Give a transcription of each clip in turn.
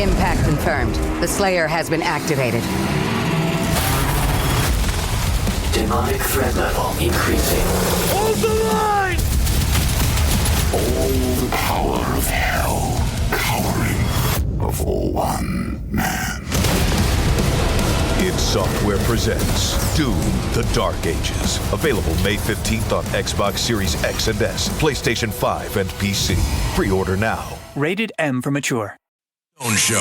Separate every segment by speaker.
Speaker 1: Impact confirmed. The Slayer has been activated.
Speaker 2: Demonic threat level increasing.
Speaker 3: Hold the line!
Speaker 4: All the power of hell cowering before one man.
Speaker 5: id Software presents Doom: The Dark Ages. Available May 15th on Xbox Series X and S, PlayStation 5, and PC. Pre-order now.
Speaker 6: Rated M for mature.
Speaker 5: Own show.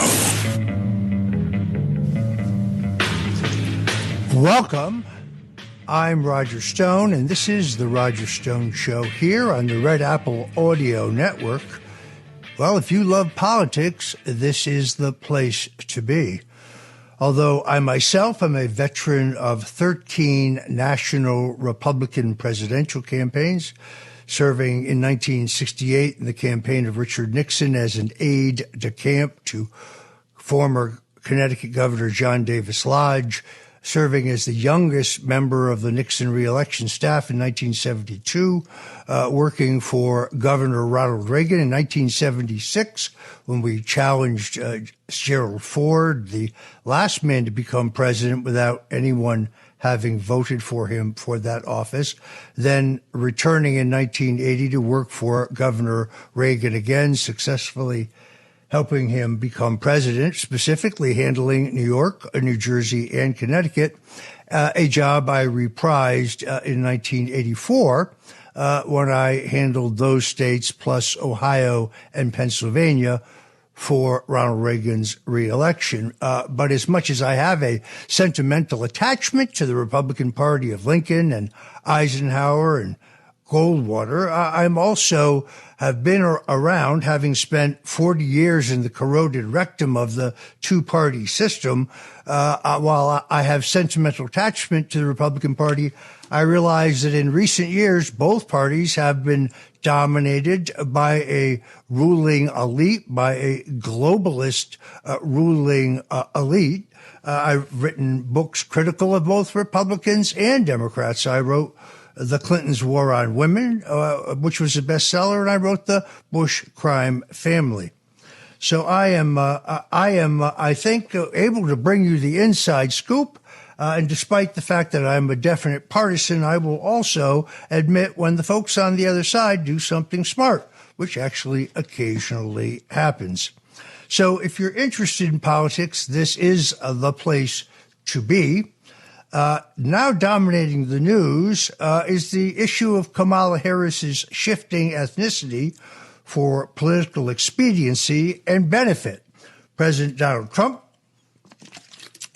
Speaker 7: Welcome. I'm Roger Stone, and this is The Roger Stone Show here on the Red Apple Audio Network. Well, if you love politics, this is the place to be. Although I myself am a veteran of 13 national Republican presidential campaigns, serving in 1968 in the campaign of Richard Nixon as an aide-de-camp to former Connecticut Governor John Davis Lodge, serving as the youngest member of the Nixon re-election staff in 1972, working for Governor Ronald Reagan in 1976 when we challenged Gerald Ford, the last man to become president without anyone having voted for him for that office, then returning in 1980 to work for Governor Reagan again, successfully helping him become president, specifically handling New York, New Jersey, and Connecticut, a job I reprised in 1984 when I handled those states plus Ohio and Pennsylvania for Ronald Reagan's reelection. But as much as I have a sentimental attachment to the Republican Party of Lincoln and Eisenhower and Goldwater, I'm also have been around, having spent 40 years in the corroded rectum of the two-party system. While I have sentimental attachment to the Republican Party, I realize that in recent years, both parties have been dominated by a ruling elite, by a globalist ruling elite. I've written books critical of both Republicans and Democrats. I wrote The Clintons' War on Women, which was a bestseller, and I wrote The Bush Crime Family. So I am, I think, able to bring you the inside scoop. And despite the fact that I'm a definite partisan, I will also admit when the folks on the other side do something smart, which actually occasionally happens. So if you're interested in politics, this is the place to be. Now dominating the news is the issue of Kamala Harris's shifting ethnicity for political expediency and benefit. President Donald Trump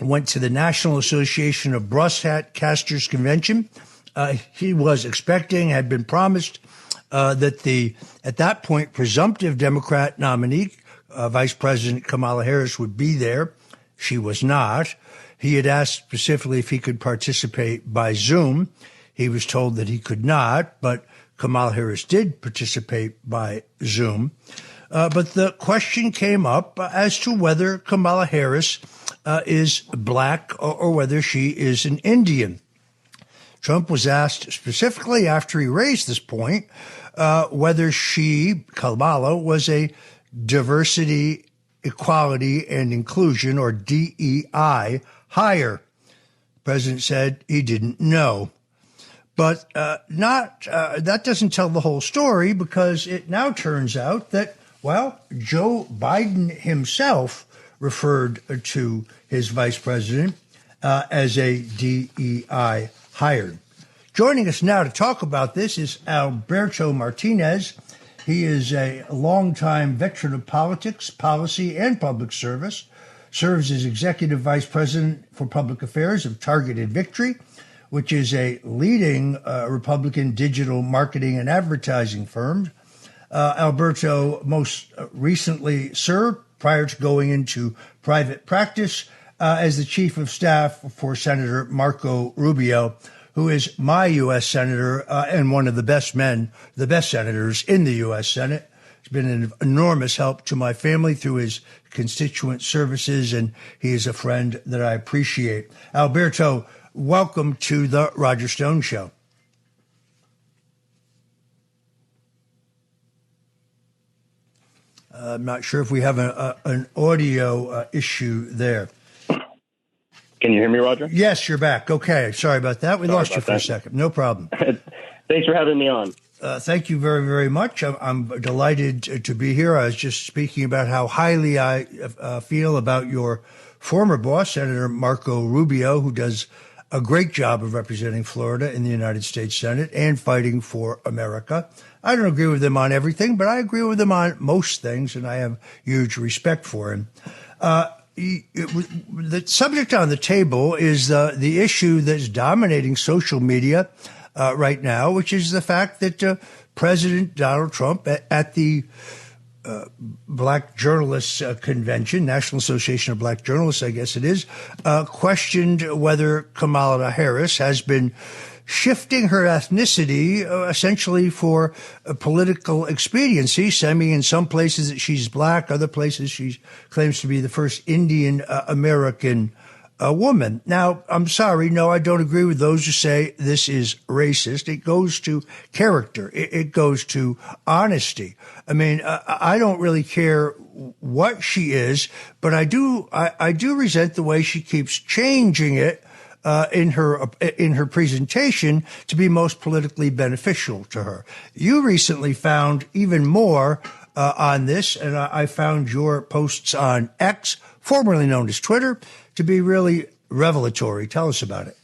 Speaker 7: went to the National Association of Brush Hat Casters Convention. He was expecting, had been promised that the, at that point, presumptive Democrat nominee, Vice President Kamala Harris, would be there. She was not. He had asked specifically if he could participate by Zoom. He was told that he could not, but Kamala Harris did participate by Zoom. But the question came up as to whether Kamala Harris is black or whether she is an Indian. Trump was asked specifically after he raised this point whether she, Kamala, was a diversity, equality, and inclusion, or DEI, hire. The president said he didn't know. But that doesn't tell the whole story, because it now turns out that, well, Joe Biden himself referred to his vice president as a DEI hire. Joining us now to talk about this is Alberto Martinez. He is a longtime veteran of politics, policy, and public service, serves as executive vice president for public affairs of Targeted Victory, which is a leading Republican digital marketing and advertising firm. Alberto most recently served, prior to going into private practice, as the chief of staff for Senator Marco Rubio, who is my U.S. Senator and one of the best senators in the U.S. Senate. He's been an enormous help to my family through his constituent services, and he is a friend that I appreciate. Alberto, welcome to the Roger Stone Show. I'm not sure if we have an audio issue there.
Speaker 6: Can you hear me, Roger?
Speaker 7: Yes, you're back. Okay. Sorry about that. We lost you for a second. No problem.
Speaker 6: Thanks for having me on.
Speaker 7: Thank you very, very much. I'm delighted to be here. I was just speaking about how highly I feel about your former boss, Senator Marco Rubio, who does a great job of representing Florida in the United States Senate and fighting for America. I don't agree with him on everything, but I agree with him on most things, and I have huge respect for him. The subject on the table is the issue that's dominating social media right now, which is the fact that President Donald Trump at the Black Journalists Convention, National Association of Black Journalists, I guess it is, questioned whether Kamala Harris has been shifting her ethnicity essentially for political expediency, saying in some places that she's black, other places she claims to be the first Indian American woman. Now, I'm sorry, no, I don't agree with those who say this is racist. It goes to character. It goes to honesty. I mean, I don't really care what she is, but I do resent the way she keeps changing it in her presentation to be most politically beneficial to her. You recently found even more on this, and I found your posts on X, formerly known as Twitter, to be really revelatory. Tell us about it.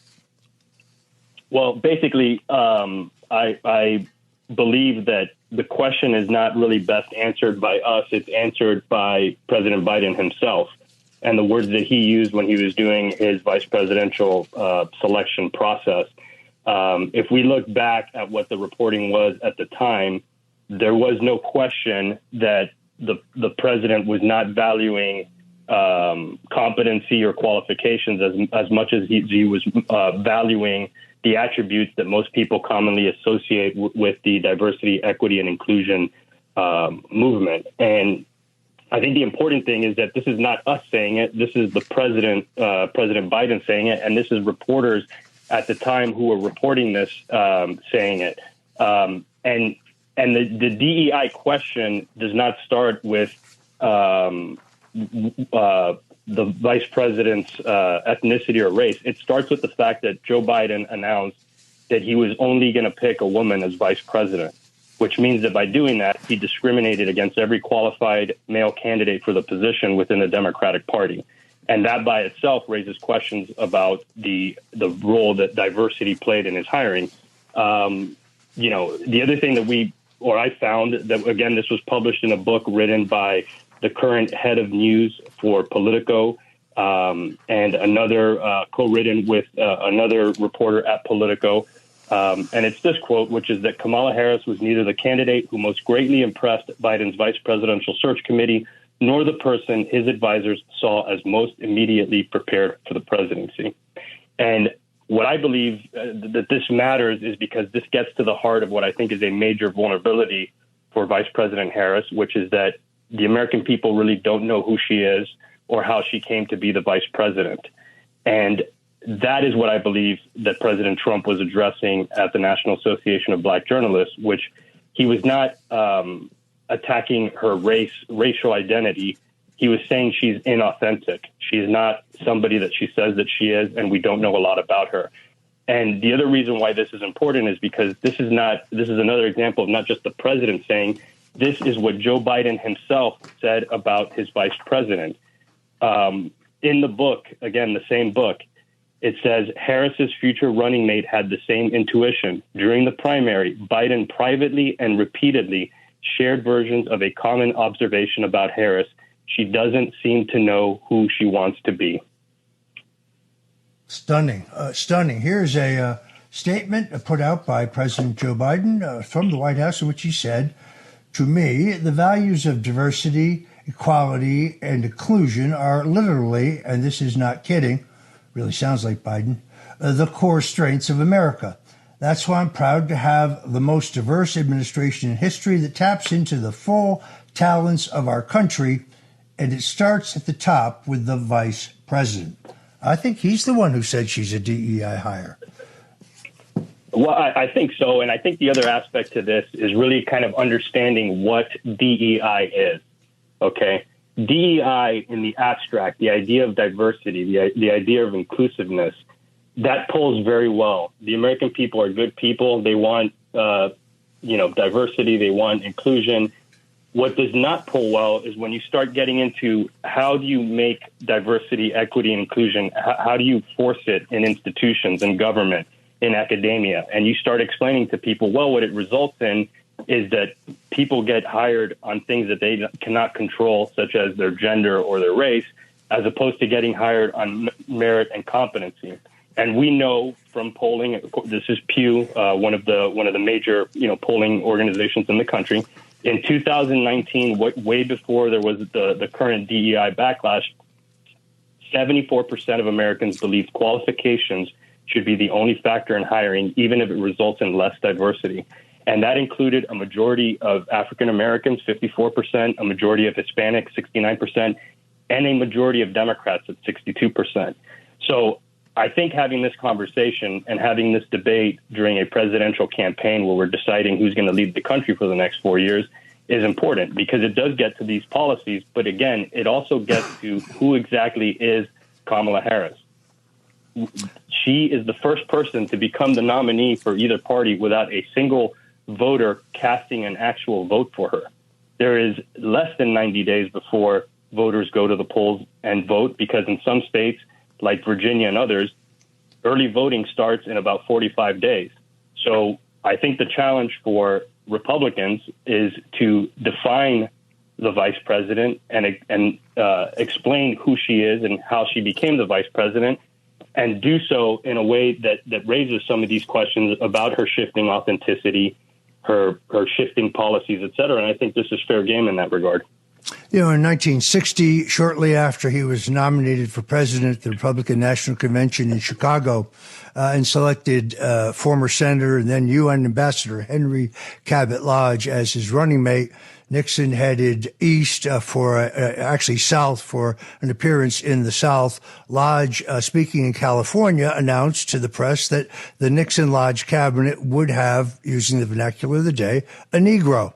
Speaker 6: Well, basically, I believe that the question is not really best answered by us. It's answered by President Biden himself and the words that he used when he was doing his vice presidential selection process. If we look back at what the reporting was at the time, there was no question that the president was not valuing competency or qualifications as much as he was valuing the attributes that most people commonly associate with the diversity, equity, and inclusion movement. And I think the important thing is that this is not us saying it. This is the President Biden saying it, and this is reporters at the time who were reporting this saying it. And the DEI question does not start with the vice president's ethnicity or race. It starts with the fact that Joe Biden announced that he was only going to pick a woman as vice president, which means that by doing that, he discriminated against every qualified male candidate for the position within the Democratic Party. And that by itself raises questions about the role that diversity played in his hiring. The other thing that I found that, again, this was published in a book written by the current head of news for Politico, and another co-written with another reporter at Politico. And it's this quote, which is that Kamala Harris was neither the candidate who most greatly impressed Biden's vice presidential search committee, nor the person his advisors saw as most immediately prepared for the presidency. And what I believe that this matters is because this gets to the heart of what I think is a major vulnerability for Vice President Harris, which is that the American people really don't know who she is or how she came to be the vice president. And that is what I believe that President Trump was addressing at the National Association of Black Journalists, which he was not attacking her racial identity. He was saying she's inauthentic. She's not somebody that she says that she is, and we don't know a lot about her. And the other reason why this is important is because this is another example of not just the president saying, this is what Joe Biden himself said about his vice president. In the book, again, the same book, it says Harris's future running mate had the same intuition. During the primary, Biden privately and repeatedly shared versions of a common observation about Harris. She doesn't seem to know who she wants to be.
Speaker 7: Stunning. Here's a statement put out by President Joe Biden from the White House in which he said, "To me, the values of diversity, equality, and inclusion are literally, and this is not kidding, really sounds like Biden, the core strengths of America. That's why I'm proud to have the most diverse administration in history that taps into the full talents of our country, and it starts at the top with the vice president." I think he's the one who said she's a DEI hire.
Speaker 6: Well, I think so. And I think the other aspect to this is really kind of understanding what DEI is. Okay. DEI in the abstract, the idea of diversity, the idea of inclusiveness, that polls very well. The American people are good people. They want, diversity. They want inclusion. What does not poll well is when you start getting into how do you make diversity, equity, and inclusion, how do you force it in institutions, in government, in academia, and you start explaining to people, well, what it results in is that people get hired on things that they cannot control, such as their gender or their race, as opposed to getting hired on merit and competency. And we know from polling, this is Pew, one of the major polling organizations in the country. In 2019, way before there was the current DEI backlash, 74% of Americans believed qualifications should be the only factor in hiring, even if it results in less diversity. And that included a majority of African Americans, 54%, a majority of Hispanics, 69%, and a majority of Democrats at 62%. So I think having this conversation and having this debate during a presidential campaign where we're deciding who's going to lead the country for the next 4 years is important, because it does get to these policies. But again, it also gets to who exactly is Kamala Harris. She is the first person to become the nominee for either party without a single voter casting an actual vote for her. There is less than 90 days before voters go to the polls and vote, because in some states, like Virginia and others, early voting starts in about 45 days. So I think the challenge for Republicans is to define the vice president and explain who she is and how she became the vice president, and do so in a way that raises some of these questions about her shifting authenticity, her shifting policies, et cetera. And I think this is fair game in that regard.
Speaker 7: In 1960, shortly after he was nominated for president at the Republican National Convention in Chicago, and selected former Senator and then UN Ambassador Henry Cabot Lodge as his running mate, Nixon headed east south for an appearance in the South. Lodge, speaking in California, announced to the press that the Nixon-Lodge cabinet would have, using the vernacular of the day, a Negro.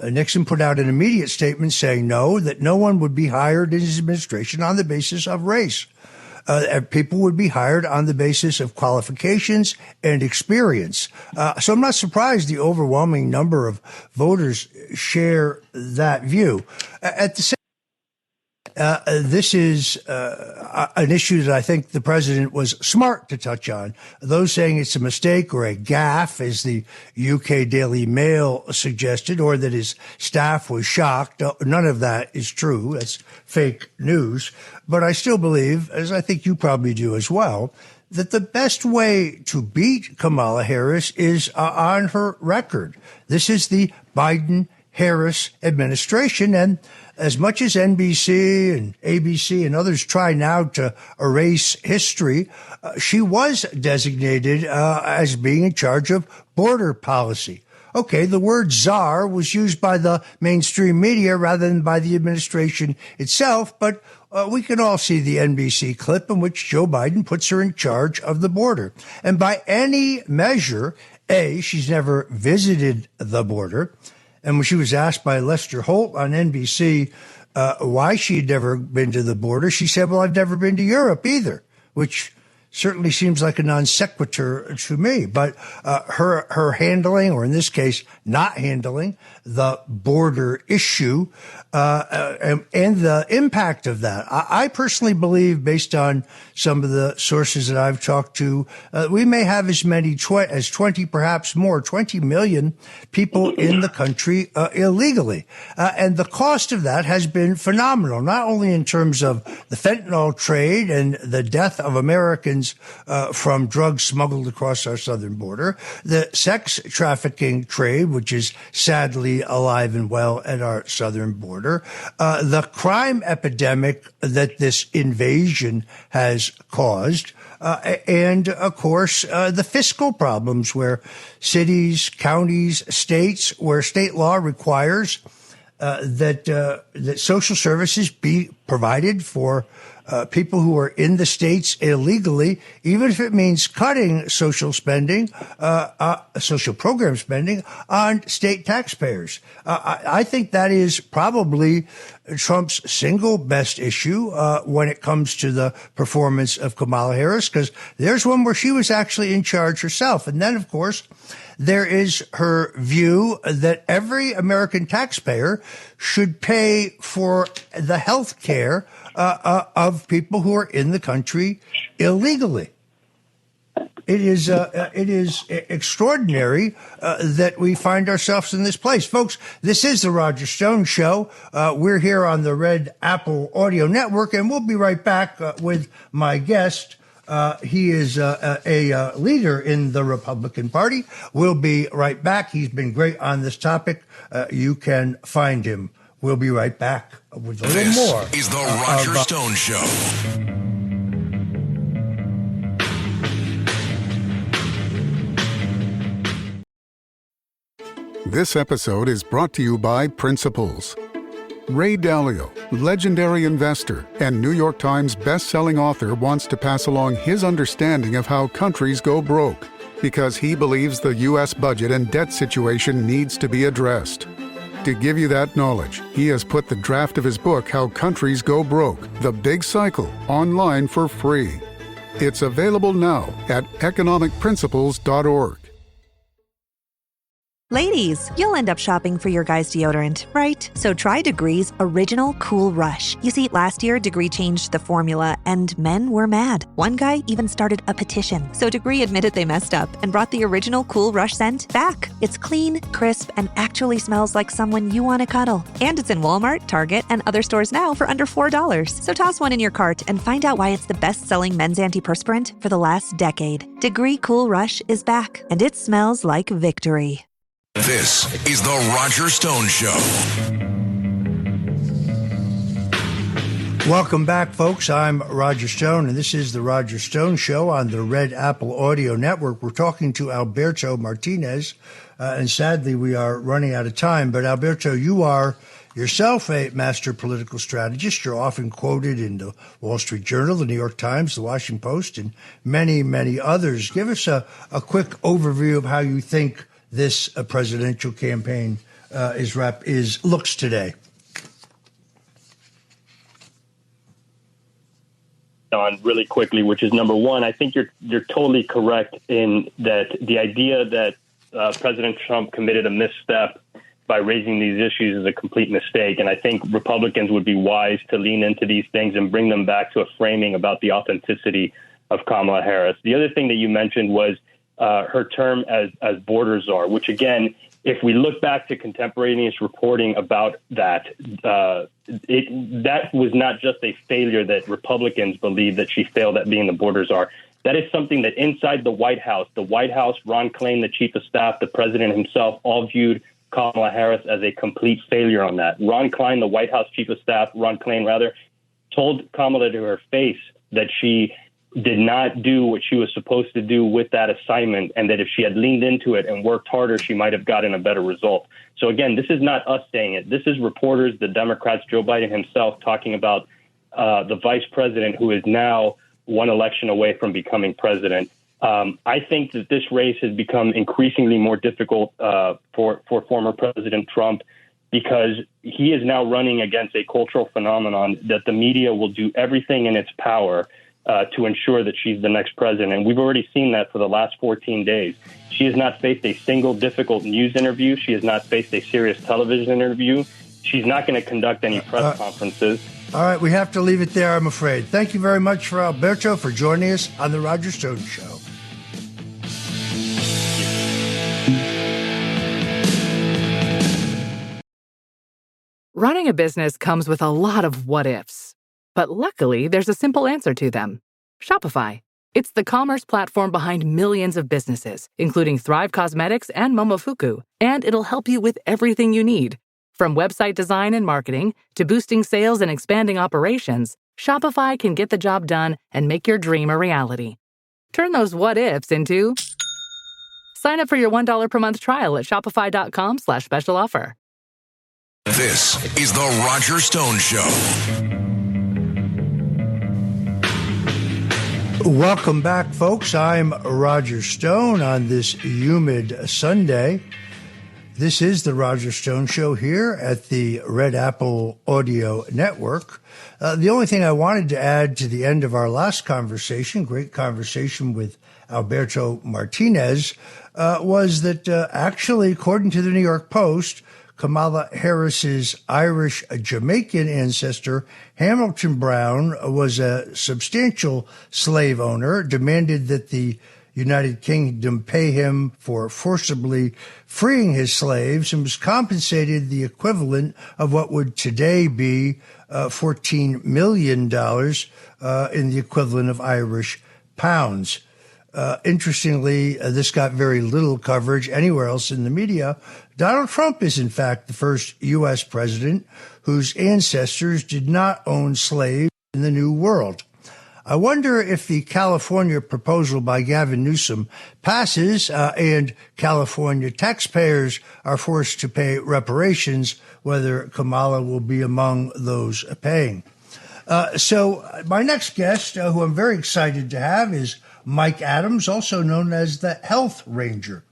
Speaker 7: Nixon put out an immediate statement saying that no one would be hired in his administration on the basis of race. People would be hired on the basis of qualifications and experience. So I'm not surprised the overwhelming number of voters share that view. At the same this is an issue that I think the president was smart to touch on. Those saying it's a mistake or a gaffe, as the UK Daily Mail suggested, or that his staff was shocked. None of that is true. That's fake news. But I still believe, as I think you probably do as well, that the best way to beat Kamala Harris is on her record. This is the Biden-Harris administration, and as much as NBC and ABC and others try now to erase history, she was designated as being in charge of border policy. Okay, the word czar was used by the mainstream media rather than by the administration itself, but we can all see the NBC clip in which Joe Biden puts her in charge of the border. And by any measure, she's never visited the border. And when she was asked by Lester Holt on NBC why she'd never been to the border, she said, well, I've never been to Europe either, which certainly seems like a non sequitur to me. But her handling, or in this case, not handling the border issue and the impact of that. I personally believe, based on some of the sources that I've talked to, we may have as many as 20, perhaps more, 20 million people in the country illegally. And the cost of that has been phenomenal, not only in terms of the fentanyl trade and the death of Americans from drugs smuggled across our southern border, the sex trafficking trade, which is sadly alive and well at our southern border, the crime epidemic that this invasion has caused, and, of course, the fiscal problems where cities, counties, states, where state law requires that social services be provided for people who are in the states illegally, even if it means cutting social spending, social program spending on state taxpayers. I think that is probably Trump's single best issue when it comes to the performance of Kamala Harris, because there's one where she was actually in charge herself. And then, of course, there is her view that every American taxpayer should pay for the health care of people who are in the country illegally. It is extraordinary that we find ourselves in this place. Folks, this is the Roger Stone Show. We're here on the Red Apple Audio Network, and we'll be right back with my guest. He is a leader in the Republican Party. We'll be right back. He's been great on this topic. You can find him. We'll be right back with a little more.
Speaker 8: This is the Roger Stone Show.
Speaker 9: This episode is brought to you by Principles. Ray Dalio, legendary investor and New York Times best-selling author, wants to pass along his understanding of how countries go broke, because he believes the U.S. budget and debt situation needs to be addressed. To give you that knowledge, he has put the draft of his book, How Countries Go Broke, The Big Cycle, online for free. It's available now at economicprinciples.org.
Speaker 10: Ladies, you'll end up shopping for your guy's deodorant, right? So try Degree's Original Cool Rush. You see, last year, Degree changed the formula, and men were mad. One guy even started a petition. So Degree admitted they messed up and brought the Original Cool Rush scent back. It's clean, crisp, and actually smells like someone you want to cuddle. And it's in Walmart, Target, and other stores now for under $4. So toss one in your cart and find out why it's the best-selling men's antiperspirant for the last decade. Degree Cool Rush is back, and it smells like victory.
Speaker 8: This is the Roger Stone Show.
Speaker 7: Welcome back, folks. I'm Roger Stone, and this is the Roger Stone Show on the Red Apple Audio Network. We're talking to Alberto Martinez, and sadly, we are running out of time. But Alberto, you are yourself a master political strategist. You're often quoted in the Wall Street Journal, the New York Times, the Washington Post, and many, many others. Give us a quick overview of how you think this presidential campaign looks today.
Speaker 6: On really quickly, which is number one, I think you're totally correct in that the idea that President Trump committed a misstep by raising these issues is a complete mistake. And I think Republicans would be wise to lean into these things and bring them back to a framing about the authenticity of Kamala Harris. The other thing that you mentioned was her term as border czar, which, again, if we look back to contemporaneous reporting about that, that was not just a failure that Republicans believe that she failed at being the border czar. That is something that inside the White House, Ron Klain, the chief of staff, the president himself, all viewed Kamala Harris as a complete failure on that. Ron Klain, the White House chief of staff, told Kamala to her face that she did not do what she was supposed to do with that assignment, and that if she had leaned into it and worked harder, she might have gotten a better result. So again, this is not us saying it. This is reporters, the Democrats, Joe Biden himself, talking about the vice president who is now one election away from becoming president. I think that this race has become increasingly more difficult for former President Trump, because he is now running against a cultural phenomenon that the media will do everything in its power to ensure that she's the next president. And we've already seen that for the last 14 days. She has not faced a single difficult news interview. She has not faced a serious television interview. She's not going to conduct any press conferences.
Speaker 7: All right, we have to leave it there, I'm afraid. Thank you very much for Alberto for joining us on the Roger Stone Show.
Speaker 11: Running a business comes with a lot of what-ifs. But luckily, there's a simple answer to them. Shopify. It's the commerce platform behind millions of businesses, including Thrive Cosmetics and Momofuku, and it'll help you with everything you need. From website design and marketing to boosting sales and expanding operations, Shopify can get the job done and make your dream a reality. Turn those what-ifs into... Sign up for your $1 per month trial at shopify.com/special offer.
Speaker 8: This is the Roger Stone Show.
Speaker 7: Welcome back, folks. I'm Roger Stone on this humid Sunday. This is the Roger Stone Show here at the Red Apple Audio Network. The only thing I wanted to add to the end of our last conversation, great conversation with Alberto Martinez, was that actually, according to the New York Post, Kamala Harris's Irish-Jamaican ancestor, Hamilton Brown, was a substantial slave owner, demanded that the United Kingdom pay him for forcibly freeing his slaves, and was compensated the equivalent of what would today be $14 million in the equivalent of Irish pounds. Interestingly, this got very little coverage anywhere else in the media. Donald Trump is, in fact, the first U.S. president whose ancestors did not own slaves in the New World. I wonder if the California proposal by Gavin Newsom passes and California taxpayers are forced to pay reparations, whether Kamala will be among those paying. So my next guest, who I'm very excited to have, is Mike Adams, also known as the Health Ranger.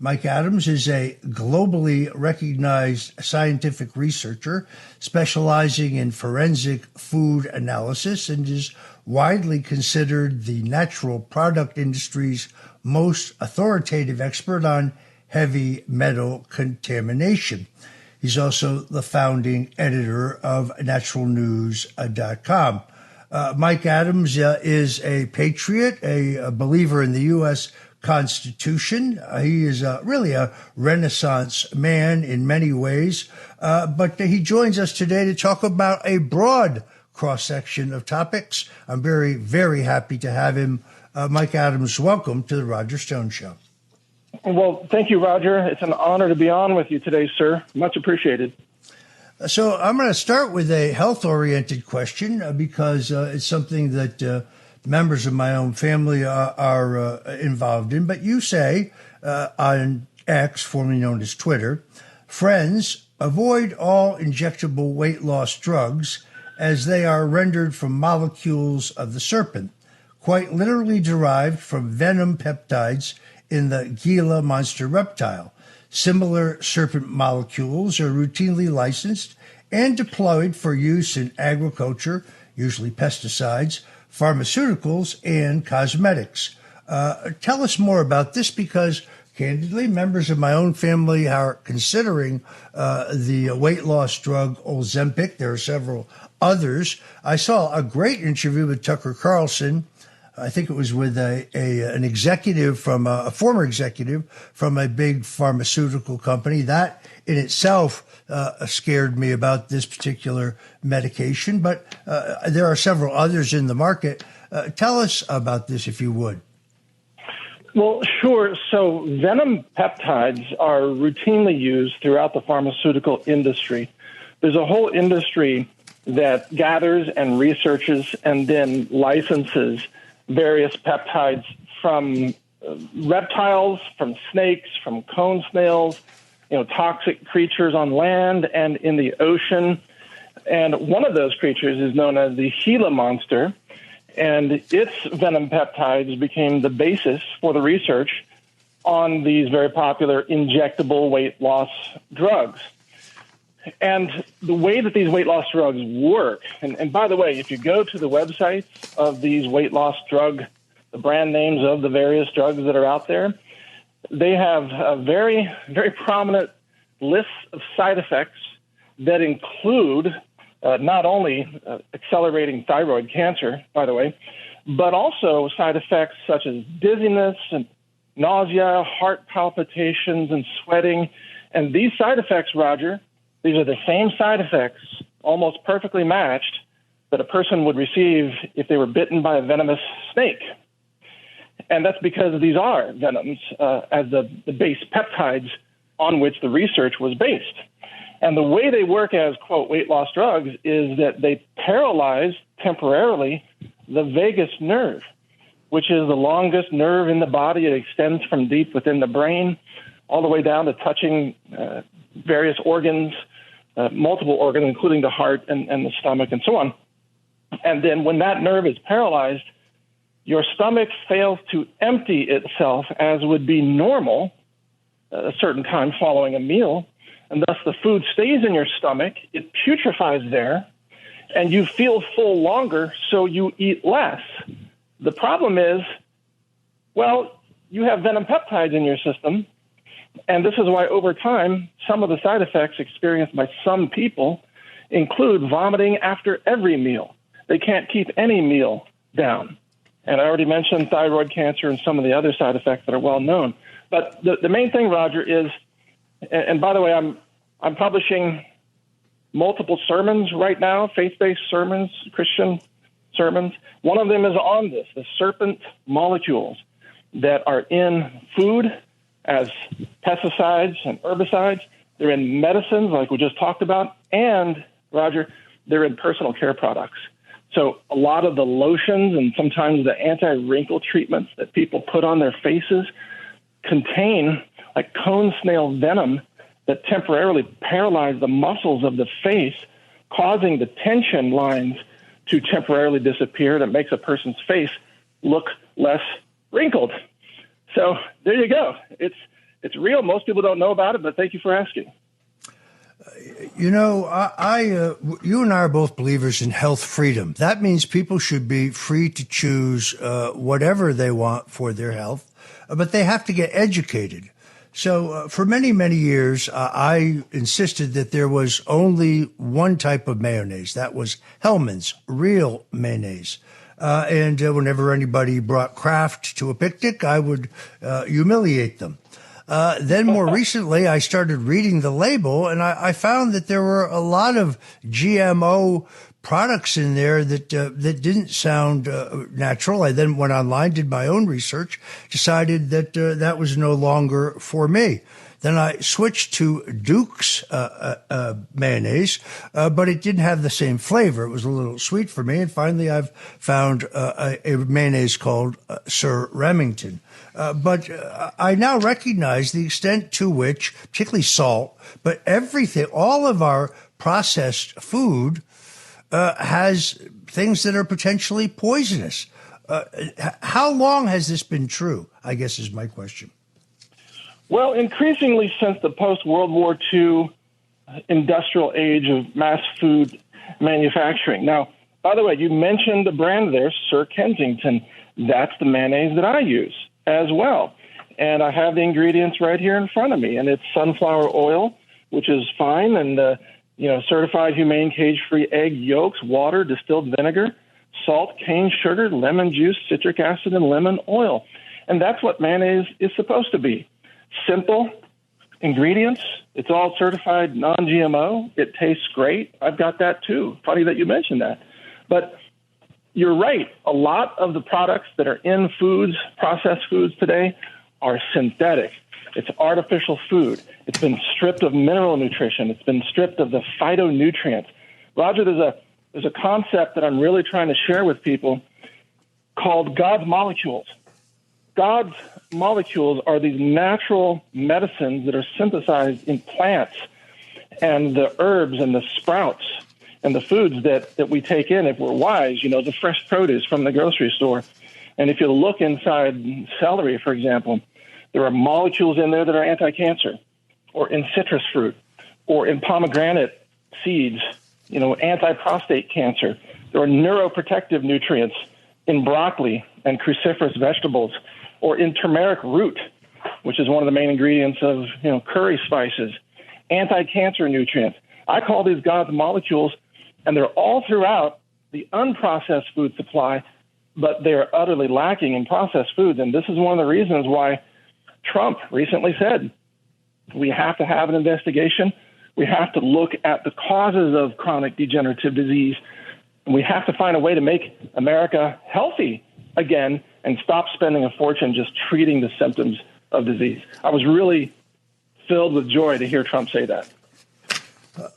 Speaker 7: Mike Adams is a globally recognized scientific researcher specializing in forensic food analysis and is widely considered the natural product industry's most authoritative expert on heavy metal contamination. He's also the founding editor of naturalnews.com. Mike Adams is a patriot, a believer in the U.S. Constitution. He is really a Renaissance man in many ways, but he joins us today to talk about a broad cross-section of topics. I'm very, very happy to have him. Mike Adams, welcome to the Roger Stone Show.
Speaker 12: Well, thank you, Roger. It's an honor to be on with you today, sir. Much appreciated.
Speaker 7: So I'm going to start with a health-oriented question because it's something that members of my own family are involved in. But you say on X, formerly known as Twitter, friends, avoid all injectable weight loss drugs as they are rendered from molecules of the serpent, quite literally derived from venom peptides in the Gila monster reptile. Similar serpent molecules are routinely licensed and deployed for use in agriculture, usually pesticides, pharmaceuticals, and cosmetics. Tell us more about this because, candidly, members of my own family are considering the weight loss drug Ozempic. There are several others. I saw a great interview with Tucker Carlson. I think it was with an executive from a former executive from a big pharmaceutical company. That in itself scared me about this particular medication, but there are several others in the market. Tell us about this, if you would.
Speaker 12: Well, sure. So venom peptides are routinely used throughout the pharmaceutical industry. There's a whole industry that gathers and researches and then licenses various peptides from reptiles, from snakes, from cone snails, toxic creatures on land and in the ocean. And one of those creatures is known as the Gila monster, and its venom peptides became the basis for the research on these very popular injectable weight loss drugs. And the way that these weight loss drugs work, and by the way, if you go to the websites of these weight loss drug, the brand names of the various drugs that are out there, they have a very, very prominent list of side effects that include not only accelerating thyroid cancer, by the way, but also side effects such as dizziness and nausea, heart palpitations, and sweating. And these side effects, Roger, these are the same side effects, almost perfectly matched, that a person would receive if they were bitten by a venomous snake. And that's because these are venoms as the base peptides on which the research was based. And the way they work as, quote, weight loss drugs is that they paralyze temporarily the vagus nerve, which is the longest nerve in the body. It extends from deep within the brain all the way down to touching various organs, multiple organs, including the heart and the stomach and so on. And then when that nerve is paralyzed, your stomach fails to empty itself as would be normal at a certain time following a meal, and thus the food stays in your stomach, it putrefies there, and you feel full longer, so you eat less. The problem is, well, you have venom peptides in your system, and this is why over time, some of the side effects experienced by some people include vomiting after every meal. They can't keep any meal down. And I already mentioned thyroid cancer and some of the other side effects that are well known. But the main thing, Roger, is, and by the way, I'm publishing multiple sermons right now, faith-based sermons, Christian sermons. One of them is on this, the serpent molecules that are in food as pesticides and herbicides. They're in medicines, like we just talked about, and, Roger, they're in personal care products. So a lot of the lotions and sometimes the anti-wrinkle treatments that people put on their faces contain like cone snail venom that temporarily paralyze the muscles of the face, causing the tension lines to temporarily disappear. That makes a person's face look less wrinkled. So there you go. It's real. Most people don't know about it, but thank you for asking.
Speaker 7: You know, you and I are both believers in health freedom. That means people should be free to choose whatever they want for their health, but they have to get educated. So for many, many years, I insisted that there was only one type of mayonnaise. That was Hellmann's real mayonnaise. And whenever anybody brought Kraft to a picnic, I would humiliate them. Then more recently, I started reading the label, and I found that there were a lot of GMO products in there that didn't sound natural. I then went online, did my own research, decided that that was no longer for me. Then I switched to Duke's mayonnaise, but it didn't have the same flavor. It was a little sweet for me. And finally, I've found a mayonnaise called Sir Remington. But I now recognize the extent to which, particularly salt, but everything, all of our processed food has things that are potentially poisonous. How long has this been true, I guess is my question.
Speaker 12: Well, increasingly since the post-World War II industrial age of mass food manufacturing. Now, by the way, you mentioned the brand there, Sir Kensington. That's the mayonnaise that I use as well. And I have the ingredients right here in front of me. And it's sunflower oil, which is fine, and certified humane cage-free egg yolks, water, distilled vinegar, salt, cane sugar, lemon juice, citric acid, and lemon oil. And that's what mayonnaise is supposed to be. Simple ingredients. It's all certified non-GMO. It tastes great. I've got that too. Funny that you mentioned that. But you're right. A lot of the products that are in foods, processed foods today, are synthetic. It's artificial food. It's been stripped of mineral nutrition. It's been stripped of the phytonutrients. Roger, there's a concept that I'm really trying to share with people called God's molecules. God's molecules are these natural medicines that are synthesized in plants and the herbs and the sprouts and the foods that we take in if we're wise, the fresh produce from the grocery store. And if you look inside celery, for example, there are molecules in there that are anti-cancer, or in citrus fruit, or in pomegranate seeds, anti-prostate cancer. There are neuroprotective nutrients in broccoli and cruciferous vegetables, or in turmeric root, which is one of the main ingredients of curry spices, anti-cancer nutrients. I call these God's molecules, and they're all throughout the unprocessed food supply, but they're utterly lacking in processed foods. And this is one of the reasons why Trump recently said we have to have an investigation. We have to look at the causes of chronic degenerative disease. And we have to find a way to make America healthy again and stop spending a fortune just treating the symptoms of disease. I was really filled with joy to hear Trump say that.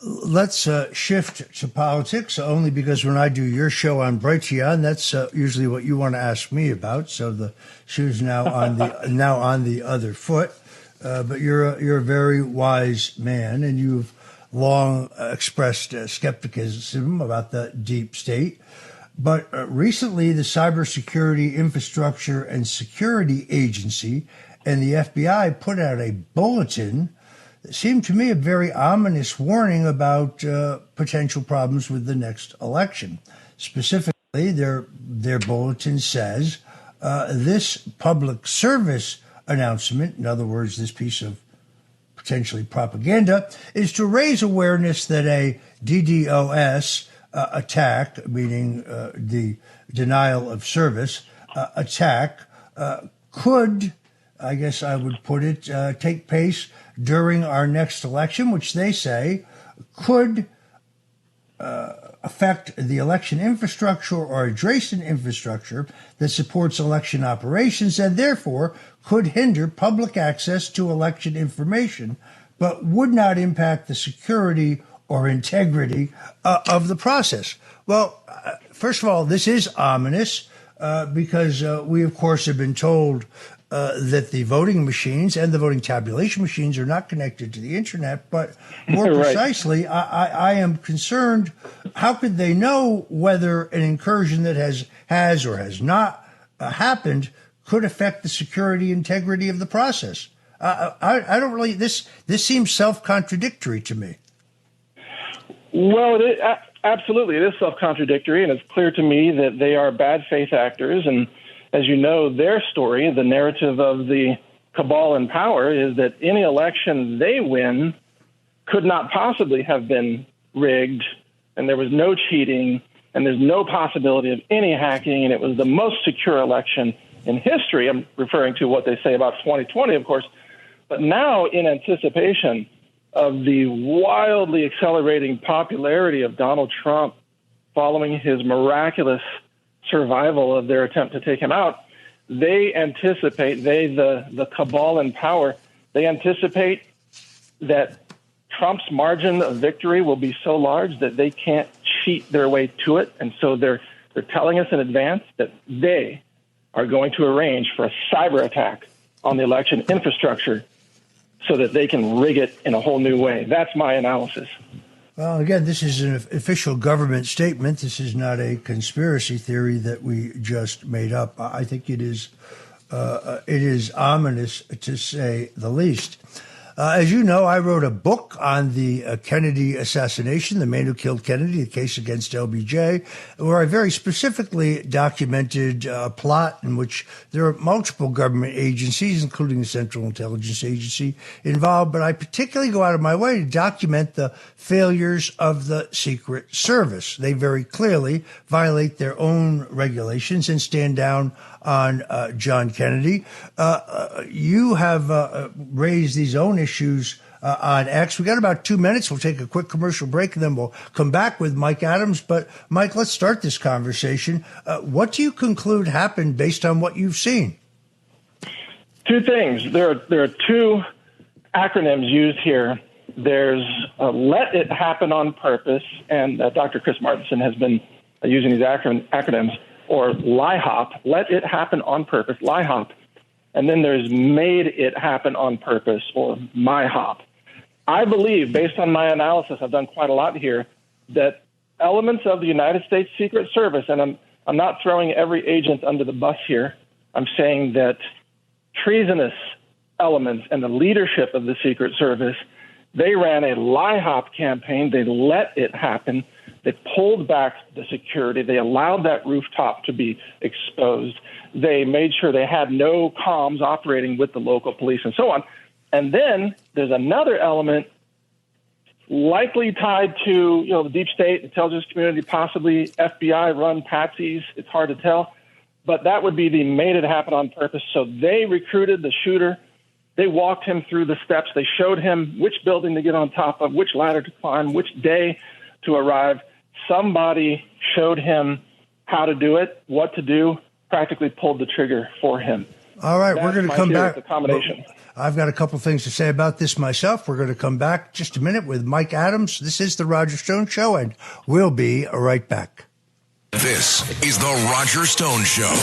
Speaker 7: Let's shift to politics, only because when I do your show on Brighteon, that's usually what you want to ask me about. So the shoe's now on the other foot. But you're a very wise man, and you've long expressed skepticism about the deep state. But recently, the Cybersecurity Infrastructure and Security Agency and the FBI put out a bulletin that seemed to me a very ominous warning about potential problems with the next election. Specifically, their bulletin says this public service announcement, in other words, this piece of potentially propaganda, is to raise awareness that a DDoS attack, meaning the denial of service attack, could, I guess I would put it, take place during our next election, which they say could affect the election infrastructure or adjacent infrastructure that supports election operations and therefore could hinder public access to election information, but would not impact the security or integrity of the process. Well, first of all, this is ominous because we, of course, have been told that the voting machines and the voting tabulation machines are not connected to the internet. But more precisely, I am concerned, how could they know whether an incursion that has or has not happened could affect the security integrity of the process? I don't really, this seems self-contradictory to me.
Speaker 12: Well, absolutely, it is self-contradictory, and it's clear to me that they are bad faith actors. And as you know, their story, the narrative of the cabal in power, is that any election they win could not possibly have been rigged, and there was no cheating, and there's no possibility of any hacking, and it was the most secure election in history. I'm referring to what they say about 2020, of course. But now, in anticipation of the wildly accelerating popularity of Donald Trump following his miraculous survival of their attempt to take him out, they anticipate, the cabal in power, they anticipate that Trump's margin of victory will be so large that they can't cheat their way to it. And so they're telling us in advance that they are going to arrange for a cyber attack on the election infrastructure so that they can rig it in a whole new way. That's my analysis.
Speaker 7: Well, again, this is an official government statement. This is not a conspiracy theory that we just made up. I think it is ominous, to say the least. As you know, I wrote a book on the Kennedy assassination, the man who killed Kennedy, the case against LBJ, where I very specifically documented a plot in which there are multiple government agencies, including the Central Intelligence Agency, involved. But I particularly go out of my way to document the failures of the Secret Service. They very clearly violate their own regulations and stand down on John Kennedy. You have raised these own issues on X. We got about 2 minutes. We'll take a quick commercial break, and then we'll come back with Mike Adams. But, Mike, let's start this conversation. What do you conclude happened based on what you've seen?
Speaker 12: Two things. There are two acronyms used here. There's Let It Happen on Purpose, and Dr. Chris Martinson has been using these acronyms, or LIHOP, Let It Happen on Purpose, LIHOP. And then there's Made It Happen on Purpose, or MIHOP. I believe, based on my analysis, I've done quite a lot here, that elements of the United States Secret Service, and I'm not throwing every agent under the bus here, I'm saying that treasonous elements and the leadership of the Secret Service, they ran a LIHOP campaign. They let it happen. They pulled back the security. They allowed that rooftop to be exposed. They made sure they had no comms operating with the local police and so on. And then there's another element likely tied to, the deep state, intelligence community, possibly FBI-run patsies. It's hard to tell. But that would be the Made It Happen on Purpose. So they recruited the shooter. They walked him through the steps. They showed him which building to get on top of, which ladder to climb, which day to arrive. Somebody showed him how to do it, what to do, practically pulled the trigger for him.
Speaker 7: All right, we're going to come back.
Speaker 12: The combination.
Speaker 7: I've got a couple things to say about this myself. We're going to come back just a minute with Mike Adams. This is The Roger Stone Show, and we'll be right back.
Speaker 8: This is The Roger Stone Show.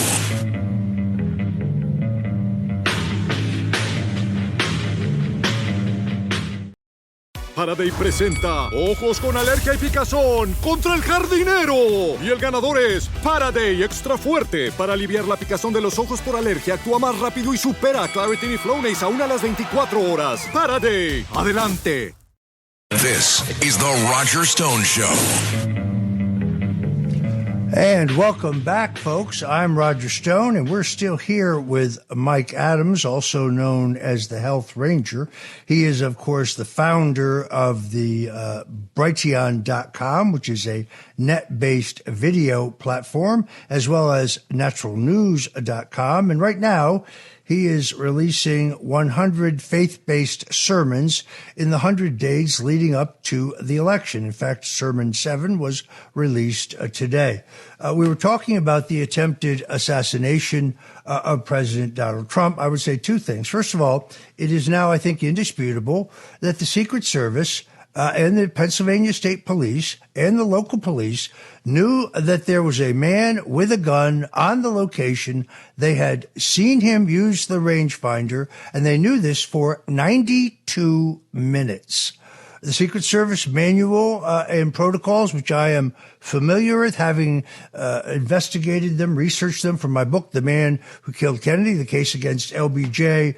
Speaker 3: Faraday presenta Ojos con Alergia y Picazón contra el jardinero. Y el ganador es Faraday Extra Fuerte. Para aliviar la picazón de los ojos por alergia, actúa más rápido y supera a Claritin y Flonase aún a las 24 horas. Faraday, adelante.
Speaker 8: This is the Roger Stone Show.
Speaker 7: And welcome back, folks. I'm Roger Stone, and we're still here with Mike Adams, also known as the Health Ranger. He is, of course, the founder of the Brighteon.com, which is a net-based video platform, as well as naturalnews.com. And right now, he is releasing 100 faith-based sermons in the 100 days leading up to the election. In fact, Sermon 7 was released today. We were talking about the attempted assassination of President Donald Trump. I would say two things. First of all, it is now, I think, indisputable that the Secret Service and the Pennsylvania State Police and the local police knew that there was a man with a gun on the location. They had seen him use the rangefinder, and they knew this for 92 minutes. The Secret Service manual and protocols, which I am familiar with, having investigated them, researched them for my book, The Man Who Killed Kennedy, the case against LBJ,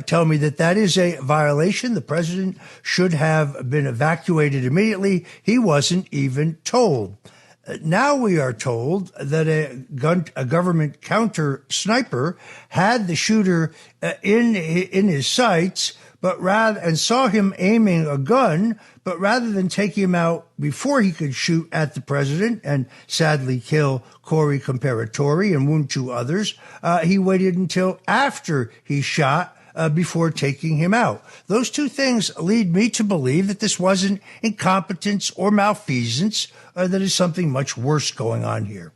Speaker 7: tell me that that is a violation. The president should have been evacuated immediately. He wasn't even told. Now we are told that a government counter sniper had the shooter in his sights, and saw him aiming a gun, but rather than take him out before he could shoot at the president and sadly kill Corey Comparatori and wound two others, he waited until after he shot before taking him out. Those two things lead me to believe that this wasn't incompetence or malfeasance, that is something much worse going on here.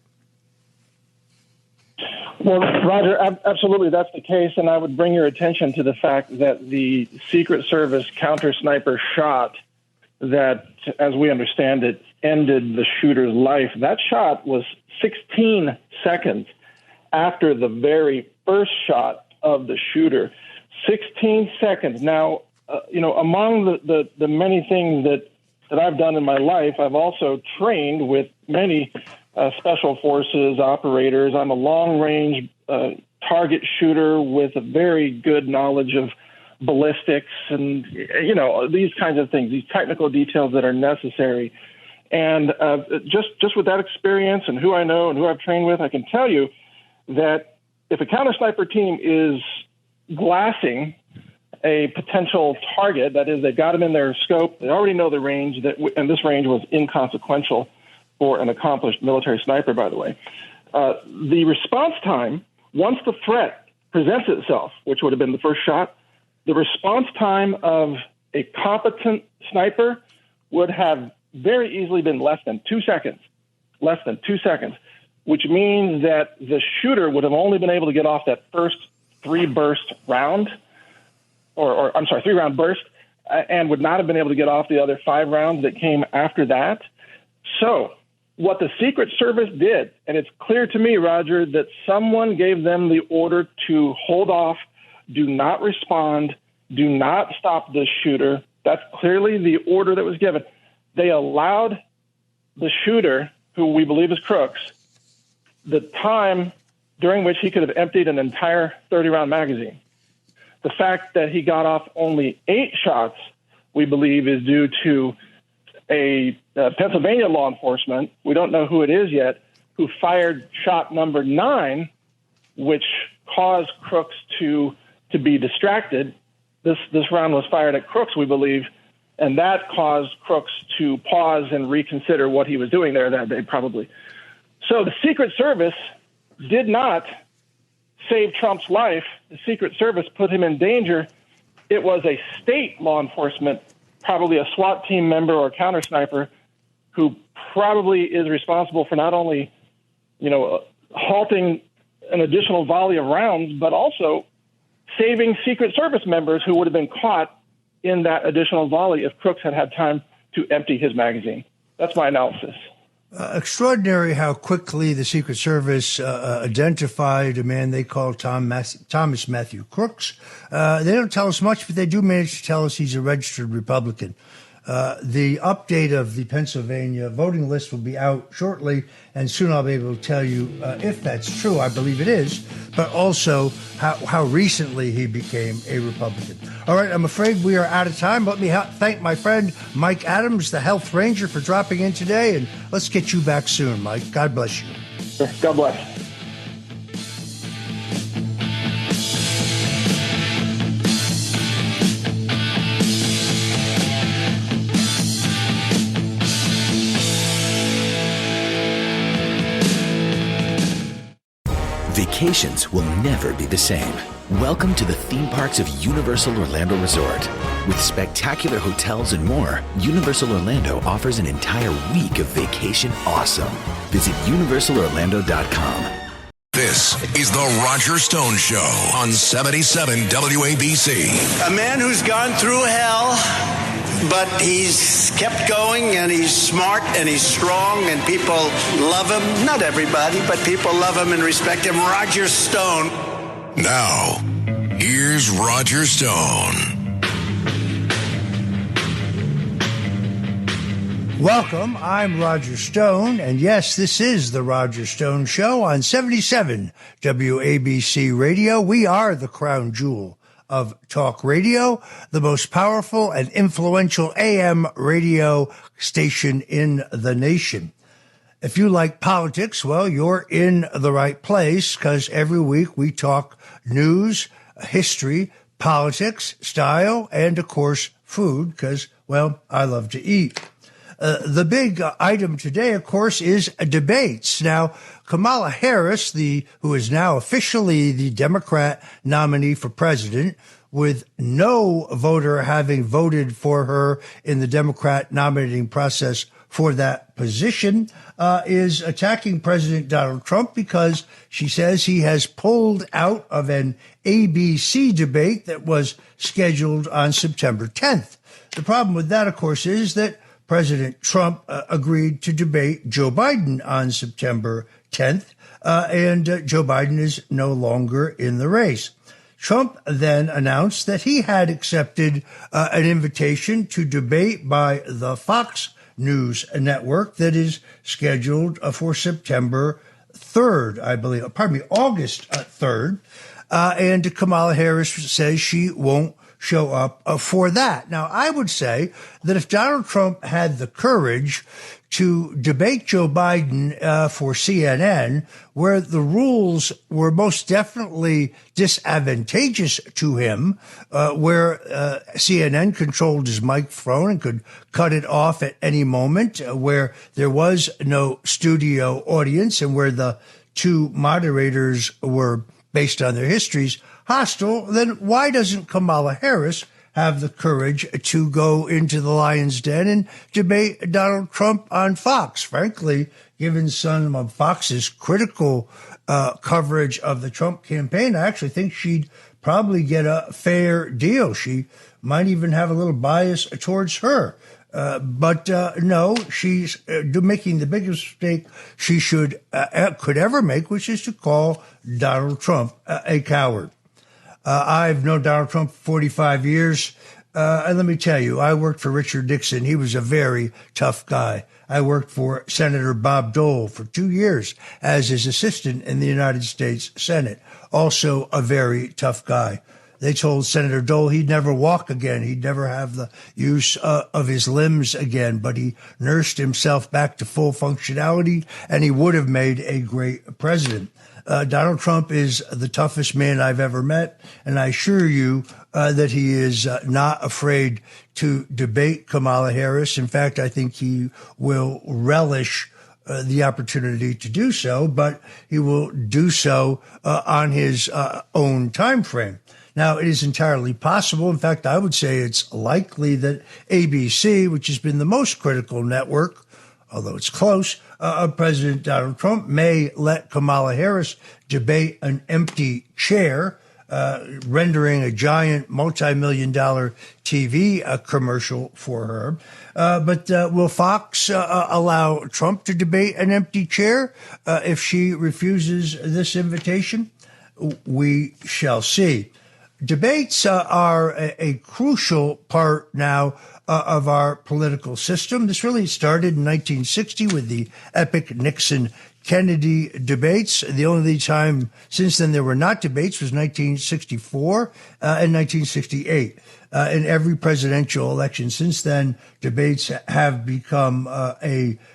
Speaker 12: Well, Roger, absolutely that's the case, and I would bring your attention to the fact that the Secret Service counter sniper shot that, as we understand it, ended the shooter's life. That shot was 16 seconds after the very first shot of the shooter. 16 seconds. Now, among the many things that I've done in my life, I've also trained with many special forces operators. I'm a long-range target shooter with a very good knowledge of ballistics and, these kinds of things, these technical details that are necessary. And just with that experience and who I know and who I've trained with, I can tell you that if a counter-sniper team is glassing a potential target, that is, they've got him in their scope, they already know the range, and this range was inconsequential for an accomplished military sniper, by the way. The response time, once the threat presents itself, which would have been the first shot, the response time of a competent sniper would have very easily been less than 2 seconds, which means that the shooter would have only been able to get off that first three-round burst, and would not have been able to get off the other 5 rounds that came after that. So what the Secret Service did, and it's clear to me, Roger, that someone gave them the order to hold off, do not respond, do not stop this shooter. That's clearly the order that was given. They allowed the shooter, who we believe is Crooks, the time during which he could have emptied an entire 30-round magazine. The fact that he got off only 8 shots, we believe, is due to a Pennsylvania law enforcement, we don't know who it is yet, who fired shot number 9, which caused Crooks to be distracted. This round was fired at Crooks, we believe, and that caused Crooks to pause and reconsider what he was doing there that day, probably. So the Secret Service did not save Trump's life. The Secret Service put him in danger. It was a state law enforcement, probably a SWAT team member or counter sniper, who probably is responsible for not only, halting an additional volley of rounds, but also saving Secret Service members who would have been caught in that additional volley if Crooks had had time to empty his magazine. That's my analysis.
Speaker 7: Extraordinary how quickly the Secret Service identified a man they call Thomas Matthew Crooks. They don't tell us much, but they do manage to tell us he's a registered Republican. The update of the Pennsylvania voting list will be out shortly, and soon I'll be able to tell you if that's true. I believe it is, but also how recently he became a Republican. All right, I'm afraid we are out of time. Let me thank my friend Mike Adams, the Health Ranger, for dropping in today, and let's get you back soon, Mike. God bless you.
Speaker 12: God bless.
Speaker 13: Vacations will never be the same. Welcome to the theme parks of Universal Orlando Resort. With spectacular hotels and more, Universal Orlando offers an entire week of vacation awesome. Visit universalorlando.com.
Speaker 8: This is the Roger Stone Show on 77 WABC.
Speaker 14: A man who's gone through hell, but he's kept going, and he's smart, and he's strong, and people love him. Not everybody, but people love him and respect him. Roger Stone.
Speaker 8: Now, here's Roger Stone.
Speaker 7: Welcome, I'm Roger Stone, and yes, this is the Roger Stone Show on 77 WABC Radio. We are the crown jewel of talk radio, the most powerful and influential AM radio station in the nation. If you like politics, well, you're in the right place, because every week we talk news, history, politics, style, and, of course, food, because, well, I love to eat. The big item today, of course, is debates. Now, Kamala Harris, who is now officially the Democrat nominee for president, with no voter having voted for her in the Democrat nominating process for that position, is attacking President Donald Trump because she says he has pulled out of an ABC debate that was scheduled on September 10th. The problem with that, of course, is that President Trump agreed to debate Joe Biden on September 10th, and Joe Biden is no longer in the race. Trump then announced that he had accepted an invitation to debate by the Fox News network that is scheduled for September 3rd, I believe, August 3rd. And Kamala Harris says she won't show up for that. Now, I would say that if Donald Trump had the courage to debate Joe Biden for CNN, where the rules were most definitely disadvantageous to him, where CNN controlled his microphone and could cut it off at any moment, where there was no studio audience, and where the two moderators were, based on their histories, hostile, then why doesn't Kamala Harris have the courage to go into the lion's den and debate Donald Trump on Fox? Frankly, given some of Fox's critical coverage of the Trump campaign, I actually think she'd probably get a fair deal. She might even have a little bias towards her. But no, she's making the biggest mistake she could ever make, which is to call Donald Trump a coward. I've known Donald Trump for 45 years. And let me tell you, I worked for Richard Nixon. He was a very tough guy. I worked for Senator Bob Dole for 2 years as his assistant in the United States Senate. Also a very tough guy. They told Senator Dole he'd never walk again. He'd never have the use of his limbs again, but he nursed himself back to full functionality, and he would have made a great president. Donald Trump is the toughest man I've ever met, and I assure you that he is not afraid to debate Kamala Harris. In fact, I think he will relish the opportunity to do so, but he will do so on his own time frame. Now, it is entirely possible. In fact, I would say it's likely that ABC, which has been the most critical network, although it's close, of President Donald Trump, may let Kamala Harris debate an empty chair, rendering a giant multi-million-dollar TV commercial for her. But will Fox allow Trump to debate an empty chair if she refuses this invitation? We shall see. Debates are a crucial part now of our political system. This really started in 1960 with the epic Nixon-Kennedy debates. The only time since then there were not debates was 1964 and 1968. In every presidential election since then, debates have become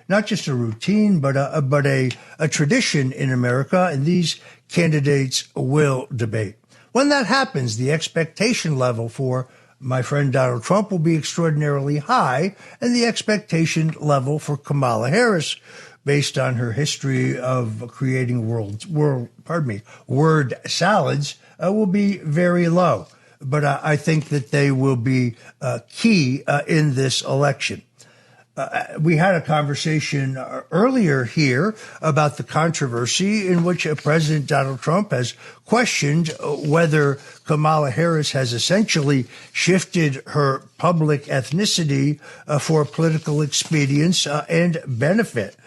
Speaker 7: not just a routine, but a tradition in America, and these candidates will debate. When that happens, the expectation level for my friend Donald Trump will be extraordinarily high, and the expectation level for Kamala Harris, based on her history of creating word salads, will be very low. But I think that they will be key in this election. We had a conversation earlier here about the controversy in which President Donald Trump has questioned whether Kamala Harris has essentially shifted her public ethnicity for political expedience and benefit.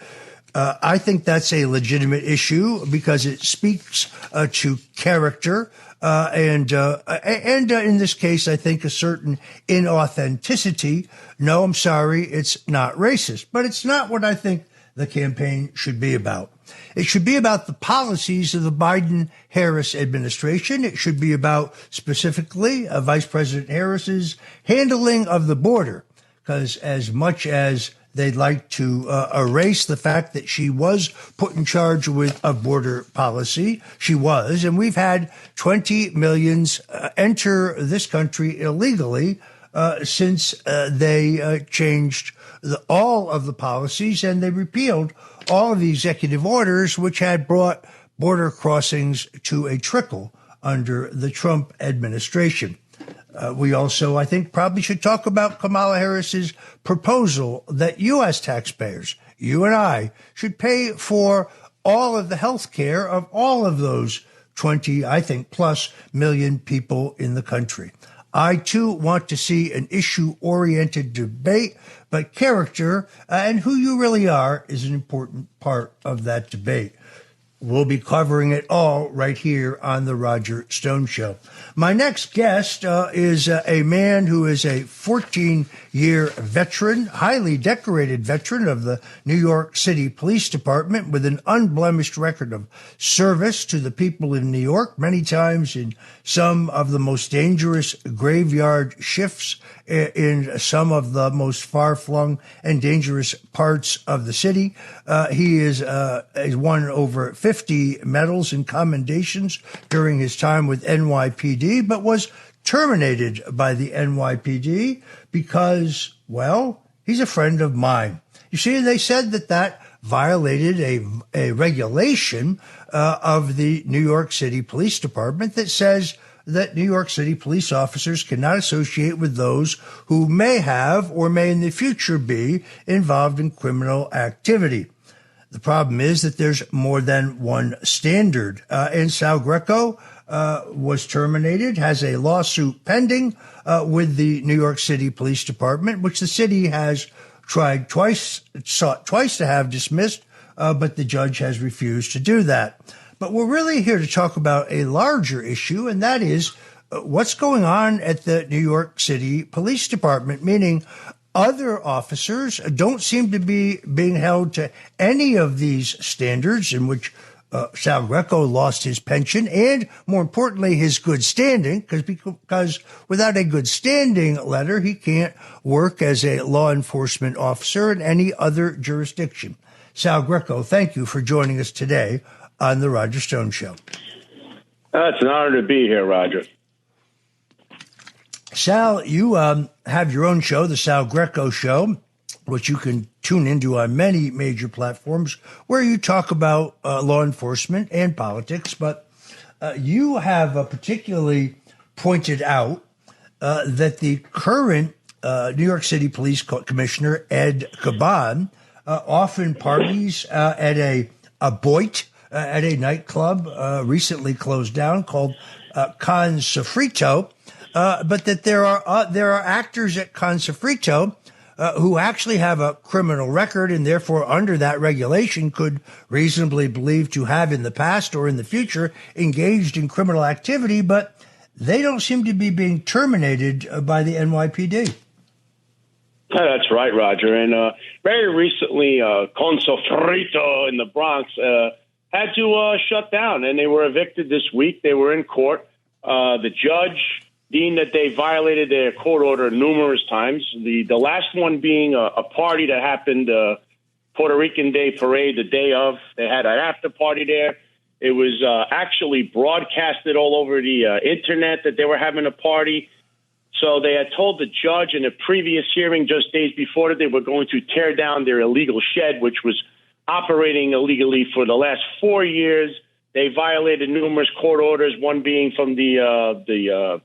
Speaker 7: I think that's a legitimate issue because it speaks to character. And in this case, I think a certain inauthenticity. No, I'm sorry, it's not racist, but it's not what I think the campaign should be about. It should be about the policies of the Biden-Harris administration. It should be about specifically Vice President Harris's handling of the border, because as much as they'd like to erase the fact that she was put in charge of border policy. She was, and we've had 20 millions enter this country illegally since they changed all of the policies, and they repealed all of the executive orders which had brought border crossings to a trickle under the Trump administration. We also, I think, probably should talk about Kamala Harris's proposal that U.S. taxpayers, you and I, should pay for all of the health care of all of those 20, I think, plus million people in the country. I, too, want to see an issue-oriented debate, but character and who you really are is an important part of that debate. We'll be covering it all right here on The Roger Stone Show. My next guest is a man who is a 14-year veteran, highly decorated veteran of the New York City Police Department with an unblemished record of service to the people in New York, many times in some of the most dangerous graveyard shifts in some of the most far-flung and dangerous parts of the city. He has won over 50 medals and commendations during his time with NYPD, but was terminated by the NYPD because, well, he's a friend of mine. You see, they said that violated a regulation of the New York City Police Department that says that New York City police officers cannot associate with those who may have or may in the future be involved in criminal activity. The problem is that there's more than one standard. And Sal Greco was terminated, has a lawsuit pending with the New York City Police Department, which the city has sought twice to have dismissed, but the judge has refused to do that. But we're really here to talk about a larger issue, and that is what's going on at the New York City Police Department, meaning other officers don't seem to be being held to any of these standards in which Sal Greco lost his pension and, more importantly, his good standing, because without a good standing letter, he can't work as a law enforcement officer in any other jurisdiction. Sal Greco, thank you for joining us today on The Roger Stone Show.
Speaker 15: It's an honor to be here, Roger.
Speaker 7: Sal, you have your own show, The Sal Greco Show, which you can tune into on many major platforms, where you talk about law enforcement and politics. But you have particularly pointed out that the current New York City Police Commissioner, Ed Caban, often parties at a Boit, at a nightclub recently closed down called Con Sofrito, but that there are actors at Con Sofrito who actually have a criminal record and therefore under that regulation could reasonably believe to have in the past or in the future engaged in criminal activity, but they don't seem to be being terminated by the NYPD.
Speaker 15: That's right, Roger. And very recently, Conso Frito in the Bronx had to shut down, and they were evicted this week. They were in court. The judge deemed that they violated their court order numerous times. The last one being a party that happened, Puerto Rican Day Parade, the day of. They had an after party there. It was actually broadcasted all over the internet that they were having a party. So they had told the judge in a previous hearing just days before that they were going to tear down their illegal shed, which was operating illegally for the last 4 years. They violated numerous court orders, one being from the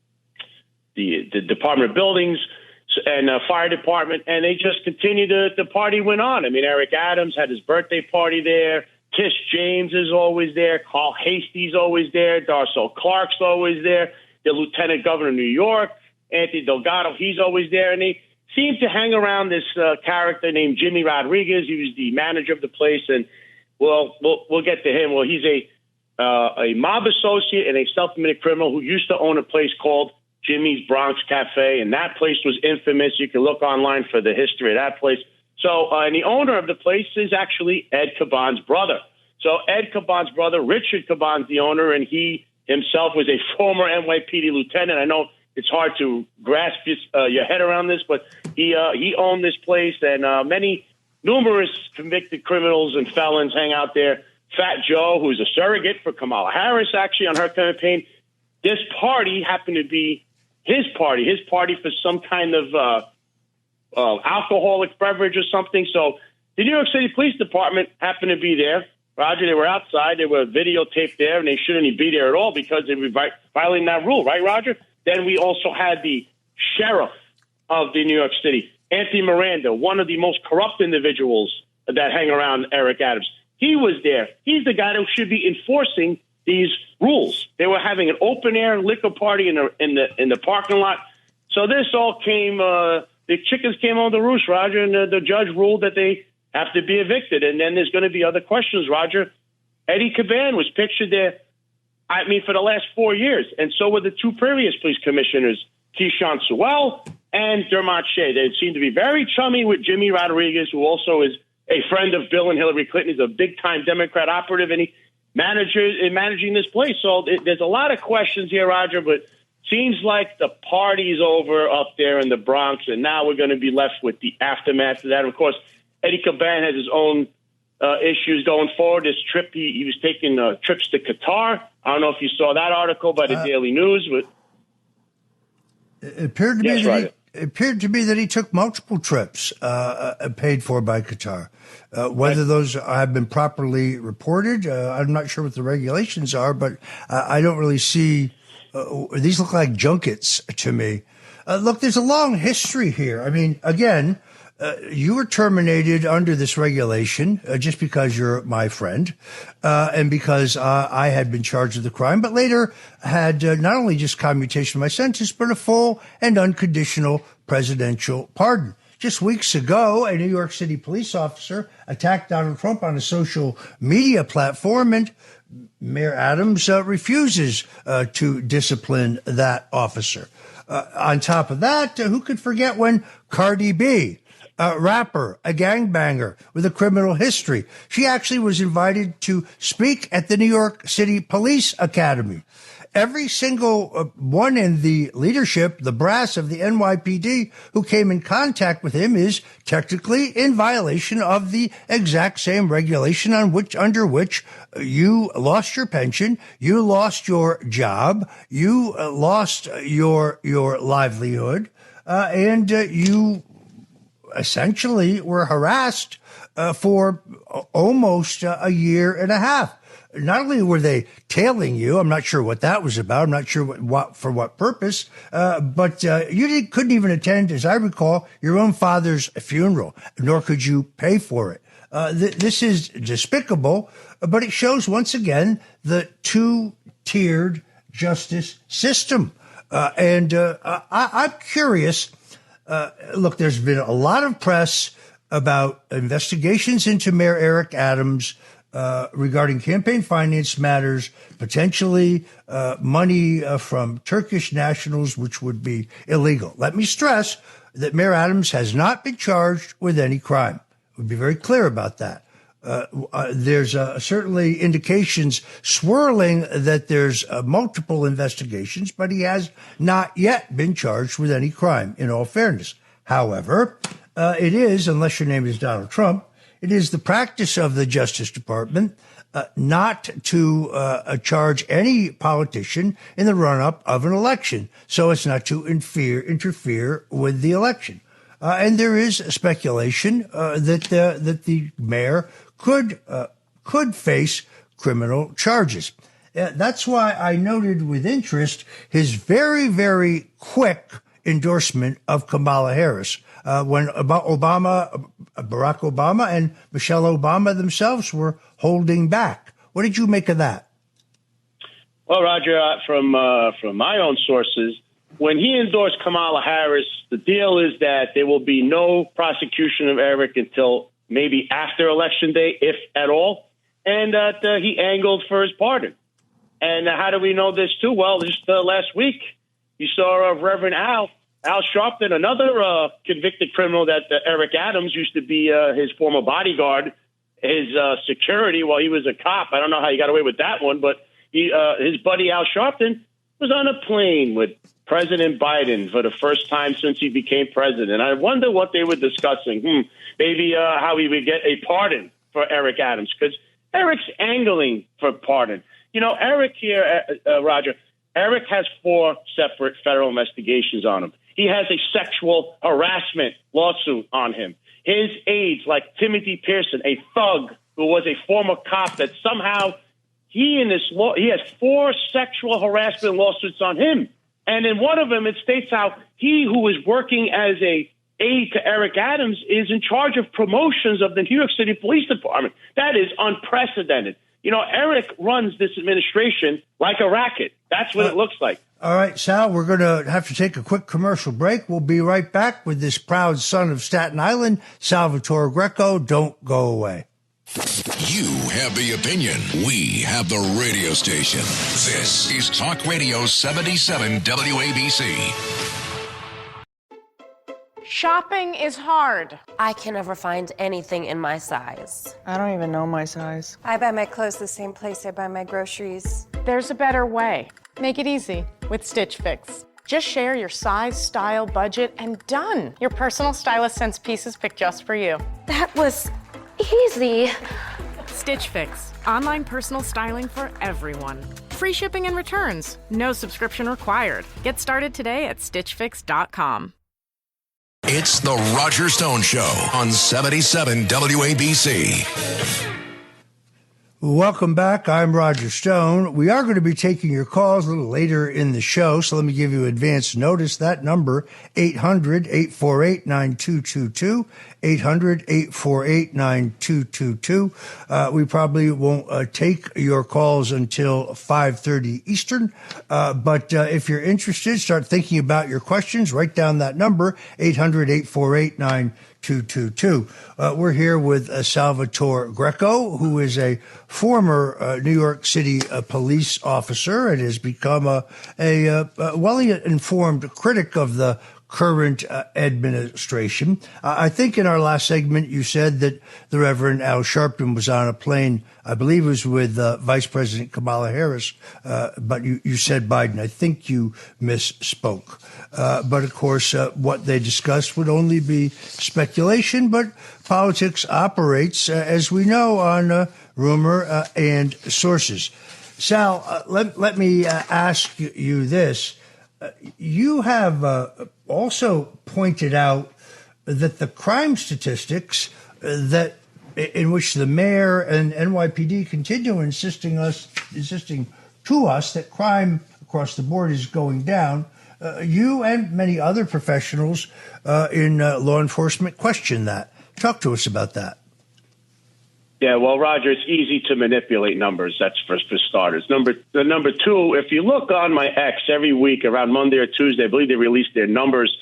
Speaker 15: Department of Buildings and Fire Department, and they just continued. The party went on. I mean, Eric Adams had his birthday party there. Tish James is always there. Carl Hasty's always there. Darcel Clark's always there. The Lieutenant Governor of New York, Anthony Delgado, he's always there. And they seem to hang around this character named Jimmy Rodriguez. He was the manager of the place, and we'll get to him. Well, he's a mob associate and a self-admitted criminal who used to own a place called Jimmy's Bronx Cafe, and that place was infamous. You can look online for the history of that place. So, and the owner of the place is actually Ed Caban's brother. So Ed Caban's brother, Richard Caban's the owner, and he himself was a former NYPD lieutenant. I know it's hard to grasp your head around this, but he owned this place, and numerous convicted criminals and felons hang out there. Fat Joe, who's a surrogate for Kamala Harris, actually on her campaign. This party happened to be his party for some kind of alcoholic beverage or something. So the New York City Police Department happened to be there. Roger, they were outside. They were videotaped there, and they shouldn't be there at all because they were violating that rule, right, Roger? Then we also had the sheriff of the New York City, Anthony Miranda, one of the most corrupt individuals that hang around Eric Adams. He was there. He's the guy that should be enforcing these rules. They were having an open-air liquor party in the parking lot. So this all came, the chickens came on the roost, Roger, and the judge ruled that they have to be evicted. And then there's going to be other questions, Roger. Eddie Caban was pictured there, I mean, for the last 4 years. And so were the two previous police commissioners, Keyshawn Sewell and Dermot Shea. They seem to be very chummy with Jimmy Rodriguez, who also is a friend of Bill and Hillary Clinton. He's a big-time Democrat operative, and he managing this place. So there's a lot of questions here, Roger, but seems like the party's over up there in the Bronx, and now we're going to be left with the aftermath of that. Of course, Eddie Caban has his own issues going forward. This trip, he was taking trips to Qatar. I don't know if you saw that article by the Daily News. But
Speaker 7: it appeared to me that he took multiple trips paid for by Qatar. Whether those have been properly reported, I'm not sure what the regulations are, but I don't really see these look like junkets to me. Look, there's a long history here. I mean, again, you were terminated under this regulation just because you're my friend and because I had been charged with the crime, but later had not only just commutation of my sentence, but a full and unconditional presidential pardon. Just weeks ago, a New York City police officer attacked Donald Trump on a social media platform, and Mayor Adams refuses to discipline that officer. On top of that, who could forget when Cardi B, a rapper, a gangbanger with a criminal history, she actually was invited to speak at the New York City Police Academy. Every single one in the leadership, the brass of the NYPD who came in contact with him is technically in violation of the exact same regulation under which you lost your pension, you lost your job, you lost your livelihood, and you essentially were harassed for almost a year and a half. Not only were they tailing you, I'm not sure what that was about, I'm not sure what for what purpose, but you couldn't even attend, as I recall, your own father's funeral, nor could you pay for it. This is despicable, but it shows once again the two-tiered justice system. And I'm curious. Look, there's been a lot of press about investigations into Mayor Eric Adams regarding campaign finance matters, potentially money from Turkish nationals, which would be illegal. Let me stress, that Mayor Adams has not been charged with any crime. We'll be very clear about that. There's certainly indications swirling that there's multiple investigations, but he has not yet been charged with any crime, in all fairness. However, it is, unless your name is Donald Trump, it is the practice of the Justice Department not to charge any politician in the run-up of an election, so as not to interfere with the election. And there is speculation that the mayor could face criminal charges. That's why I noted with interest his very, very quick endorsement of Kamala Harris when Barack Obama and Michelle Obama themselves were holding back. What did you make of that?
Speaker 15: Well, Roger, from my own sources, when he endorsed Kamala Harris, the deal is that there will be no prosecution of Eric until maybe after Election Day, if at all, and that he angled for his pardon. And how do we know this, too? Well, just last week, you saw Reverend Al Sharpton, another convicted criminal that Eric Adams used to be his former bodyguard, his security while he was a cop. I don't know how he got away with that one, but his buddy Al Sharpton was on a plane with President Biden for the first time since he became president. I wonder what they were discussing. Maybe how he would get a pardon for Eric Adams, because Eric's angling for pardon. You know, Eric here, Roger, Eric has 4 separate federal investigations on him. He has a sexual harassment lawsuit on him. His aides, like Timothy Pearson, a thug who was a former cop, that somehow he has 4 sexual harassment lawsuits on him. And in one of them, it states how he, who is working as a aide to Eric Adams, is in charge of promotions of the New York City Police Department. That is unprecedented. You know, Eric runs this administration like a racket. That's what it looks like.
Speaker 7: All right, Sal, we're going to have to take a quick commercial break. We'll be right back with this proud son of Staten Island, Salvatore Greco. Don't go away.
Speaker 8: You have the opinion. We have the radio station. This is Talk Radio 77 WABC.
Speaker 16: Shopping is hard.
Speaker 17: I can never find anything in my size.
Speaker 16: I don't even know my size.
Speaker 18: I buy my clothes the same place I buy my groceries.
Speaker 16: There's a better way. Make it easy with Stitch Fix. Just share your size, style, budget, and done. Your personal stylist sends pieces picked just for you.
Speaker 17: That was easy.
Speaker 16: Stitch Fix. Online personal styling for everyone. Free shipping and returns. No subscription required. Get started today at StitchFix.com.
Speaker 8: It's the Roger Stone Show on 77 WABC.
Speaker 7: Welcome back. I'm Roger Stone. We are going to be taking your calls a little later in the show, so let me give you advance notice. That number, 800-848-9222, 800-848-9222. We probably won't take your calls until 5:30 Eastern, but if you're interested, start thinking about your questions. Write down that number, 800-848-9222. We're here with Salvatore Greco, who is a former New York City police officer and has become a well-informed critic of the current administration. I think in our last segment you said that the Reverend Al Sharpton was on a plane, I believe it was with Vice President Kamala Harris, but you said Biden. I think you misspoke. But of course, what they discussed would only be speculation, but politics operates, as we know, on rumor and sources. Sal, let me ask you this. You have also pointed out that the crime statistics in which the mayor and NYPD continue insisting to us that crime across the board is going down. You and many other professionals in law enforcement question that. Talk to us about that.
Speaker 15: Yeah, well, Roger, it's easy to manipulate numbers. That's for starters. Number two, if you look on my X every week around Monday or Tuesday, I believe they release their numbers.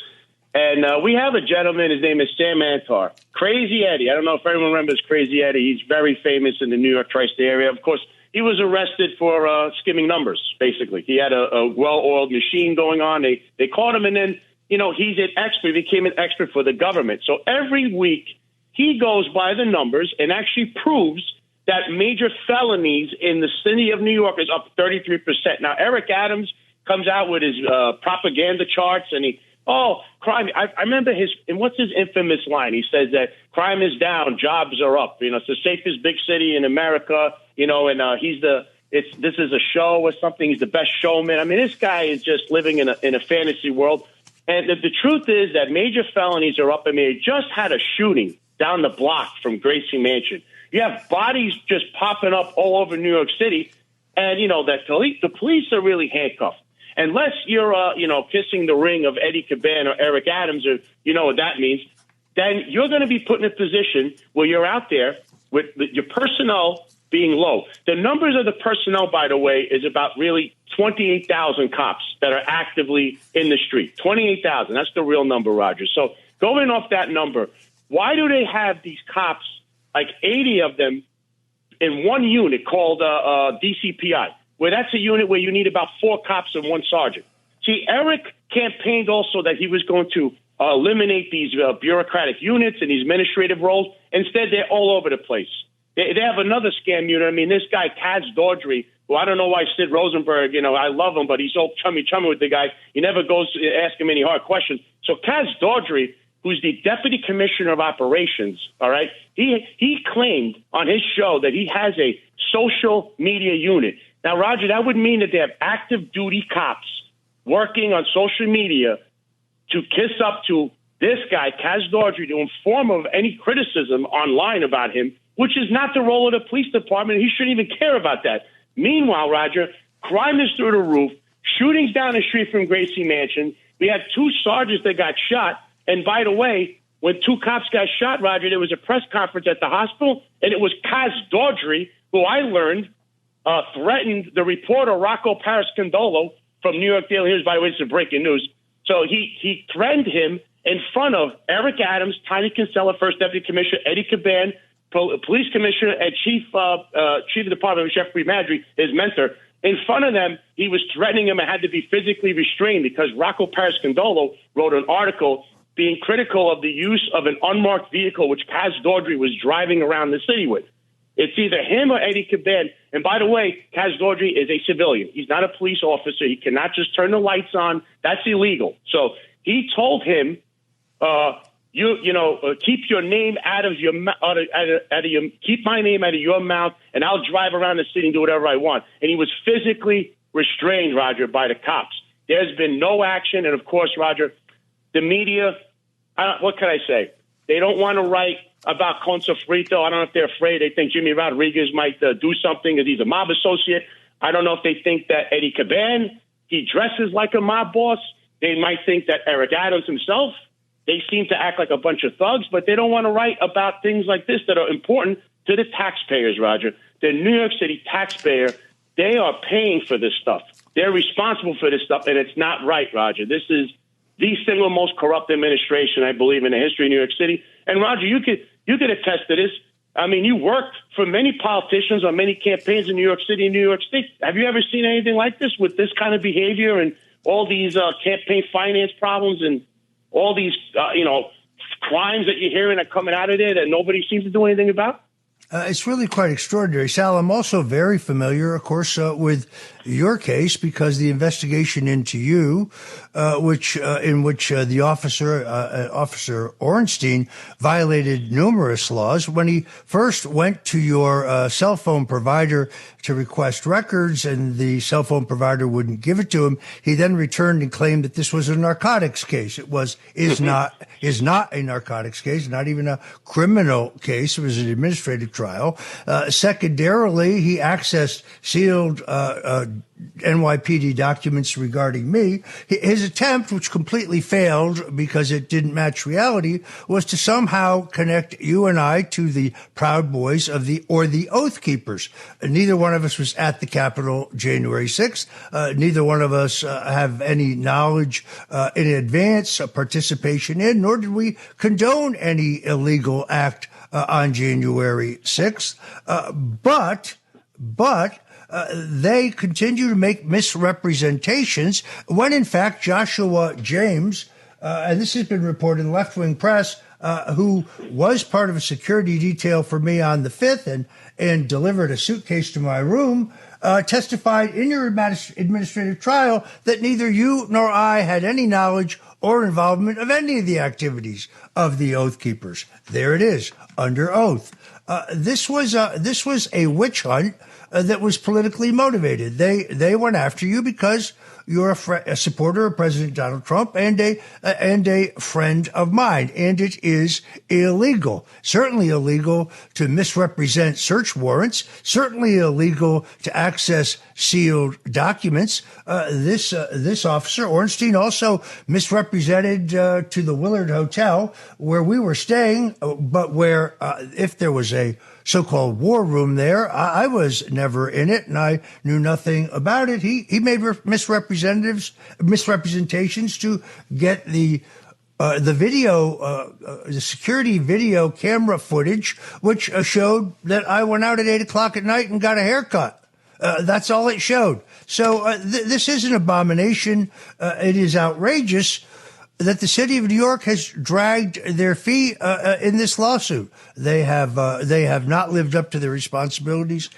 Speaker 15: And we have a gentleman, his name is Sam Antar. Crazy Eddie. I don't know if everyone remembers Crazy Eddie. He's very famous in the New York tri-state area. Of course, he was arrested for skimming numbers, basically. He had a well-oiled machine going on. They caught him, and then he's an expert, became an expert for the government. So every week he goes by the numbers and actually proves that major felonies in the city of New York is up 33%. Now, Eric Adams comes out with his propaganda charts and crime. I remember what's his infamous line? He says that crime is down, jobs are up. It's the safest big city in America, and this is a show or something. He's the best showman. I mean, this guy is just living in a fantasy world. And the truth is that major felonies are up. I mean, they just had a shooting down the block from Gracie Mansion. You have bodies just popping up all over New York City. And, that the police are really handcuffed. Unless you're, kissing the ring of Eddie Caban or Eric Adams, or you know what that means, then you're going to be put in a position where you're out there with your personnel being low. The numbers of the personnel, by the way, is about really 28,000 cops that are actively in the street. 28,000. That's the real number, Roger. So going off that number, why do they have these cops, like 80 of them, in one unit called DCPI, where that's a unit where you need about 4 cops and 1 sergeant? See, Eric campaigned also that he was going to eliminate these bureaucratic units and these administrative roles. Instead, they're all over the place. They have another scam unit. I mean, this guy, Kaz Dawdry, who I don't know why Sid Rosenberg, I love him, but he's so chummy with the guy. He never goes to ask him any hard questions. So Kaz Dawdry, who's the Deputy Commissioner of Operations, all right, he claimed on his show that he has a social media unit. Now, Roger, that would mean that they have active duty cops working on social media to kiss up to this guy, Kaz Dawdry, to inform of any criticism online about him, which is not the role of the police department. He shouldn't even care about that. Meanwhile, Roger, crime is through the roof, shootings down the street from Gracie Mansion. We had 2 sergeants that got shot. And by the way, when 2 cops got shot, Roger, there was a press conference at the hospital, and it was Kaz Dawdry, who I learned threatened the reporter Rocco Parascandolo from New York Daily News. By the way, this is breaking news. So he threatened him in front of Eric Adams, Tiny Kinsella, First Deputy Commissioner, Eddie Caban, Police Commissioner, and Chief of Department, Jeffrey Madry, his mentor. In front of them, he was threatening him and had to be physically restrained because Rocco Parascandolo wrote an article being critical of the use of an unmarked vehicle, which Kaz Dawdry was driving around the city with. It's either him or Eddie Caban. And by the way, Kaz Dawdry is a civilian. He's not a police officer. He cannot just turn the lights on. That's illegal. So he told him, keep your name out of your keep my name out of your mouth, and I'll drive around the city and do whatever I want. And he was physically restrained, Roger, by the cops. There's been no action, and of course, Roger, the media. What can I say? They don't want to write about Consofrito. I don't know if they're afraid. They think Jimmy Rodriguez might do something because he's a mob associate. I don't know if they think that Eddie Caban, he dresses like a mob boss. They might think that Eric Adams himself, they seem to act like a bunch of thugs, but they don't want to write about things like this that are important to the taxpayers, Roger. The New York City taxpayer, they are paying for this stuff. They're responsible for this stuff, and it's not right, Roger. This is the single most corrupt administration, I believe, in the history of New York City. And, Roger, you could attest to this. I mean, you worked for many politicians on many campaigns in New York City and New York State. Have you ever seen anything like this with this kind of behavior and all these campaign finance problems and all these, crimes that you're hearing are coming out of there that nobody seems to do anything about?
Speaker 7: It's really quite extraordinary. Sal, I'm also very familiar, of course, with your case because the investigation into you, in which the Officer Ornstein violated numerous laws. When he first went to your cell phone provider to request records and the cell phone provider wouldn't give it to him, he then returned and claimed that this was a narcotics case. It is not a narcotics case, not even a criminal case. It was an administrative trial. Secondarily, he accessed sealed NYPD documents regarding me. His attempt, which completely failed because it didn't match reality, was to somehow connect you and I to the Proud Boys of the Oath Keepers. Neither one of us was at the Capitol January 6th. Neither one of us have any knowledge in advance, participation in, nor did we condone any illegal act on January 6th. But they continue to make misrepresentations when, in fact, Joshua James, and this has been reported in the left-wing press, who was part of a security detail for me on the 5th and delivered a suitcase to my room, testified in your administrative trial that neither you nor I had any knowledge or involvement of any of the activities of the Oath Keepers. There it is, under oath. This was a witch hunt that was politically motivated. They went after you because you're a supporter of President Donald Trump and a friend of mine, and it is illegal. Certainly illegal to misrepresent search warrants. Certainly illegal to access sealed documents. This officer Ornstein also misrepresented to the Willard Hotel where we were staying, but where if there was a so-called war room there, I was never in it, and I knew nothing about it. He made misrepresentations to get the video, the security video camera footage, which showed that I went out at 8:00 at night and got a haircut. That's all it showed. So this is an abomination. It is outrageous that the city of New York has dragged their feet in this lawsuit. They have not lived up to their responsibilities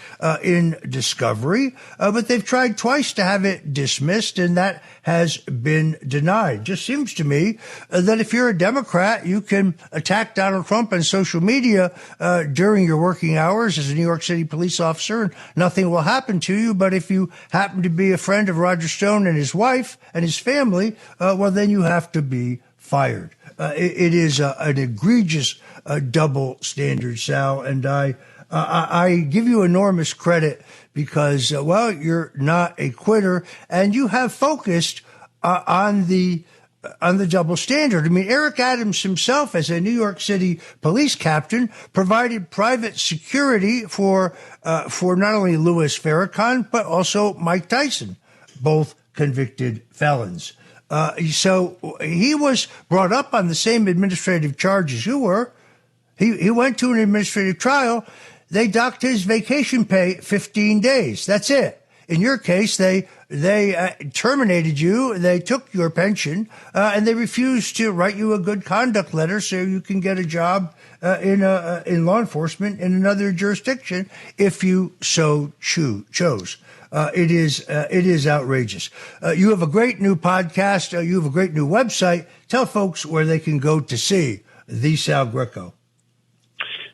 Speaker 7: in discovery, but they've tried twice to have it dismissed, and that has been denied. Just seems to me that if you're a Democrat, you can attack Donald Trump on social media during your working hours as a New York City police officer, and nothing will happen to you. But if you happen to be a friend of Roger Stone and his wife and his family, well, then you have to be fired. It is an egregious double standard, Sal, and I give you enormous credit because, well, you're not a quitter, and you have focused on the double standard. I mean, Eric Adams himself, as a New York City police captain, provided private security for not only Louis Farrakhan but also Mike Tyson, both convicted felons. So he was brought up on the same administrative charges you were. He went to an administrative trial. They docked his vacation pay 15 days. That's it. In your case, they terminated you. They took your pension, and they refused to write you a good conduct letter so you can get a job in law enforcement in another jurisdiction if you so chose. It is outrageous. You have a great new podcast. You have a great new website. Tell folks where they can go to see the Sal Greco.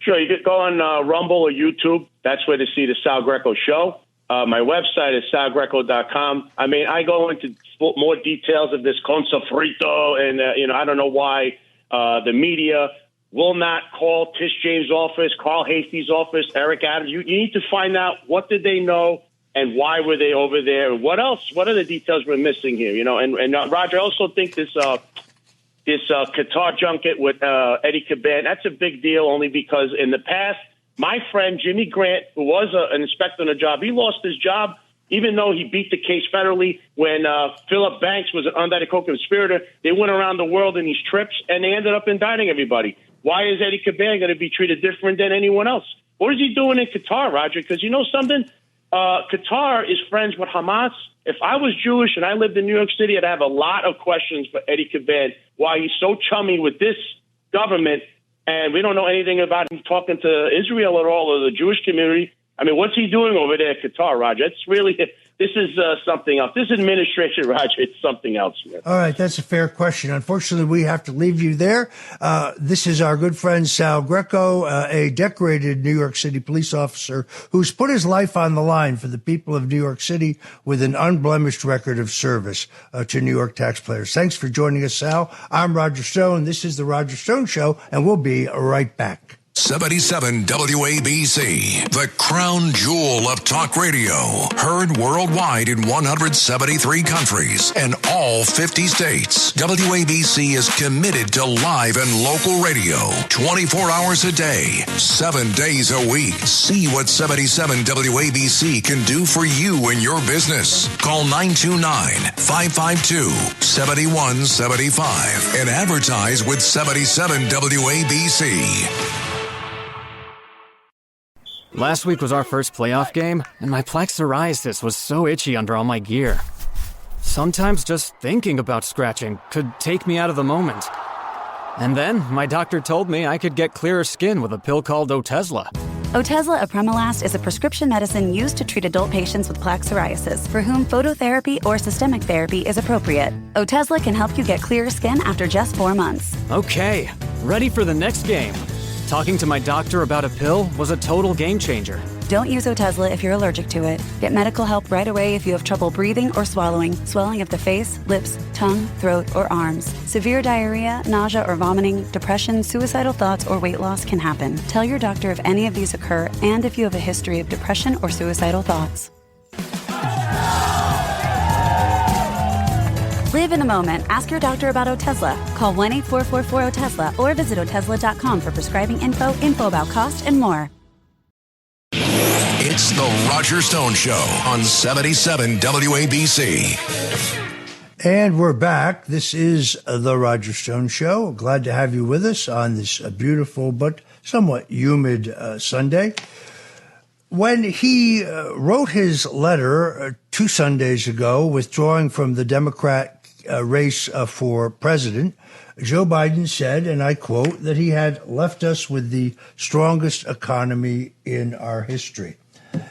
Speaker 15: Sure. You could go on Rumble or YouTube. That's where to see the Sal Greco show. My website is salgreco.com. I mean, I go into more details of this consofrito, and, I don't know why the media will not call Tish James' office, Carl Hasty's office, Eric Adams. You need to find out what did they know and why were they over there? What else? What are the details we're missing here? And Roger, I also think this Qatar junket with Eddie Caban, that's a big deal only because in the past, my friend Jimmy Grant, who was an inspector on the job, he lost his job even though he beat the case federally when Philip Banks was an unindicted co-conspirator. They went around the world in these trips, and they ended up indicting everybody. Why is Eddie Caban going to be treated different than anyone else? What is he doing in Qatar, Roger? Because you know something? Qatar is friends with Hamas. If I was Jewish and I lived in New York City, I'd have a lot of questions for Eddie Caban, why he's so chummy with this government, and we don't know anything about him talking to Israel at all or the Jewish community. I mean, what's he doing over there at Qatar, Roger? It's really, this is something else. This administration, Roger, it's something else, man.
Speaker 7: All right, that's a fair question. Unfortunately, we have to leave you there. This is our good friend Sal Greco, a decorated New York City police officer who's put his life on the line for the people of New York City with an unblemished record of service to New York taxpayers. Thanks for joining us, Sal. I'm Roger Stone. This is The Roger Stone Show, and we'll be right back.
Speaker 8: 77 WABC, the crown jewel of talk radio. Heard worldwide in 173 countries and all 50 states. WABC is committed to live and local radio 24 hours a day, 7 days a week. See what 77 WABC can do for you and your business. Call 929-552-7175 and advertise with 77 WABC.
Speaker 19: Last week was our first playoff game, and my plaque psoriasis was so itchy under all my gear. Sometimes just thinking about scratching could take me out of the moment. And then my doctor told me I could get clearer skin with a pill called Otezla.
Speaker 20: Otezla apremilast is a prescription medicine used to treat adult patients with plaque psoriasis for whom phototherapy or systemic therapy is appropriate. Otezla can help you get clearer skin after just 4 months.
Speaker 19: Okay, ready for the next game. Talking to my doctor about a pill was a total game changer.
Speaker 20: Don't use Otezla if you're allergic to it. Get medical help right away if you have trouble breathing or swallowing, swelling of the face, lips, tongue, throat, or arms. Severe diarrhea, nausea or vomiting, depression, suicidal thoughts, or weight loss can happen. Tell your doctor if any of these occur and if you have a history of depression or suicidal thoughts. Live in the moment. Ask your doctor about Otezla. Call 1-844-4-OTEZLA or visit Otezla.com for prescribing info about cost, and more.
Speaker 8: It's the Roger Stone Show on 77 WABC.
Speaker 7: And we're back. This is the Roger Stone Show. Glad to have you with us on this beautiful but somewhat humid Sunday. When he wrote his letter 2 Sundays ago, withdrawing from the Democrat race for president, Joe Biden said, and I quote, that he had left us with the strongest economy in our history.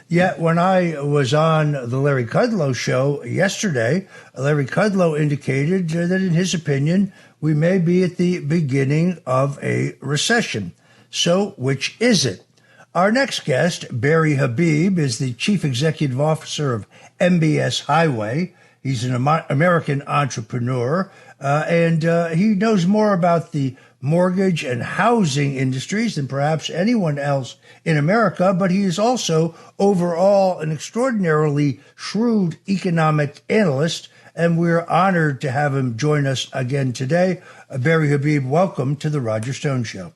Speaker 7: Yet when I was on the Larry Kudlow show yesterday, Larry Kudlow indicated that in his opinion, we may be at the beginning of a recession. So which is it? Our next guest, Barry Habib, is the chief executive officer of MBS Highway. He's an American entrepreneur, and he knows more about the mortgage and housing industries than perhaps anyone else in America, but he is also overall an extraordinarily shrewd economic analyst, and we're honored to have him join us again today. Barry Habib, welcome to the Roger Stone Show.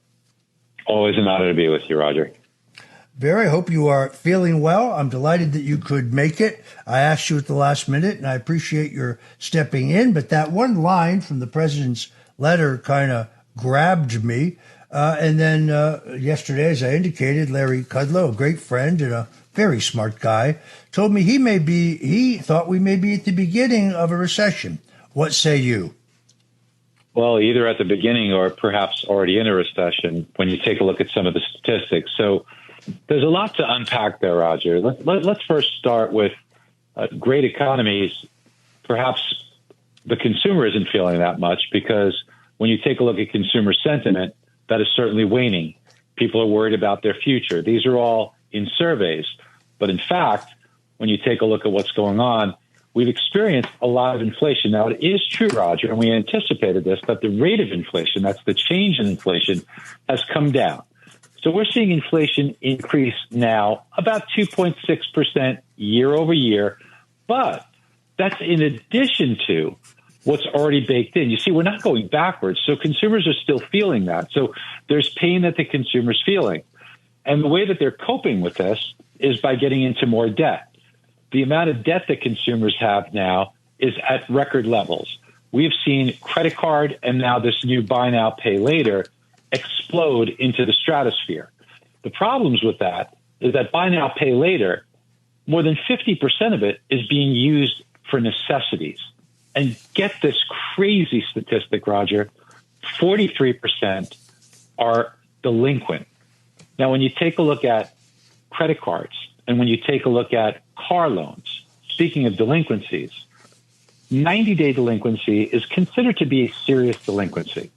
Speaker 21: Always an honor to be with you, Roger.
Speaker 7: Barry, I hope you are feeling well. I'm delighted that you could make it. I asked you at the last minute, and I appreciate your stepping in, but that one line from the president's letter kind of grabbed me. And then yesterday, as I indicated, Larry Kudlow, a great friend and a very smart guy, told me he thought we may be at the beginning of a recession. What say you?
Speaker 21: Well, either at the beginning or perhaps already in a recession when you take a look at some of the statistics. So there's a lot to unpack there, Roger. Let's first start with great economies. Perhaps the consumer isn't feeling that much because when you take a look at consumer sentiment, that is certainly waning. People are worried about their future. These are all in surveys. But in fact, when you take a look at what's going on, we've experienced a lot of inflation. Now, it is true, Roger, and we anticipated this, that the rate of inflation, that's the change in inflation, has come down. So we're seeing inflation increase now about 2.6% year over year, but that's in addition to what's already baked in. You see, we're not going backwards, so consumers are still feeling that. So there's pain that the consumer's feeling. And the way that they're coping with this is by getting into more debt. The amount of debt that consumers have now is at record levels. We've seen credit card and now this new buy now, pay later explode into the stratosphere. The problems with that is that buy now, pay later, more than 50% of it is being used for necessities. And get this crazy statistic, Roger, 43% are delinquent. Now, when you take a look at credit cards and when you take a look at car loans, speaking of delinquencies, 90-day delinquency is considered to be a serious delinquency.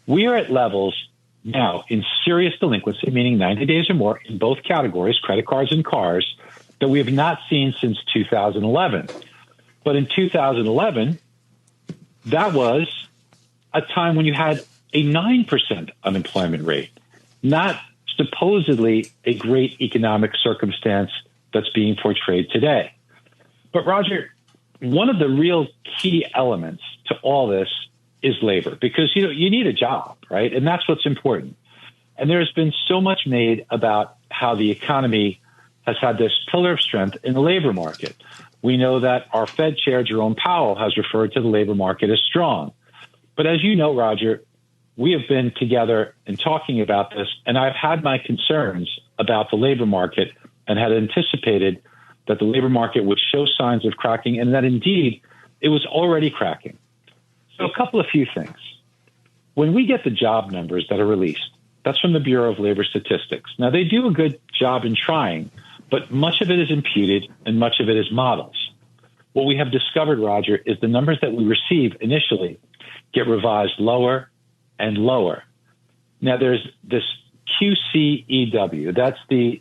Speaker 21: We are at levels now in serious delinquency, meaning 90 days or more in both categories, credit cards and cars, that we have not seen since 2011. But in 2011, that was a time when you had a 9% unemployment rate, not supposedly a great economic circumstance that's being portrayed today. But Roger, one of the real key elements to all this is labor, because you need a job, right? And that's what's important. And there's been so much made about how the economy has had this pillar of strength in the labor market. We know that our Fed chair, Jerome Powell, has referred to the labor market as strong. But as you know, Roger, we have been together and talking about this, and I've had my concerns about the labor market and had anticipated that the labor market would show signs of cracking and that indeed it was already cracking. So a couple of few things. When we get the job numbers that are released, that's from the Bureau of Labor Statistics. Now, they do a good job in trying, but much of it is imputed and much of it is models. What we have discovered, Roger, is the numbers that we receive initially get revised lower and lower. Now, there's this QCEW. That's the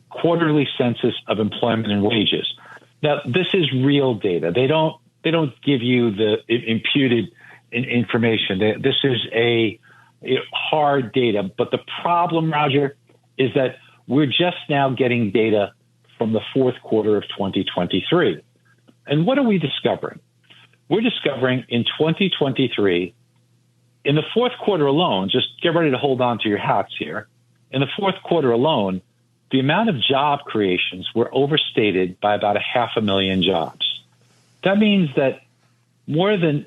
Speaker 21: quarterly census of employment and wages. Now, this is real data. They don't give you the imputed information. This is a hard data. But the problem, Roger, is that we're just now getting data from the fourth quarter of 2023. And what are we discovering? We're discovering in 2023, in the fourth quarter alone, just get ready to hold on to your hats here. In the fourth quarter alone, the amount of job creations were overstated by about 500,000 jobs. That means that more than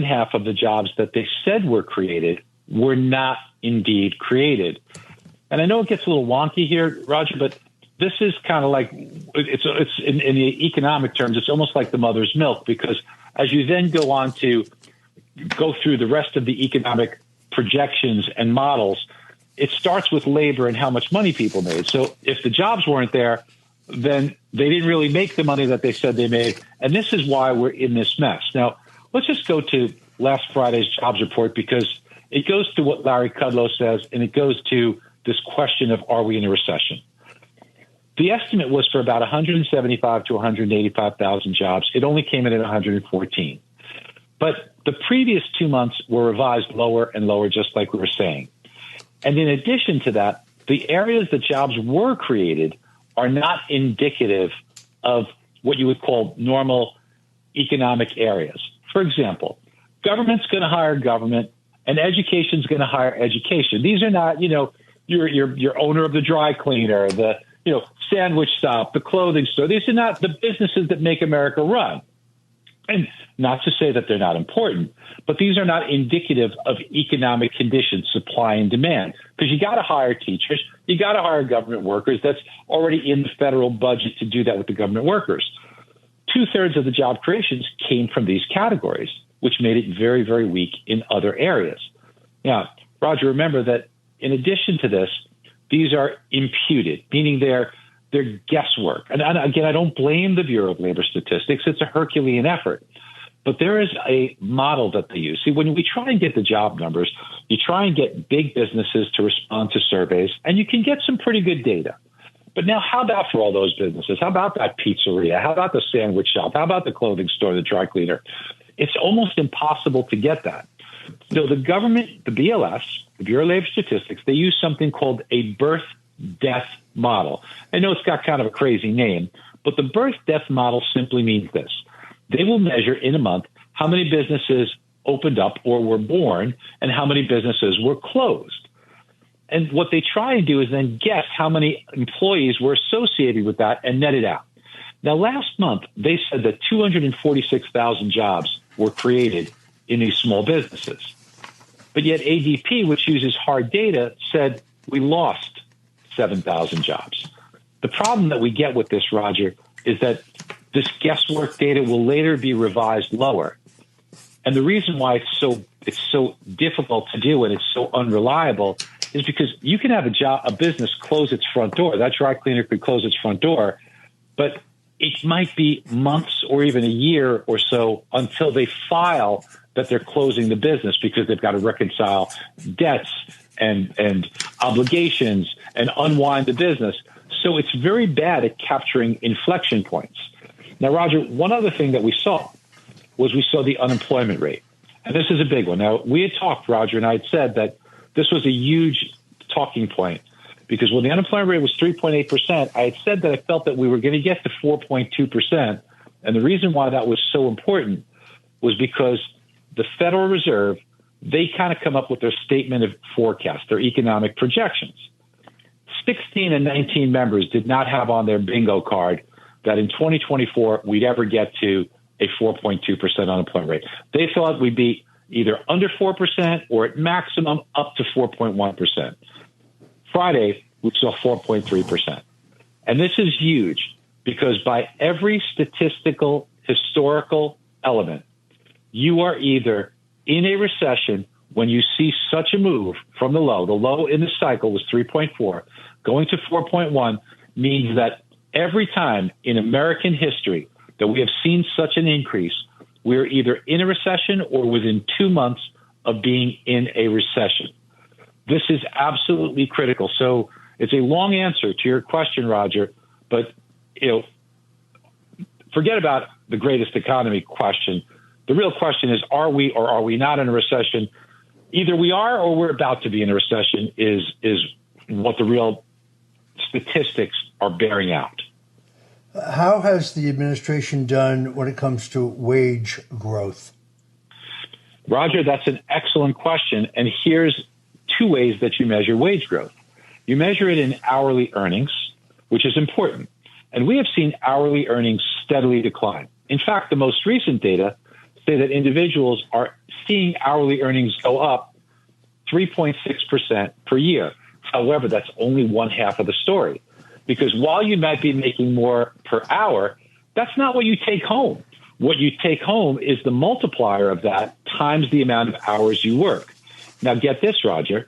Speaker 21: half of the jobs that they said were created were not indeed created. And I know it gets a little wonky here, Roger, but this is kind of like it's in the economic terms, it's almost like the mother's milk, because as you then go on to go through the rest of the economic projections and models, it starts with labor and how much money people made. So if the jobs weren't there, then they didn't really make the money that they said they made. And this is why we're in this mess. Now, let's just go to last Friday's jobs report, because it goes to what Larry Kudlow says, and it goes to this question of, are we in a recession? The estimate was for about 175 to 185,000 jobs. It only came in at 114. But the previous 2 months were revised lower and lower, just like we were saying. And in addition to that, the areas that jobs were created are not indicative of what you would call normal economic areas. For example, government's going to hire government, and education's going to hire education. These are not, your owner of the dry cleaner, the sandwich shop, the clothing store. These are not the businesses that make America run. And not to say that they're not important, but these are not indicative of economic conditions, supply and demand, because you got to hire teachers. You got to hire government workers. That's already in the federal budget to do that with the government workers. 2/3 of the job creations came from these categories, which made it very, very weak in other areas. Now, Roger, remember that in addition to this, these are imputed, meaning they're guesswork. And again, I don't blame the Bureau of Labor Statistics. It's a Herculean effort. But there is a model that they use. See, when we try and get the job numbers, you try and get big businesses to respond to surveys, and you can get some pretty good data. But now how about for all those businesses? How about that pizzeria? How about the sandwich shop? How about the clothing store, the dry cleaner? It's almost impossible to get that. So the government, the BLS, the Bureau of Labor Statistics, they use something called a birth-death model. I know it's got kind of a crazy name, but the birth-death model simply means this. They will measure in a month how many businesses opened up or were born and how many businesses were closed. And what they try and do is then guess how many employees were associated with that and net it out. Now, last month, they said that 246,000 jobs were created in these small businesses. But yet ADP, which uses hard data, said we lost 7,000 jobs. The problem that we get with this, Roger, is that this guesswork data will later be revised lower. And the reason why it's so difficult to do and it's so unreliable is because you can have a business close its front door. That dry cleaner could close its front door, but it might be months or even a year or so until they file that they're closing the business, because they've got to reconcile debts and obligations and unwind the business. So it's very bad at capturing inflection points. Now, Roger, one other thing that we saw was the unemployment rate. And this is a big one. Now, we had talked, Roger, and I had said that this was a huge talking point, because when the unemployment rate was 3.8%, I had said that I felt that we were going to get to 4.2%. And the reason why that was so important was because the Federal Reserve, they kind of come up with their statement of forecast, their economic projections. 16 and 19 members did not have on their bingo card that in 2024 we'd ever get to a 4.2% unemployment rate. They thought we'd be either under 4% or at maximum up to 4.1%. Friday, we saw 4.3%. And this is huge, because by every statistical historical element. You are either in a recession when you see such a move from the low. The low in the cycle was 3.4. Going to 4.1 means that every time in American history that we have seen such an increase, we're either in a recession or within 2 months of being in a recession. This is absolutely critical. So it's a long answer to your question, Roger, but forget about the greatest economy question. The real question is, are we or are we not in a recession? Either we are or we're about to be in a recession is what the real statistics are bearing out.
Speaker 7: How has the administration done when it comes to wage growth?
Speaker 21: Roger, that's an excellent question. And here's two ways that you measure wage growth. You measure it in hourly earnings, which is important. And we have seen hourly earnings steadily decline. In fact, the most recent data say that individuals are seeing hourly earnings go up 3.6% per year. However, that's only one half of the story. Because while you might be making more per hour, that's not what you take home. What you take home is the multiplier of that times the amount of hours you work. Now, get this, Roger.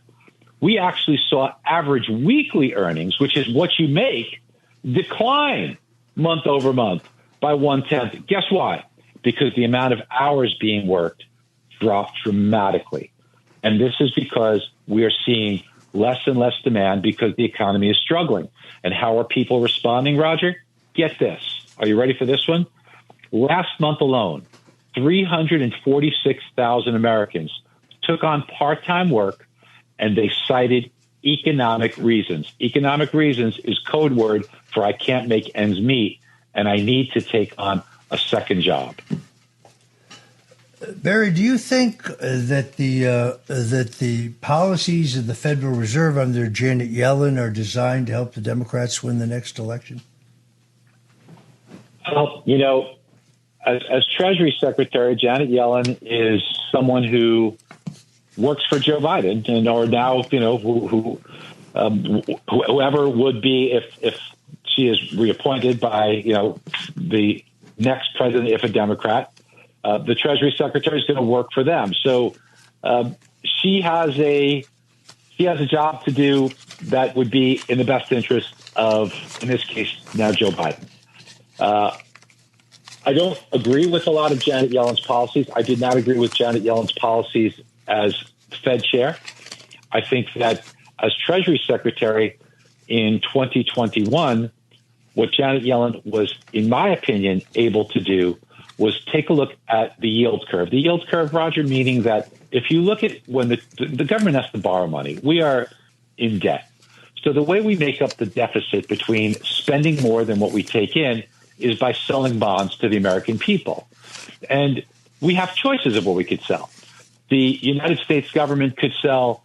Speaker 21: We actually saw average weekly earnings, which is what you make, decline month over month by 1/10. Guess why? Because the amount of hours being worked dropped dramatically. And this is because we are seeing less and less demand because the economy is struggling. And how are people responding, Roger? Get this. Are you ready for this one? Last month alone, 346,000 Americans took on part-time work, and they cited economic reasons. Economic reasons is code word for I can't make ends meet, and I need to take on a second job.
Speaker 7: Barry, do you think that the policies of the Federal Reserve under Janet Yellen are designed to help the Democrats win the next election?
Speaker 21: Well, as Treasury Secretary, Janet Yellen is someone who works for Joe Biden, and or now, whoever would be if she is reappointed by, the next president, if a Democrat. The Treasury Secretary is going to work for them. So she has a job to do that would be in the best interest of, in this case, now Joe Biden. I don't agree with a lot of Janet Yellen's policies. I did not agree with Janet Yellen's policies as Fed chair. I think that as Treasury Secretary in 2021, what Janet Yellen was, in my opinion, able to do was take a look at the yield curve. The yield curve, Roger, meaning that if you look at when the government has to borrow money, we are in debt. So the way we make up the deficit between spending more than what we take in is by selling bonds to the American people. And we have choices of what we could sell. The United States government could sell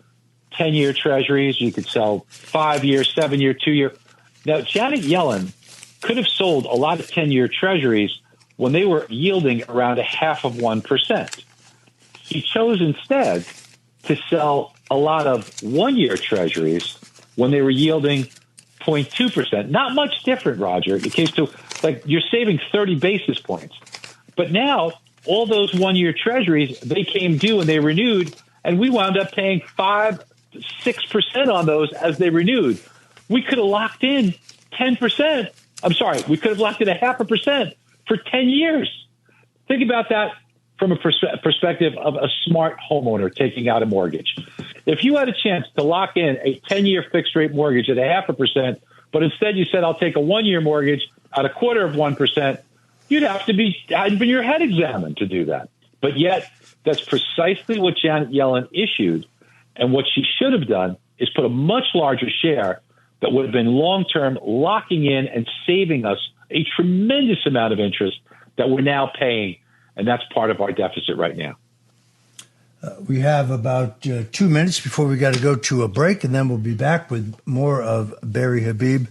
Speaker 21: 10-year treasuries. You could sell 5-year, 7-year, 2-year. Now, Janet Yellen could have sold a lot of 10-year treasuries when they were yielding around 0.5%. She chose instead to sell a lot of 1-year treasuries when they were yielding 0.2%. Not much different, Roger. It came to, you're saving 30 basis points. But now, all those 1-year treasuries, they came due and they renewed, and we wound up paying 5-6% on those as they renewed. We could have locked in 10%. I'm sorry, we could have locked in 0.5% for 10 years. Think about that from a perspective of a smart homeowner taking out a mortgage. If you had a chance to lock in a 10-year fixed rate mortgage at 0.5%, but instead you said, I'll take a 1-year mortgage at 0.25%, you'd have to be having your head examined to do that. But yet, that's precisely what Janet Yellen issued. And what she should have done is put a much larger share that would have been long-term, locking in and saving us a tremendous amount of interest that we're now paying. And that's part of our deficit right now.
Speaker 7: We have about 2 minutes before we got to go to a break, and then we'll be back with more of Barry Habib.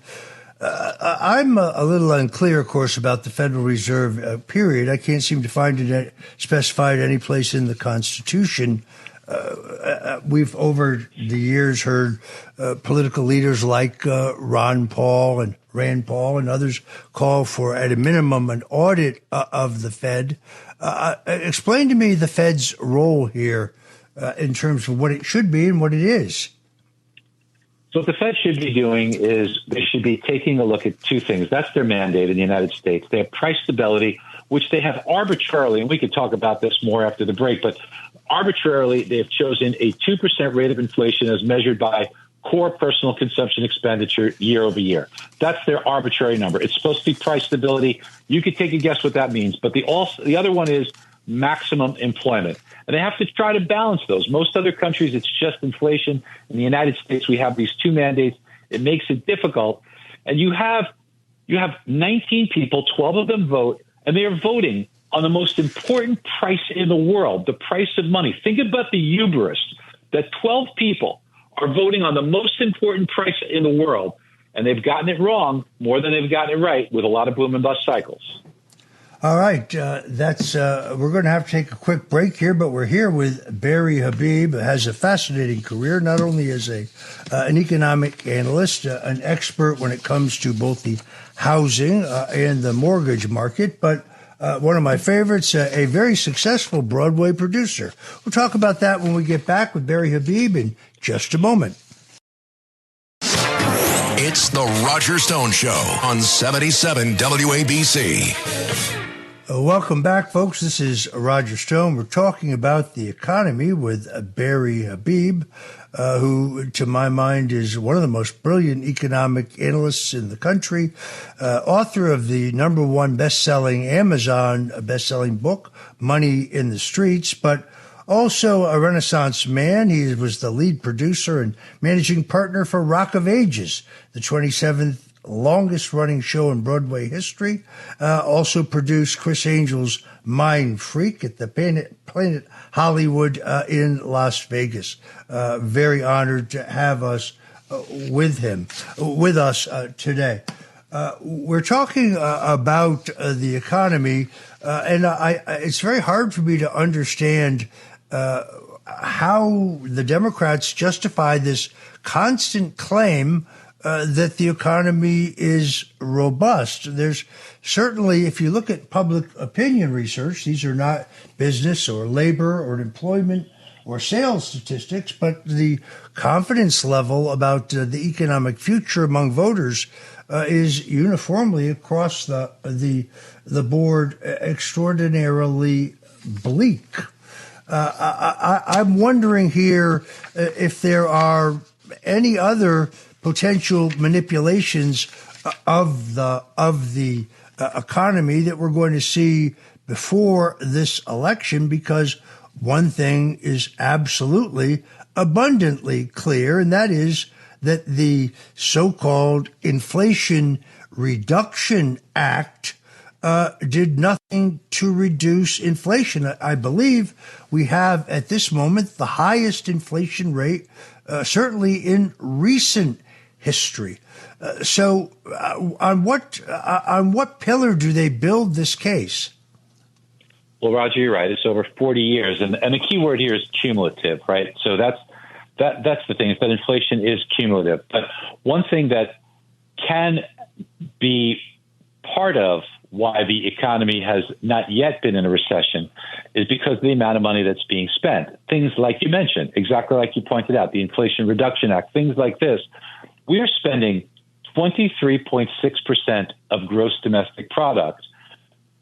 Speaker 7: I'm a little unclear, of course, about the Federal Reserve period. I can't seem to find it specified any place in the Constitution. we've over the years heard political leaders like Rand Paul and others call for, at a minimum, an audit of the Fed. Explain to me the Fed's role here in terms of what it should be and what it is.
Speaker 21: So what the Fed should be doing is they should be taking a look at two things. That's their mandate in the United States. They have price stability, which they have arbitrarily, and we could talk about this more after the break, but arbitrarily they have chosen a 2% rate of inflation as measured by core personal consumption expenditure year over year. That's their arbitrary number. It's supposed to be price stability. You could take a guess what that means. But the other one is maximum employment. And they have to try to balance those. Most other countries, it's just inflation. In the United States, we have these two mandates. It makes it difficult. And you have 19 people, 12 of them vote, and they are voting on the most important price in the world, the price of money. Think about the hubris that 12 people are voting on the most important price in the world, and they've gotten it wrong more than they've gotten it right with a lot of boom and bust cycles.
Speaker 7: All right, we're going to have to take a quick break here, but we're here with Barry Habib, who has a fascinating career, not only as an economic analyst, an expert when it comes to both the housing and the mortgage market, but one of my favorites, a very successful Broadway producer. We'll talk about that when we get back with Barry Habib in just a moment.
Speaker 8: It's the Roger Stone Show on 77 WABC.
Speaker 7: Welcome back, folks. This is Roger Stone. We're talking about the economy with Barry Habib, who, to my mind, is one of the most brilliant economic analysts in the country, author of the #1 best-selling Amazon best-selling book, Money in the Streets, but also a Renaissance man. He was the lead producer and managing partner for Rock of Ages, the 27th longest-running show in Broadway history. Also produced Chris Angel's Mind Freak at the Planet Hollywood in Las Vegas. Very honored to have us with us today. We're talking about the economy, and it's very hard for me to understand how the Democrats justify this constant claim that the economy is robust. There's certainly, if you look at public opinion research, these are not business or labor or employment or sales statistics, but the confidence level about the economic future among voters is uniformly across the board extraordinarily bleak. I'm wondering here if there are any other potential manipulations of the economy that we're going to see before this election, because one thing is absolutely abundantly clear, and that is that the so-called Inflation Reduction Act did nothing to reduce inflation. I believe we have at this moment the highest inflation rate, certainly in recent history. So on what pillar do they build this case?
Speaker 21: Well, Roger, you're right. It's over 40 years. And the key word here is cumulative, right? So that's the thing, is that inflation is cumulative. But one thing that can be part of why the economy has not yet been in a recession is because of the amount of money that's being spent. Things like you mentioned, exactly like you pointed out, the Inflation Reduction Act, things like this. We are spending 23.6% of gross domestic product.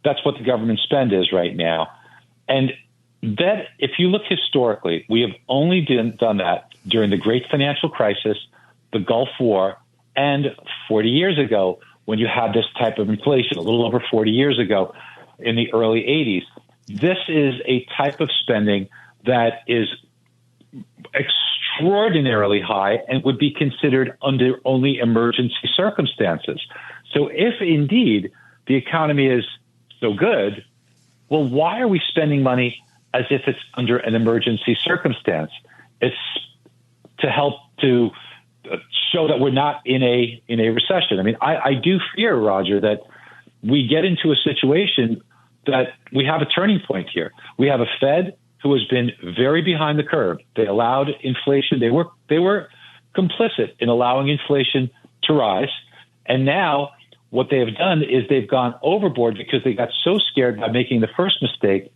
Speaker 21: That's what the government spend is right now. And that, if you look historically, we have only done that during the Great Financial Crisis, the Gulf War, and 40 years ago, when you had this type of inflation, a little over 40 years ago in the early 80s. This is a type of spending that is extraordinarily high and would be considered under only emergency circumstances. So if indeed the economy is so good, well, why are we spending money as if it's under an emergency circumstance? It's to help to show that we're not in a recession. I mean, I do fear, Roger, that we get into a situation that we have a turning point here. We have a Fed who has been very behind the curve. They allowed inflation. They were complicit in allowing inflation to rise. And now what they have done is they've gone overboard because they got so scared by making the first mistake.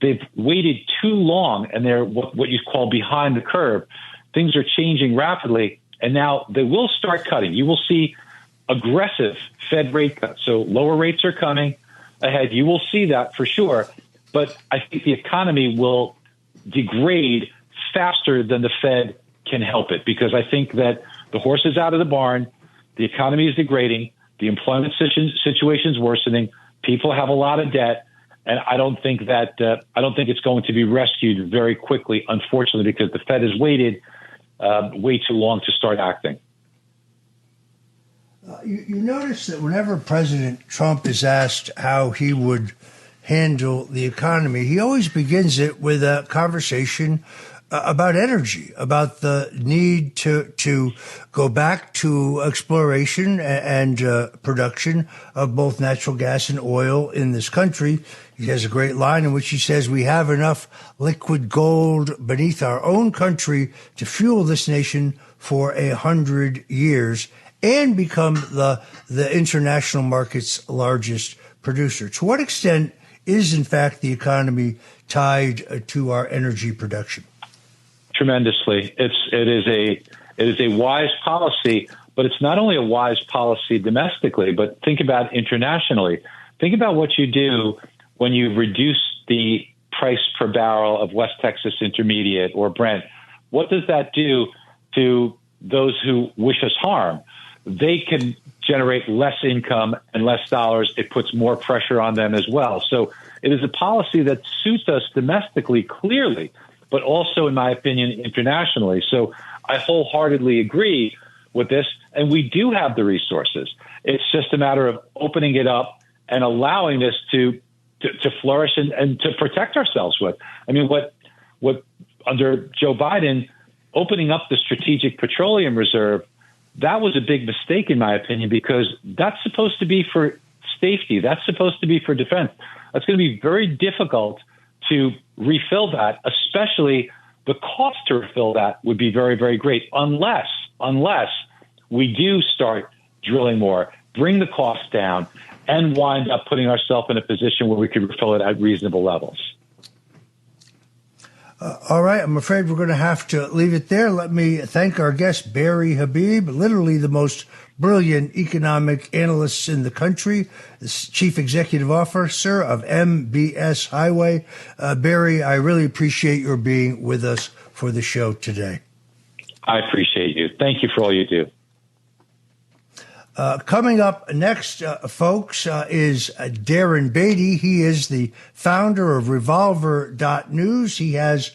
Speaker 21: They've waited too long, and they're what you call behind the curve. Things are changing rapidly, and now they will start cutting. You will see aggressive Fed rate cuts. So lower rates are coming ahead. You will see that for sure. But I think the economy will degrade faster than the Fed can help it, because I think that the horse is out of the barn. The economy is degrading. The employment situation is worsening. People have a lot of debt. And I don't think it's going to be rescued very quickly, unfortunately, because the Fed has waited way too long to start acting.
Speaker 7: You notice that whenever President Trump is asked how he would handle the economy, he always begins it with a conversation about energy, about the need to go back to exploration and production of both natural gas and oil in this country. He has a great line in which he says, "We have enough liquid gold beneath our own country to fuel this nation for 100 years and become the international market's largest producer." To what extent is, in fact, the economy tied to our energy production?
Speaker 21: Tremendously. It is a wise policy, but it's not only a wise policy domestically, but think about internationally. Think about what you do when you reduce the price per barrel of West Texas Intermediate or Brent. What does that do to those who wish us harm? They can generate less income and less dollars. It puts more pressure on them as well. So it is a policy that suits us domestically, clearly, but also, in my opinion, internationally. So I wholeheartedly agree with this. And we do have the resources. It's just a matter of opening it up and allowing this to flourish and to protect ourselves with. I mean, what under Joe Biden, opening up the Strategic Petroleum Reserve, that was a big mistake, in my opinion, because that's supposed to be for safety. That's supposed to be for defense. That's going to be very difficult to refill that, especially the cost to refill that would be very, very great unless we do start drilling more, bring the cost down, and wind up putting ourselves in a position where we could refill it at reasonable levels.
Speaker 7: All right, I'm afraid we're going to have to leave it there. Let me thank our guest, Barry Habib, literally the most brilliant economic analysts in the country, the Chief Executive Officer of MBS Highway. Barry, I really appreciate your being with us for the show today.
Speaker 21: I appreciate you. Thank you for all you do.
Speaker 7: Coming up next, folks, is Darren Beattie. He is the founder of Revolver.News. He has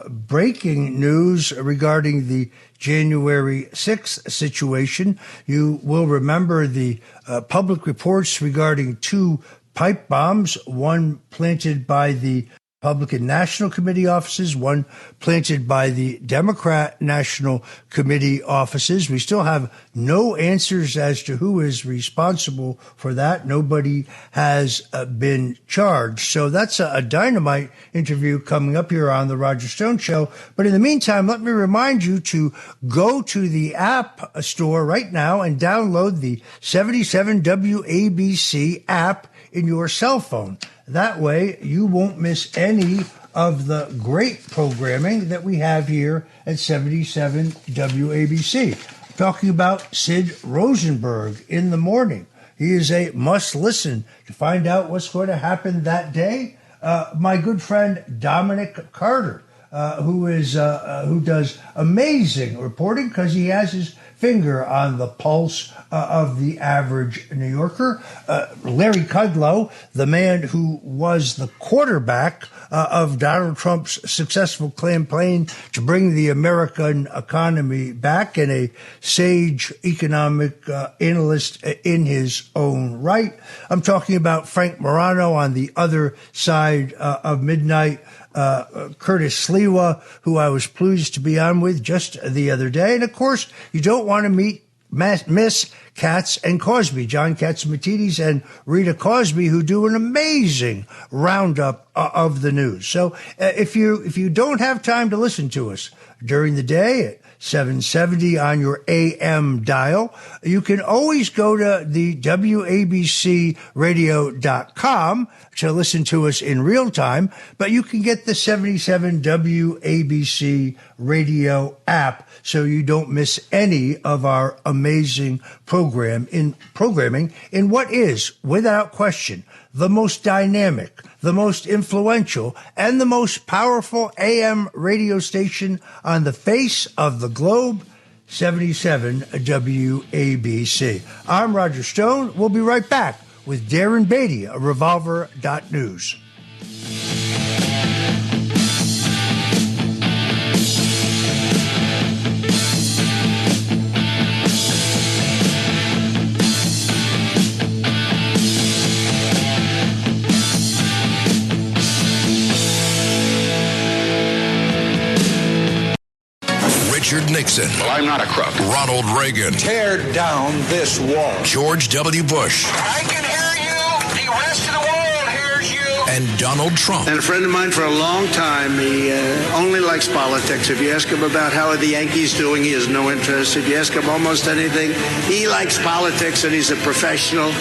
Speaker 7: breaking news regarding the January 6th situation. You will remember the public reports regarding 2 pipe bombs, one planted by the Republican National Committee offices, one planted by the Democrat National Committee offices. We still have no answers as to who is responsible for that. Nobody has been charged. So that's a dynamite interview coming up here on the Roger Stone Show. But in the meantime, let me remind you to go to the App Store right now and download the 77 WABC app in your cell phone. That way, you won't miss any of the great programming that we have here at 77 WABC. I'm talking about Sid Rosenberg in the morning. He is a must-listen to find out what's going to happen that day. My good friend Dominic Carter, who does amazing reporting because he has his finger on the pulse of the average New Yorker. Larry Kudlow, the man who was the quarterback of Donald Trump's successful campaign to bring the American economy back, and a sage economic analyst in his own right. I'm talking about Frank Morano on the other side of midnight. Curtis Sliwa, who I was pleased to be on with just the other day. And of course, you don't want to Miss Katz and Cosby, John Katzimatidis and Rita Cosby, who do an amazing roundup of the news. So if you don't have time to listen to us during the day at 770 on your AM dial, you can always go to the WABCradio.com to listen to us in real time, but you can get the 77 WABC radio app so you don't miss any of our amazing programming in what is, without question, the most dynamic, the most influential, and the most powerful AM radio station on the face of the globe, 77 WABC. I'm Roger Stone. We'll be right back with Darren Beattie of Revolver.News.
Speaker 8: Richard Nixon.
Speaker 4: Well, I'm not a crook.
Speaker 8: Ronald Reagan.
Speaker 4: Tear down this wall.
Speaker 8: George W. Bush.
Speaker 14: I can hear you. The rest of the world hears you.
Speaker 8: And Donald Trump.
Speaker 14: And a friend of mine for a long time, he only likes politics. If you ask him about how are the Yankees doing, he has no interest. If you ask him almost anything, he likes politics, and he's a professional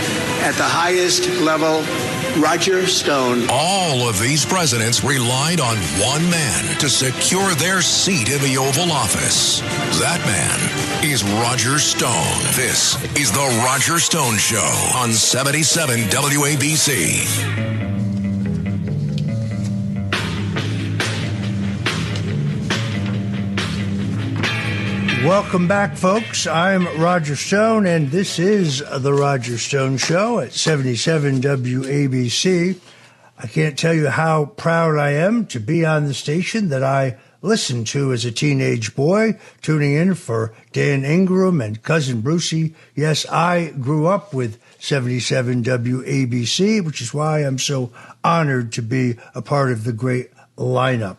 Speaker 14: at the highest level. Roger Stone.
Speaker 8: All of these presidents relied on one man to secure their seat in the Oval Office. That man is Roger Stone. This is the Roger Stone Show on 77 WABC.
Speaker 7: Welcome back, folks. I'm Roger Stone, and this is the Roger Stone Show at 77 WABC. I can't tell you how proud I am to be on the station that I listened to as a teenage boy, tuning in for Dan Ingram and Cousin Brucey. Yes, I grew up with 77 WABC, which is why I'm so honored to be a part of the great lineup.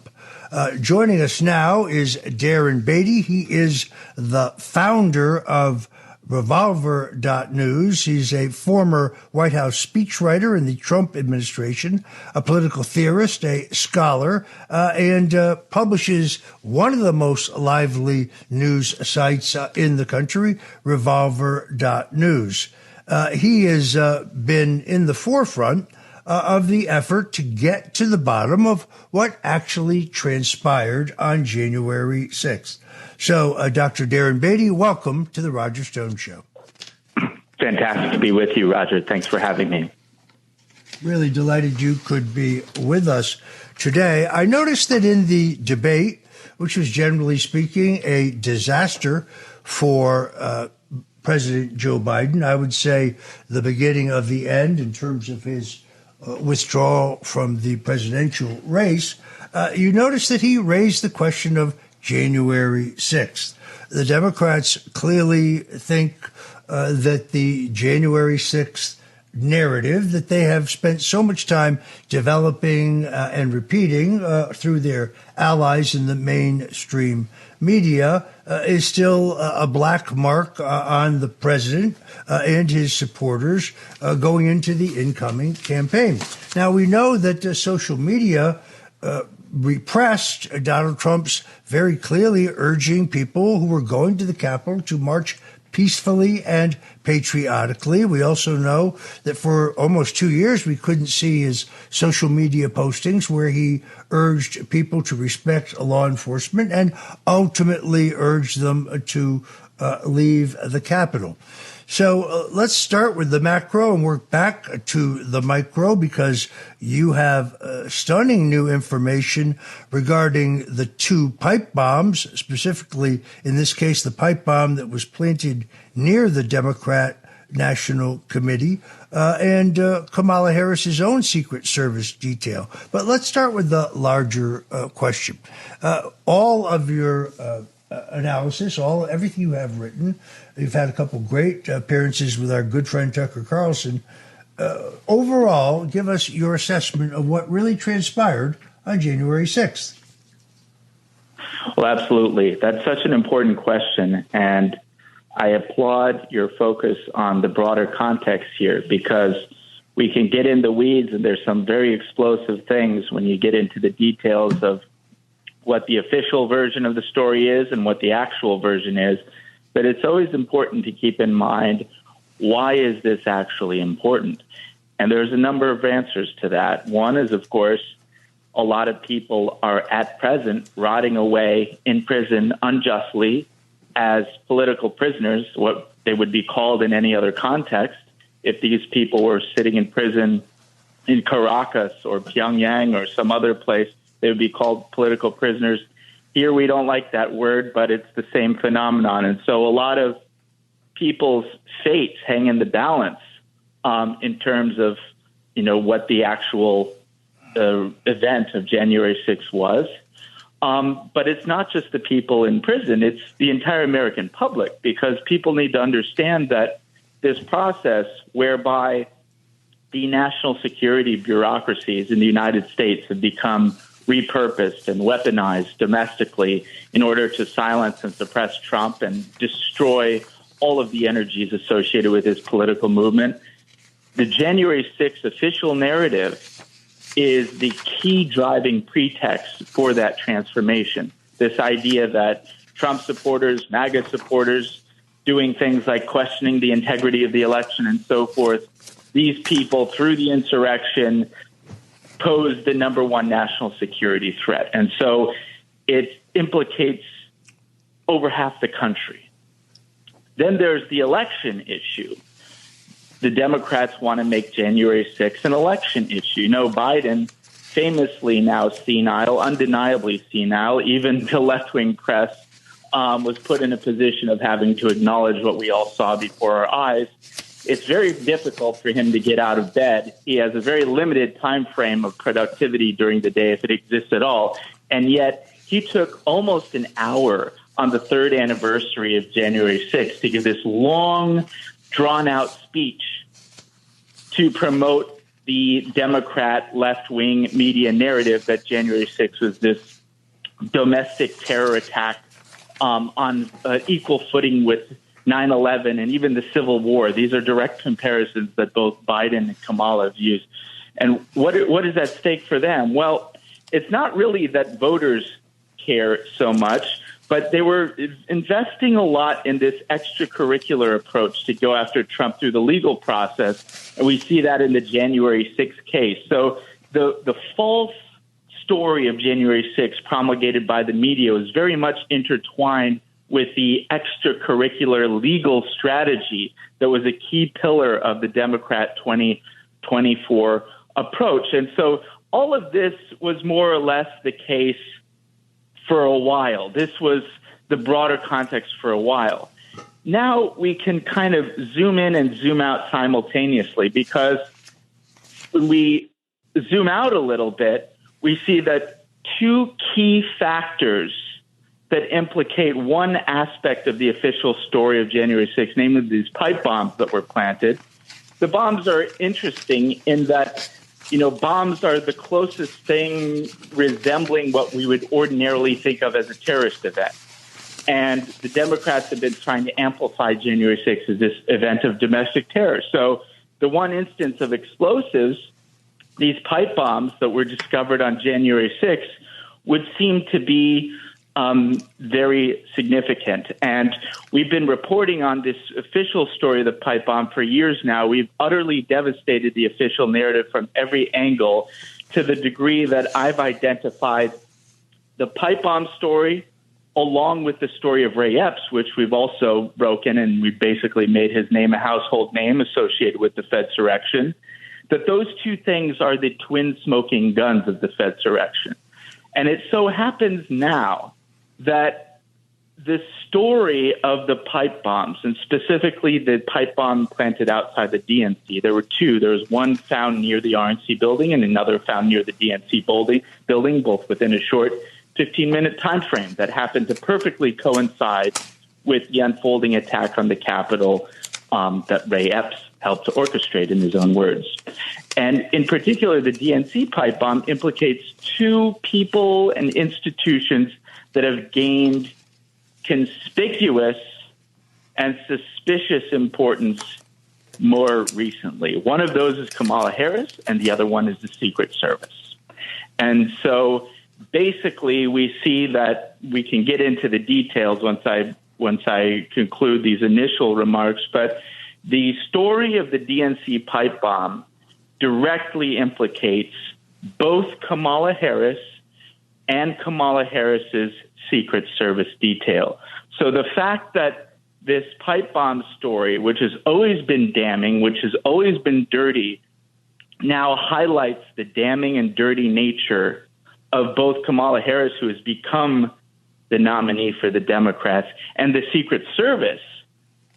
Speaker 7: Joining us now is Darren Beattie. He is the founder of Revolver.News. He's a former White House speechwriter in the Trump administration, a political theorist, a scholar, and publishes one of the most lively news sites in the country, Revolver.News. He has been in the forefront of the effort to get to the bottom of what actually transpired on January 6th. So, Dr. Darren Beattie, welcome to the Roger Stone Show.
Speaker 1: Fantastic to be with you, Roger. Thanks for having me.
Speaker 7: Really delighted you could be with us today. I noticed that in the debate, which was generally speaking a disaster for President Joe Biden, I would say the beginning of the end in terms of his withdrawal from the presidential race, you notice that he raised the question of January 6th. The Democrats clearly think that the January 6th narrative that they have spent so much time developing and repeating through their allies in the mainstream media is still a black mark on the president and his supporters going into the incoming campaign. Now, we know that social media repressed Donald Trump's very clearly urging people who were going to the Capitol to march peacefully and patriotically. We also know that for almost 2 years, we couldn't see his social media postings where he urged people to respect law enforcement and ultimately urged them to leave the Capitol. So let's start with the macro and work back to the micro, because you have stunning new information regarding the two pipe bombs, specifically in this case, the pipe bomb that was planted near the Democrat National Committee and Kamala Harris's own Secret Service detail. But let's start with the larger question. All of your analysis, everything you have written. You've had a couple great appearances with our good friend Tucker Carlson. Overall, give us your assessment of what really transpired on January 6th.
Speaker 1: Well, absolutely. That's such an important question. And I applaud your focus on the broader context here, because we can get in the weeds and there's some very explosive things when you get into the details of what the official version of the story is and what the actual version is. But it's always important to keep in mind, why is this actually important? And there's a number of answers to that. One is, of course, a lot of people are at present rotting away in prison unjustly as political prisoners, what they would be called in any other context. If these people were sitting in prison in Caracas or Pyongyang or some other place, they would be called political prisoners. Here we don't like that word, but it's the same phenomenon. And so a lot of people's fates hang in the balance in terms of, what the actual event of January 6th was. But it's not just the people in prison, it's the entire American public, because people need to understand that this process whereby the national security bureaucracies in the United States have become repurposed and weaponized domestically in order to silence and suppress Trump and destroy all of the energies associated with his political movement. The January 6th official narrative is the key driving pretext for that transformation. This idea that Trump supporters, MAGA supporters, doing things like questioning the integrity of the election and so forth, these people, through the insurrection, pose the number one national security threat. And so it implicates over half the country. Then there's the election issue. The Democrats want to make January 6th an election issue. Biden, famously now senile, undeniably senile, even the left-wing press was put in a position of having to acknowledge what we all saw before our eyes. It's very difficult for him to get out of bed. He has a very limited time frame of productivity during the day, if it exists at all. And yet he took almost an hour on the third anniversary of January 6th to give this long, drawn-out speech to promote the Democrat left-wing media narrative that January 6th was this domestic terror attack on equal footing with 9/11 and even the Civil War. These are direct comparisons that both Biden and Kamala have used. And what is at stake for them? Well, it's not really that voters care so much, but they were investing a lot in this extracurricular approach to go after Trump through the legal process. And we see that in the January 6th case. So the false story of January 6th promulgated by the media was very much intertwined with the extracurricular legal strategy that was a key pillar of the Democrat 2024 approach. And so all of this was more or less the case for a while. This was the broader context for a while. Now we can kind of zoom in and zoom out simultaneously, because when we zoom out a little bit, we see that two key factors that implicate one aspect of the official story of January 6th, namely these pipe bombs that were planted. The bombs are interesting in that, bombs are the closest thing resembling what we would ordinarily think of as a terrorist event. And the Democrats have been trying to amplify January 6th as this event of domestic terror. So the one instance of explosives, these pipe bombs that were discovered on January 6th, would seem to be very significant. And we've been reporting on this official story of the pipe bomb for years now. We've utterly devastated the official narrative from every angle, to the degree that I've identified the pipe bomb story along with the story of Ray Epps, which we've also broken, and we've basically made his name a household name associated with the Fedsurrection, that those two things are the twin smoking guns of the Fedsurrection. And it so happens now that the story of the pipe bombs, and specifically the pipe bomb planted outside the DNC, there were two. There was one found near the RNC building and another found near the DNC building, both within a short 15-minute time frame that happened to perfectly coincide with the unfolding attack on the Capitol that Ray Epps helped to orchestrate, in his own words. And in particular, the DNC pipe bomb implicates two people and institutions that have gained conspicuous and suspicious importance more recently. One of those is Kamala Harris, and the other one is the Secret Service. And so basically we see that we can get into the details once I conclude these initial remarks, but the story of the DNC pipe bomb directly implicates both Kamala Harris and Kamala Harris's Secret Service detail. So the fact that this pipe bomb story, which has always been damning, which has always been dirty, now highlights the damning and dirty nature of both Kamala Harris, who has become the nominee for the Democrats, and the Secret Service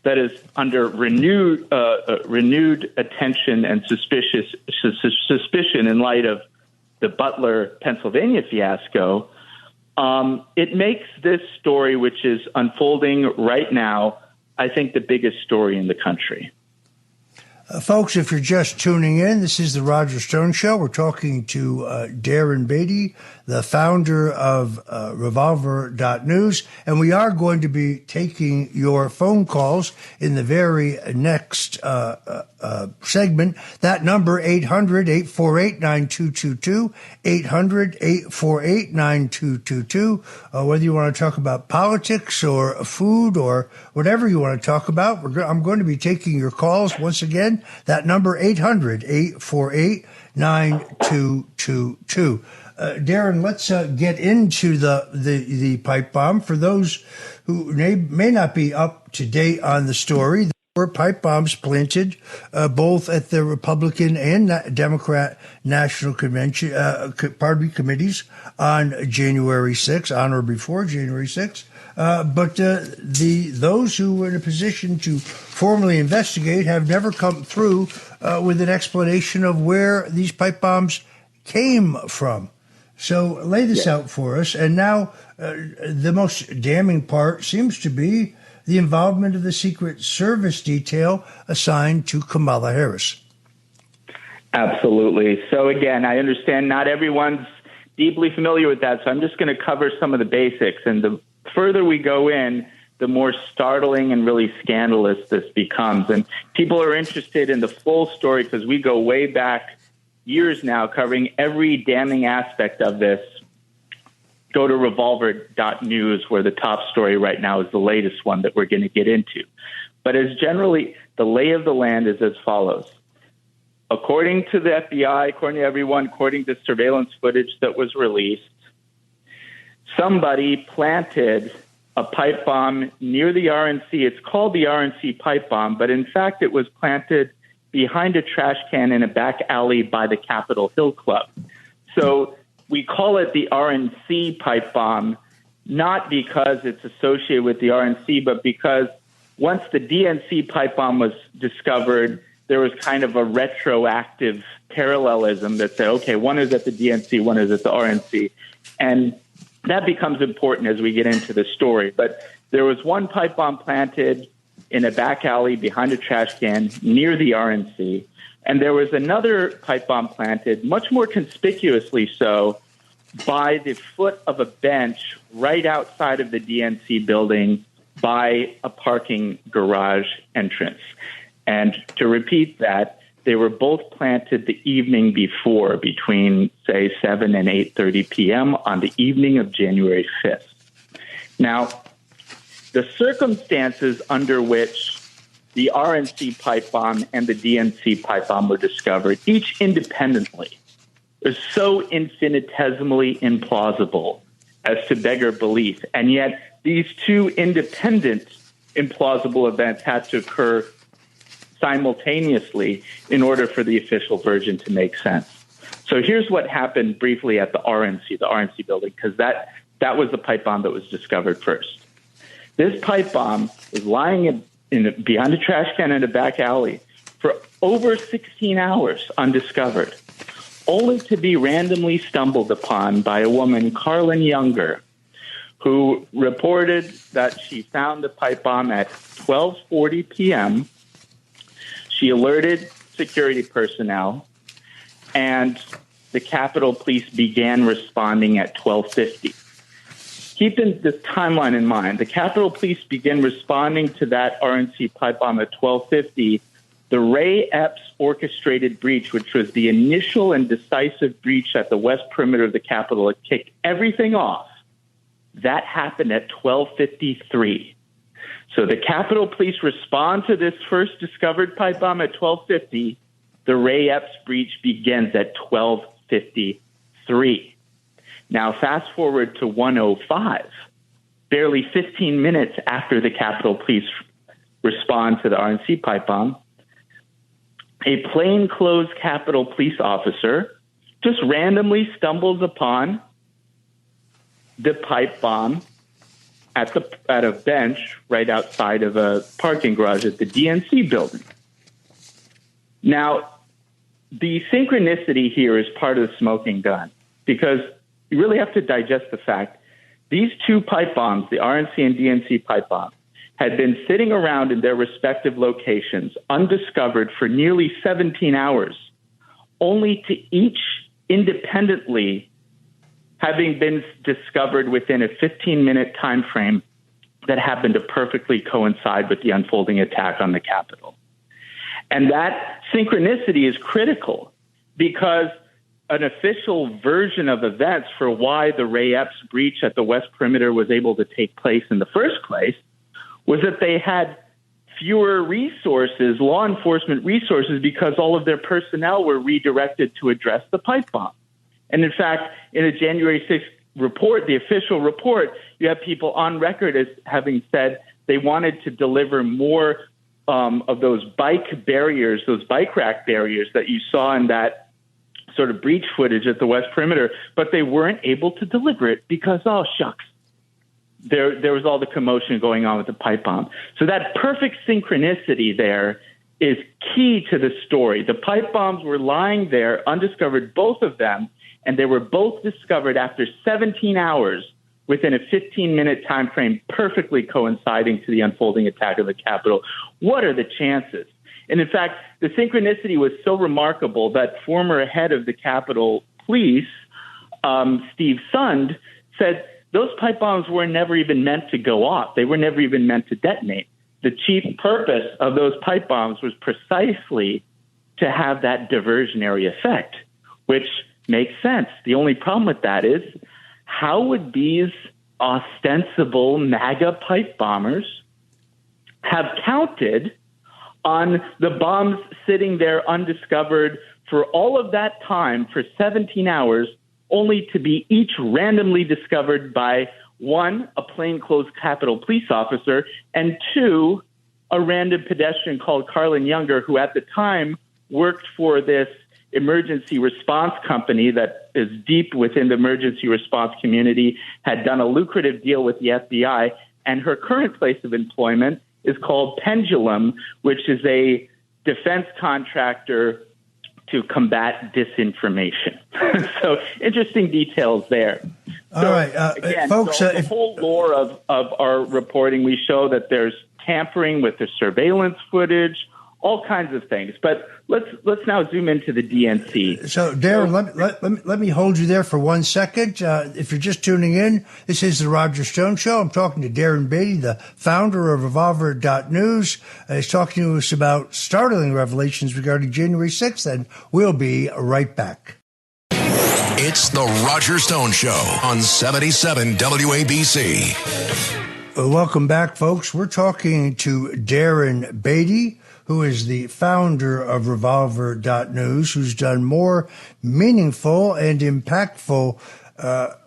Speaker 1: that is under renewed attention and suspicion in light of the Butler, Pennsylvania fiasco. It makes this story, which is unfolding right now, I think the biggest story in the country.
Speaker 7: Folks, if you're just tuning in, this is the Roger Stone Show. We're talking to Darren Beattie, the founder of Revolver.News, and we are going to be taking your phone calls in the very next segment. That number, 800-848-9222, 800-848-9222. Whether you want to talk about politics or food or whatever you want to talk about, I'm going to be taking your calls once again. That number, 800-848-9222. Darren, let's get into the pipe bomb. For those who may not be up to date on the story, there were pipe bombs planted both at the Republican and Democrat National Convention, committees on January 6th, on or before January 6th. But those who were in a position to formally investigate have never come through with an explanation of where these pipe bombs came from. So lay this out for us. And now the most damning part seems to be the involvement of the Secret Service detail assigned to Kamala Harris.
Speaker 1: Absolutely. So again, I understand not everyone's deeply familiar with that, so I'm just going to cover some of the basics. And the further we go in, the more startling and really scandalous this becomes. And people are interested in the full story because we go way back years now covering every damning aspect of this. Go to Revolver.News, where the top story right now is the latest one that we're going to get into. But as generally, the lay of the land is as follows. According to the FBI, according to everyone, according to surveillance footage that was released, somebody planted a pipe bomb near the RNC. It's called the RNC pipe bomb, but in fact it was planted behind a trash can in a back alley by the Capitol Hill Club. So we call it the RNC pipe bomb, not because it's associated with the RNC, but because once the DNC pipe bomb was discovered, there was kind of a retroactive parallelism that said, okay, one is at the DNC, one is at the RNC. And that becomes important as we get into the story. But there was one pipe bomb planted in a back alley behind a trash can near the RNC. And there was another pipe bomb planted, much more conspicuously so, by the foot of a bench right outside of the DNC building by a parking garage entrance. And to repeat that, they were both planted the evening before, between, say, 7 and 8:30 p.m. on the evening of January 5th. Now, the circumstances under which the RNC pipe bomb and the DNC pipe bomb were discovered, each independently, is so infinitesimally implausible as to beggar belief. And yet these two independent implausible events had to occur simultaneously in order for the official version to make sense. So here's what happened briefly at the RNC building, because that was the pipe bomb that was discovered first. This pipe bomb is lying behind a trash can in a back alley for over 16 hours undiscovered, only to be randomly stumbled upon by a woman, Carlin Younger, who reported that she found the pipe bomb at 12:40 p.m. She alerted security personnel, and the Capitol Police began responding at 12:50. keep this timeline in mind. The Capitol Police begin responding to that RNC pipe bomb at 12:50. The Ray Epps orchestrated breach, which was the initial and decisive breach at the west perimeter of the Capitol, it kicked everything off. That happened at 12:53. So the Capitol Police respond to this first discovered pipe bomb at 12:50. The Ray Epps breach begins at 12:53. Now, fast forward to 1:05, barely 15 minutes after the Capitol Police respond to the RNC pipe bomb, a plainclothes Capitol Police officer just randomly stumbles upon the pipe bomb at a bench right outside of a parking garage at the DNC building. Now, the synchronicity here is part of the smoking gun, because you really have to digest the fact these two pipe bombs, the RNC and DNC pipe bomb, had been sitting around in their respective locations undiscovered for nearly 17 hours, only to each independently having been discovered within a 15-minute time frame that happened to perfectly coincide with the unfolding attack on the Capitol. And that synchronicity is critical because an official version of events for why the Ray Epps breach at the west perimeter was able to take place in the first place was that they had fewer resources, law enforcement resources, because all of their personnel were redirected to address the pipe bomb. And in fact, in a January 6th report, the official report, you have people on record as having said they wanted to deliver more of those bike barriers, those bike rack barriers that you saw in that sort of breach footage at the west perimeter, but they weren't able to deliver it because, oh, shucks, there was all the commotion going on with the pipe bomb. So that perfect synchronicity there is key to the story. The pipe bombs were lying there undiscovered, both of them, and they were both discovered after 17 hours within a 15-minute time frame, perfectly coinciding to the unfolding attack of the Capitol. What are the chances? And in fact, the synchronicity was so remarkable that former head of the Capitol Police, Steve Sund, said those pipe bombs were never even meant to go off. They were never even meant to detonate. The chief purpose of those pipe bombs was precisely to have that diversionary effect, which makes sense. The only problem with that is, how would these ostensible MAGA pipe bombers have counted on the bombs sitting there undiscovered for all of that time, for 17 hours, only to be each randomly discovered by, one, a plainclothes Capitol Police officer, and two, a random pedestrian called Carlin Younger, who at the time worked for this emergency response company that is deep within the emergency response community, had done a lucrative deal with the FBI, and her current place of employment is called Pendulum, which is a defense contractor to combat disinformation. So interesting details there.
Speaker 7: All right,
Speaker 1: again,
Speaker 7: folks.
Speaker 1: So the whole lore of our reporting, we show that there's tampering with the surveillance footage, all kinds of things. But let's now zoom into the DNC.
Speaker 7: So, Darren, let me hold you there for 1 second. If you're just tuning in, this is the Roger Stone Show. I'm talking to Darren Beattie, the founder of Revolver.news. He's talking to us about startling revelations regarding January 6th, and we'll be right back.
Speaker 8: It's the Roger Stone Show on 77 WABC.
Speaker 7: Welcome back, folks. We're talking to Darren Beattie, who is the founder of Revolver.news, who's done more meaningful and impactful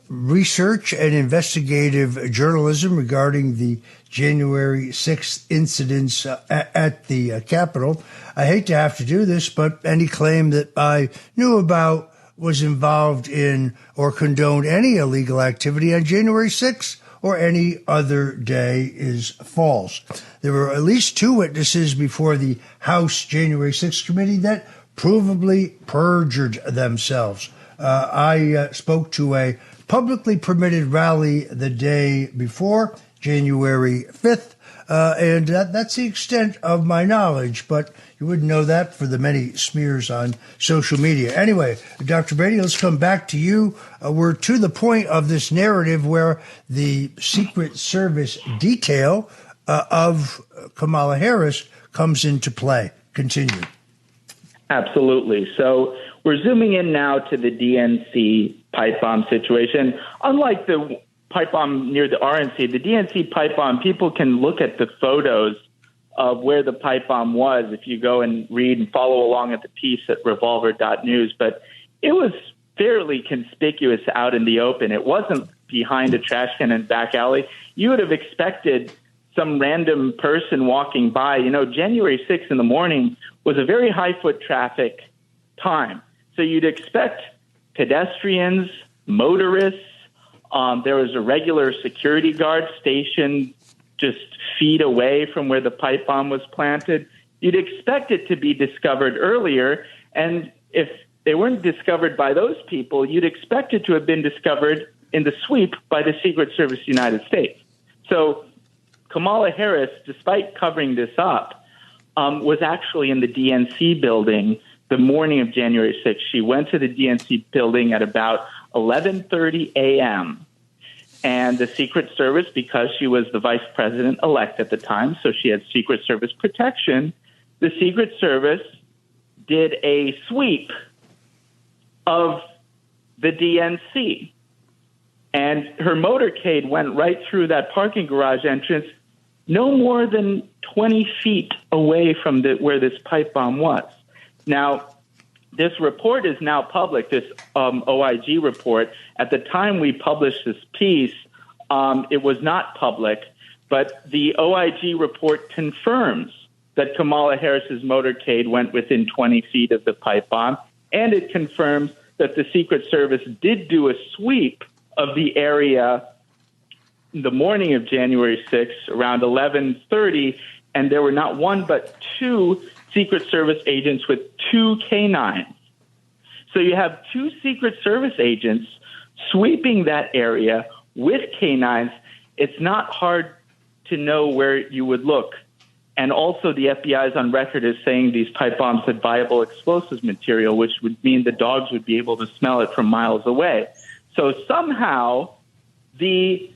Speaker 7: research and investigative journalism regarding the January 6th incidents at the Capitol. I hate to have to do this, but any claim that I knew about was involved in or condoned any illegal activity on January 6th or any other day is false. There were at least two witnesses before the House January 6th committee that provably perjured themselves. I spoke to a publicly permitted rally the day before, January 5th, And that's the extent of my knowledge, but you wouldn't know that for the many smears on social media. Anyway, Dr. Beattie, let's come back to you. We're to the point of this narrative where the Secret Service detail of Kamala Harris comes into play. Continue.
Speaker 1: Absolutely. So we're zooming in now to the DNC pipe bomb situation. Unlike the pipe bomb near the RNC, the DNC pipe bomb, people can look at the photos of where the pipe bomb was if you go and read and follow along at the piece at revolver.news. But it was fairly conspicuous out in the open. It wasn't behind a trash can in back alley. You would have expected some random person walking by. You know, January 6th in the morning was a very high foot traffic time. So you'd expect pedestrians, motorists. There was a regular security guard stationed just feet away from where the pipe bomb was planted. You'd expect it to be discovered earlier. And if they weren't discovered by those people, you'd expect it to have been discovered in the sweep by the Secret Service United States. So Kamala Harris, despite covering this up, was actually in the DNC building the morning of January 6th. She went to the DNC building at about 11:30 a.m. And the Secret Service, because she was the vice president-elect at the time, so she had Secret Service protection, the Secret Service did a sweep of the DNC. And her motorcade went right through that parking garage entrance, no more than 20 feet away from where this pipe bomb was. Now, this report is now public, this OIG report. At the time we published this piece, it was not public, but the OIG report confirms that Kamala Harris's motorcade went within 20 feet of the pipe bomb, and it confirms that the Secret Service did do a sweep of the area the morning of January 6th, around 11:30, and there were not one but two Secret Service agents with two canines. So you have two Secret Service agents sweeping that area with canines. It's not hard to know where you would look. And also the FBI is on record as saying these pipe bombs had viable explosives material, which would mean the dogs would be able to smell it from miles away. So somehow the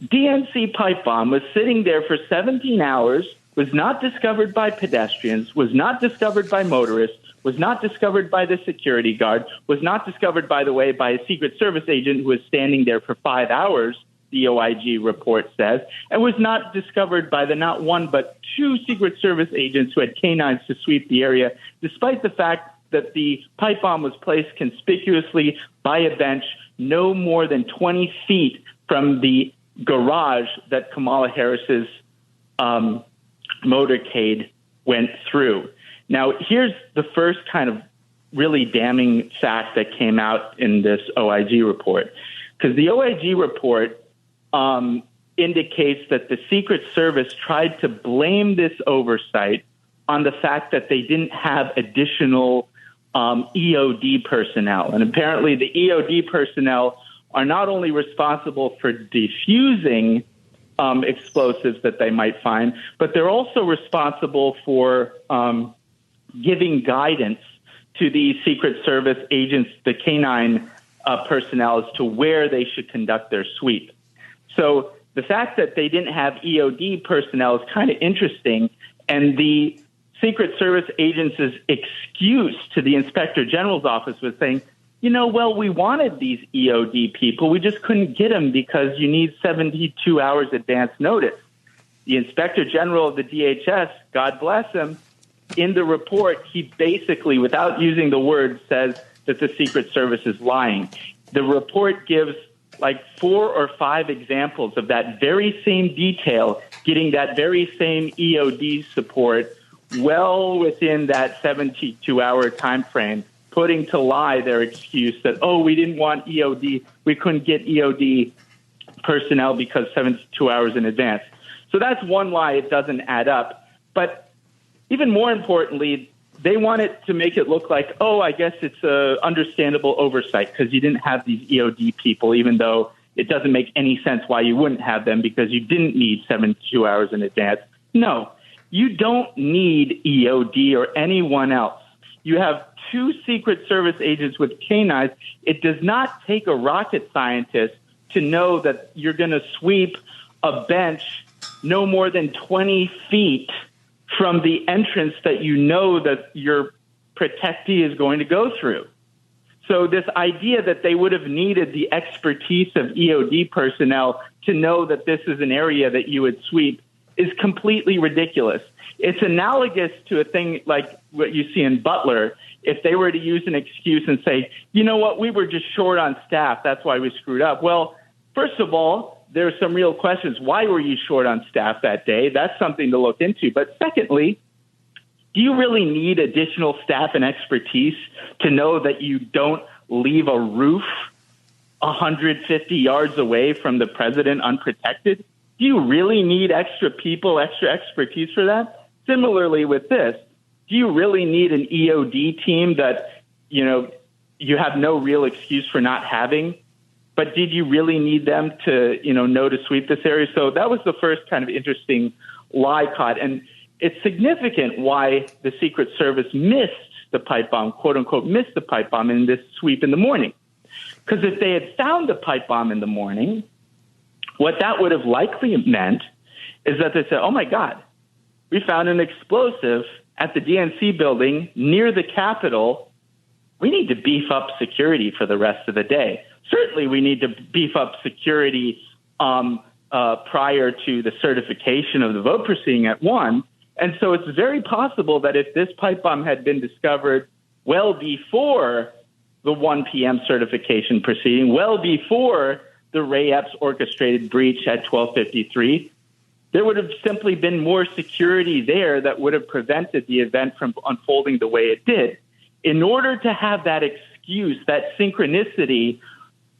Speaker 1: DNC pipe bomb was sitting there for 17 hours, was not discovered by pedestrians, was not discovered by motorists, was not discovered by the security guard, was not discovered, by the way, by a Secret Service agent who was standing there for 5 hours, the OIG report says, and was not discovered by the not one but two Secret Service agents who had canines to sweep the area, despite the fact that the pipe bomb was placed conspicuously by a bench no more than 20 feet from the garage that Kamala Harris's motorcade went through. Now, here's the first kind of really damning fact that came out in this OIG report, because the OIG report indicates that the Secret Service tried to blame this oversight on the fact that they didn't have additional EOD personnel. And apparently the EOD personnel are not only responsible for defusing explosives that they might find, but they're also responsible for giving guidance to the Secret Service agents, the canine personnel, as to where they should conduct their sweep. So the fact that they didn't have EOD personnel is kind of interesting, and the Secret Service agents' excuse to the Inspector General's office was saying, you know, well, we wanted these EOD people. We just couldn't get them because you need 72 hours advance notice. The Inspector General of the DHS, God bless him, in the report, he basically, without using the word, says that the Secret Service is lying. The report gives like 4 or 5 examples of that very same detail, getting that very same EOD support well within that 72-hour time frame, putting to lie their excuse that, oh, we didn't want EOD, we couldn't get EOD personnel because 72 hours in advance. So that's one lie. It doesn't add up. But even more importantly, they wanted to make it look like, oh, I guess it's a understandable oversight because you didn't have these EOD people, even though it doesn't make any sense why you wouldn't have them, because you didn't need 72 hours in advance. No, you don't need EOD or anyone else. You have 2 Secret Service agents with canines. It does not take a rocket scientist to know that you're going to sweep a bench no more than 20 feet from the entrance that you know that your protectee is going to go through. So this idea that they would have needed the expertise of EOD personnel to know that this is an area that you would sweep is completely ridiculous. It's analogous to a thing like what you see in Butler. If they were to use an excuse and say, you know what, we were just short on staff, that's why we screwed up. Well, first of all, there are some real questions. Why were you short on staff that day? That's something to look into. But secondly, do you really need additional staff and expertise to know that you don't leave a roof 150 yards away from the president unprotected? Do you really need extra people, extra expertise for that? Similarly with this, do you really need an EOD team that, you have no real excuse for not having? But did you really need them to, know to sweep this area? So that was the first kind of interesting lie caught. And it's significant why the Secret Service missed the pipe bomb, quote unquote, missed the pipe bomb in this sweep in the morning. Because if they had found the pipe bomb in the morning, what that would have likely meant is that they said, oh my God, we found an explosive at the DNC building near the Capitol. We need to beef up security for the rest of the day. Certainly we need to beef up security prior to the certification of the vote proceeding at 1. And so it's very possible that if this pipe bomb had been discovered well before the 1 p.m. certification proceeding, well before the Ray Epps orchestrated breach at 12:53, there would have simply been more security there that would have prevented the event from unfolding the way it did. In order to have that excuse, that synchronicity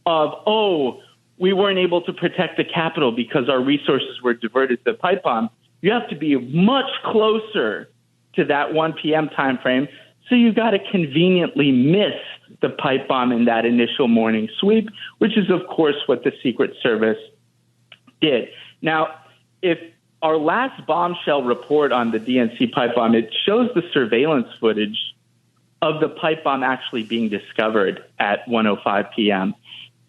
Speaker 1: of, oh, we weren't able to protect the Capitol because our resources were diverted to the pipe bomb, you have to be much closer to that 1 p.m. time frame. So you got to conveniently miss the pipe bomb in that initial morning sweep, which is, of course, what the Secret Service did. Now, if our last bombshell report on the DNC pipe bomb, it shows the surveillance footage of the pipe bomb actually being discovered at 1:05 p.m.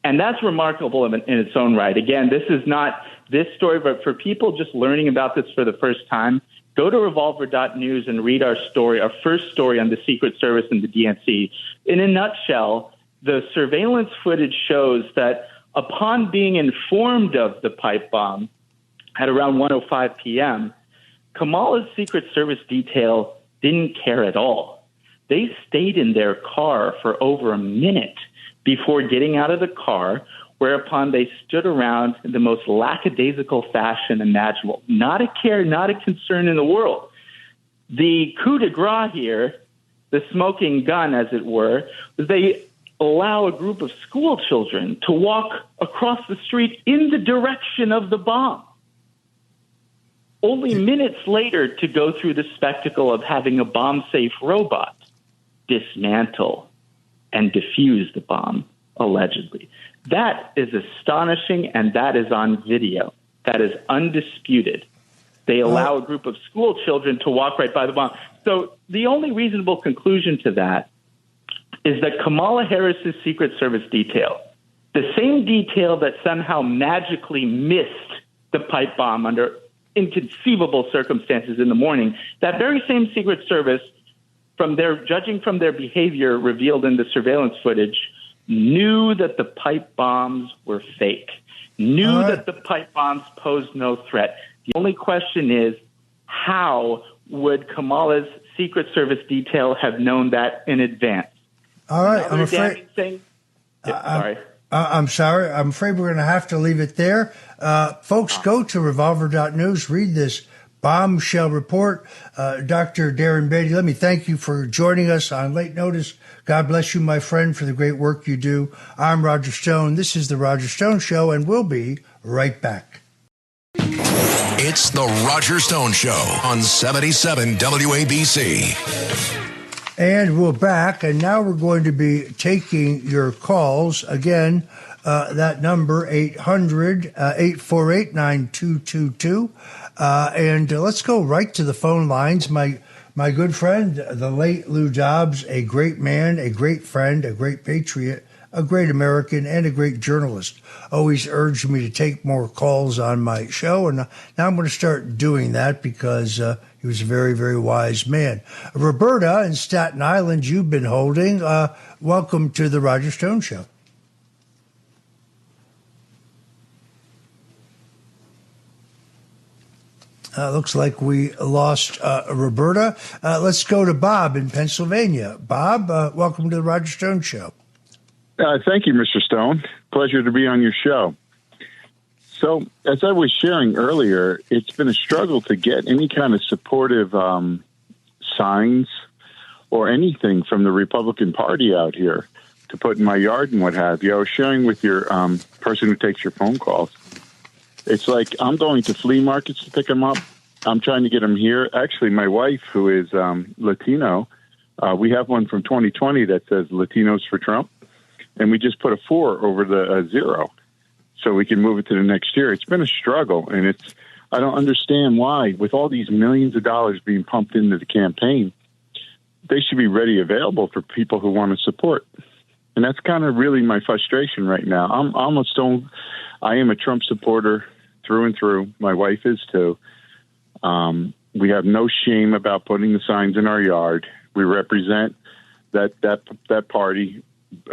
Speaker 1: And that's remarkable in its own right. Again, this is not this story, but for people just learning about this for the first time, go to revolver.news and read our story, our first story on the Secret Service and the DNC. In a nutshell, the surveillance footage shows that upon being informed of the pipe bomb at around 1:05 p.m., Kamala's Secret Service detail didn't care at all. They stayed in their car for over a minute before getting out of the car, whereupon they stood around in the most lackadaisical fashion imaginable. Not a care, not a concern in the world. The coup de grace here, the smoking gun, as it were, was they allow a group of school children to walk across the street in the direction of the bomb. Only minutes later to go through the spectacle of having a bomb-safe robot dismantle and defuse the bomb, allegedly. That is astonishing, and that is on video. That is undisputed. They allow a group of school children to walk right by the bomb. So the only reasonable conclusion to that is that Kamala Harris's Secret Service detail, the same detail that somehow magically missed the pipe bomb under inconceivable circumstances in the morning, that very same Secret Service, judging from their behavior revealed in the surveillance footage, knew that the pipe bombs were fake, knew that the pipe bombs posed no threat. The only question is, how would Kamala's Secret Service detail have known that in advance?
Speaker 7: All right, I'm afraid.
Speaker 1: Sorry.
Speaker 7: I'm sorry. I'm afraid we're going to have to leave it there. Folks, go to revolver.news, read this bombshell report. Dr. Darren Beattie, let me thank you for joining us on late notice. God bless you, my friend, for the great work you do. I'm Roger Stone. This is The Roger Stone Show, and we'll be right back.
Speaker 8: It's The Roger Stone Show on 77 WABC.
Speaker 7: And we're back, and now we're going to be taking your calls. Again, that number, 800-848-9222. And let's go right to the phone lines. My good friend, the late Lou Dobbs, a great man, a great friend, a great patriot, a great American, and a great journalist, always urged me to take more calls on my show. And now I'm going to start doing that because he was a very, very wise man. Roberta in Staten Island, you've been holding. Welcome to the Roger Stone Show. Looks like we lost Roberta. Let's go to Bob in Pennsylvania. Bob, welcome to the Roger Stone Show.
Speaker 2: Thank you, Mr. Stone. Pleasure to be on your show. So, as I was sharing earlier, it's been a struggle to get any kind of supportive signs or anything from the Republican Party out here to put in my yard and what have you. I was sharing with your person who takes your phone calls. It's like I'm going to flea markets to pick them up. I'm trying to get them here. Actually, my wife, who is Latino, we have one from 2020 that says Latinos for Trump, and we just put a 4 over the 0 so we can move it to the next year. It's been a struggle, and I don't understand why, with all these millions of dollars being pumped into the campaign, they should be ready available for people who want to support. And that's kind of really my frustration right now. I am a Trump supporter through and through. My wife is too. We have no shame about putting the signs in our yard. We represent that party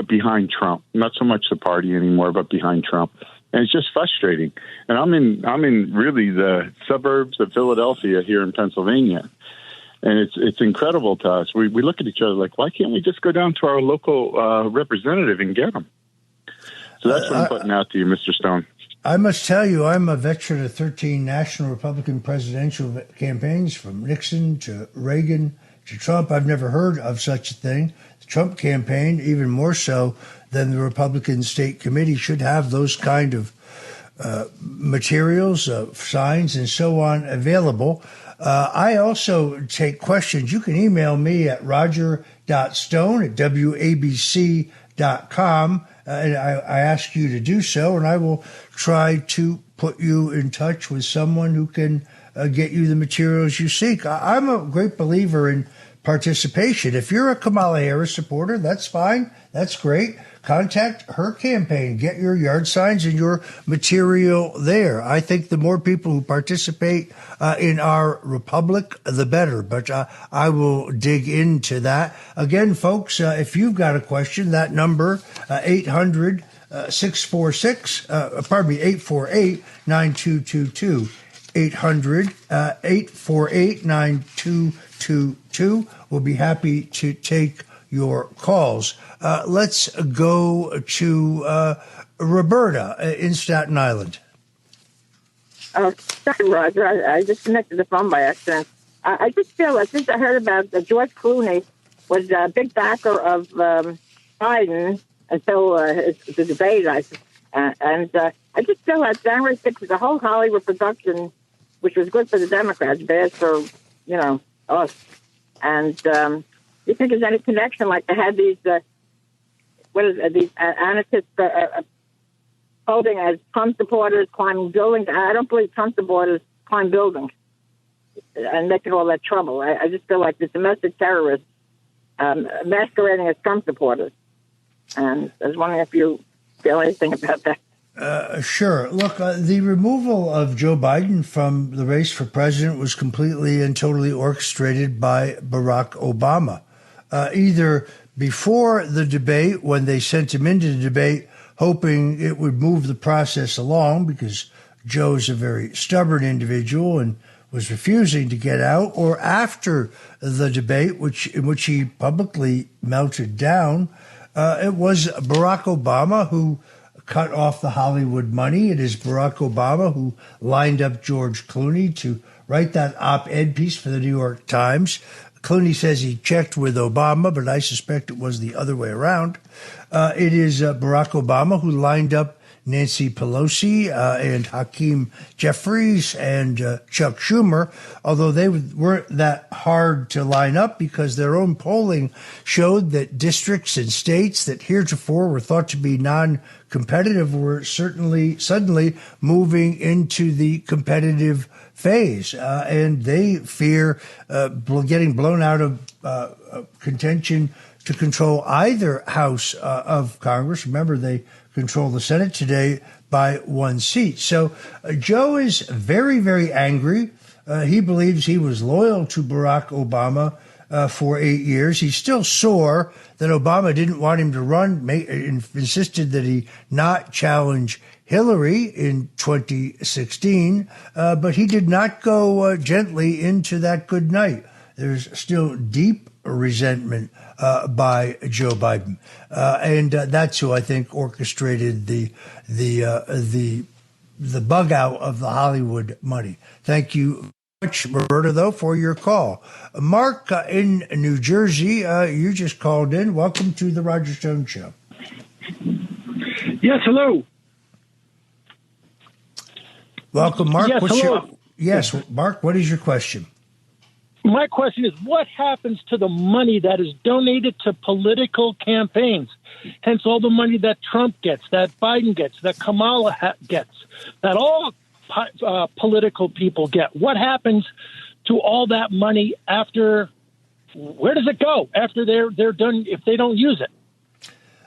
Speaker 2: behind Trump, not so much the party anymore, but behind Trump. And it's just frustrating. And I'm in really the suburbs of Philadelphia here in Pennsylvania. And it's incredible to us. We look at each other like, why can't we just go down to our local representative and get them? So that's what I'm putting out to you, Mr. Stone.
Speaker 7: I must tell you, I'm a veteran of 13 national Republican presidential campaigns, from Nixon to Reagan to Trump. I've never heard of such a thing. The Trump campaign, even more so than the Republican State Committee, should have those kind of materials, signs, and so on available. I also take questions. You can email me at roger.stone@wabc.com. And I ask you to do so, and I will try to put you in touch with someone who can get you the materials you seek. I'm a great believer in participation. If you're a Kamala Harris supporter, that's fine. That's great. Contact her campaign. Get your yard signs and your material there. I think the more people who participate in our republic, the better. But I will dig into that. Again, folks, if you've got a question, that number, 848-9222, 800-848-9222. We'll be happy to take your calls. Let's go to Roberta in Staten Island.
Speaker 22: Sorry, Roger. I disconnected the phone by accident. I just feel like since I heard about George Clooney was a big backer of Biden until the debate, I just feel like January 6th was a whole Hollywood production, which was good for the Democrats, bad for, us. And you think there's any connection? Like they had these, these anarchists posing as Trump supporters climbing buildings. I don't believe Trump supporters climb buildings and making all that trouble. I just feel like the domestic terrorists masquerading as Trump supporters. And I was wondering if you feel anything about that.
Speaker 7: Sure. Look, the removal of Joe Biden from the race for president was completely and totally orchestrated by Barack Obama. Either before the debate, when they sent him into the debate, hoping it would move the process along because Joe's a very stubborn individual and was refusing to get out, or after the debate, in which he publicly melted down. It was Barack Obama who cut off the Hollywood money. It is Barack Obama who lined up George Clooney to write that op-ed piece for the New York Times. Clooney says he checked with Obama, but I suspect it was the other way around. It is Barack Obama who lined up Nancy Pelosi and Hakeem Jeffries and Chuck Schumer, although they weren't that hard to line up because their own polling showed that districts and states that heretofore were thought to be non-competitive were suddenly moving into the competitive phase, and they fear getting blown out of contention to control either house of Congress. Remember, they control the Senate today by one seat. So Joe is very, very angry. He believes he was loyal to Barack Obama for 8 years. He's still sore that Obama didn't want him to run, insisted that he not challenge Hillary in 2016, but he did not go gently into that good night. There's still deep resentment by Joe Biden, and that's who I think orchestrated the bug out of the Hollywood money. Thank you much, Roberta, though, for your call. Mark in New Jersey, you just called in. Welcome to the Roger Stone Show.
Speaker 5: Yes, hello.
Speaker 7: Welcome, Mark.
Speaker 5: Yes, hello.
Speaker 7: Yes, Mark, what is your question?
Speaker 5: My question is, what happens to the money that is donated to political campaigns? Hence, all the money that Trump gets, that Biden gets, that Kamala gets, that all political people get. What happens to all that money after? Where does it go after they're done if they don't use it?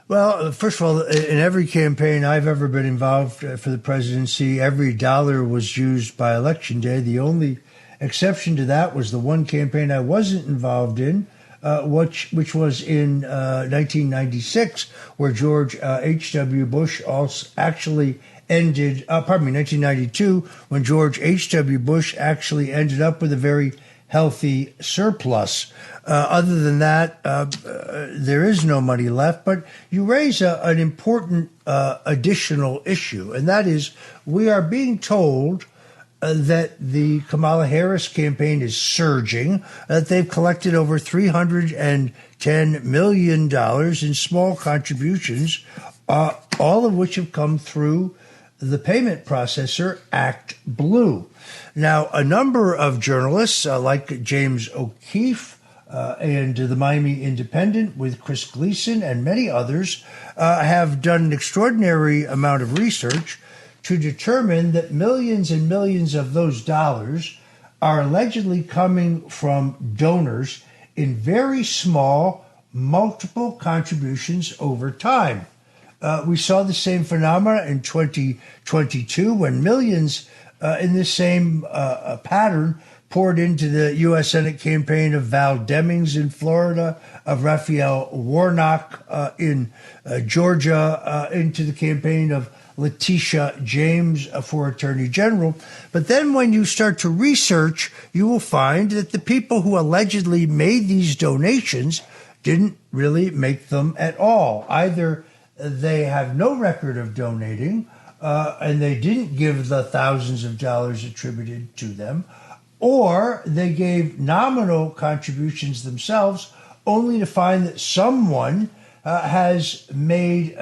Speaker 7: Well, first of all, in every campaign I've ever been involved for the presidency, every dollar was used by Election Day. The only exception to that was the one campaign I wasn't involved in, which was in 1996, where George H.W. Bush actually ended, 1992, when George H.W. Bush actually ended up with a very healthy surplus. Other than that, there is no money left. But you raise an important additional issue, and that is we are being told that the Kamala Harris campaign is surging, that they've collected over $310 million in small contributions, all of which have come through the payment processor, Act Blue. Now, a number of journalists like James O'Keefe and the Miami Independent with Chris Gleason and many others have done an extraordinary amount of research to determine that millions and millions of those dollars are allegedly coming from donors in very small, multiple contributions over time. We saw the same phenomena in 2022 when millions in this same pattern poured into the U.S. Senate campaign of Val Demings in Florida, of Raphael Warnock in Georgia, into the campaign of Letitia James for Attorney General. But then when you start to research, you will find that the people who allegedly made these donations didn't really make them at all. Either they have no record of donating, and they didn't give the thousands of dollars attributed to them, or they gave nominal contributions themselves, only to find that someone has made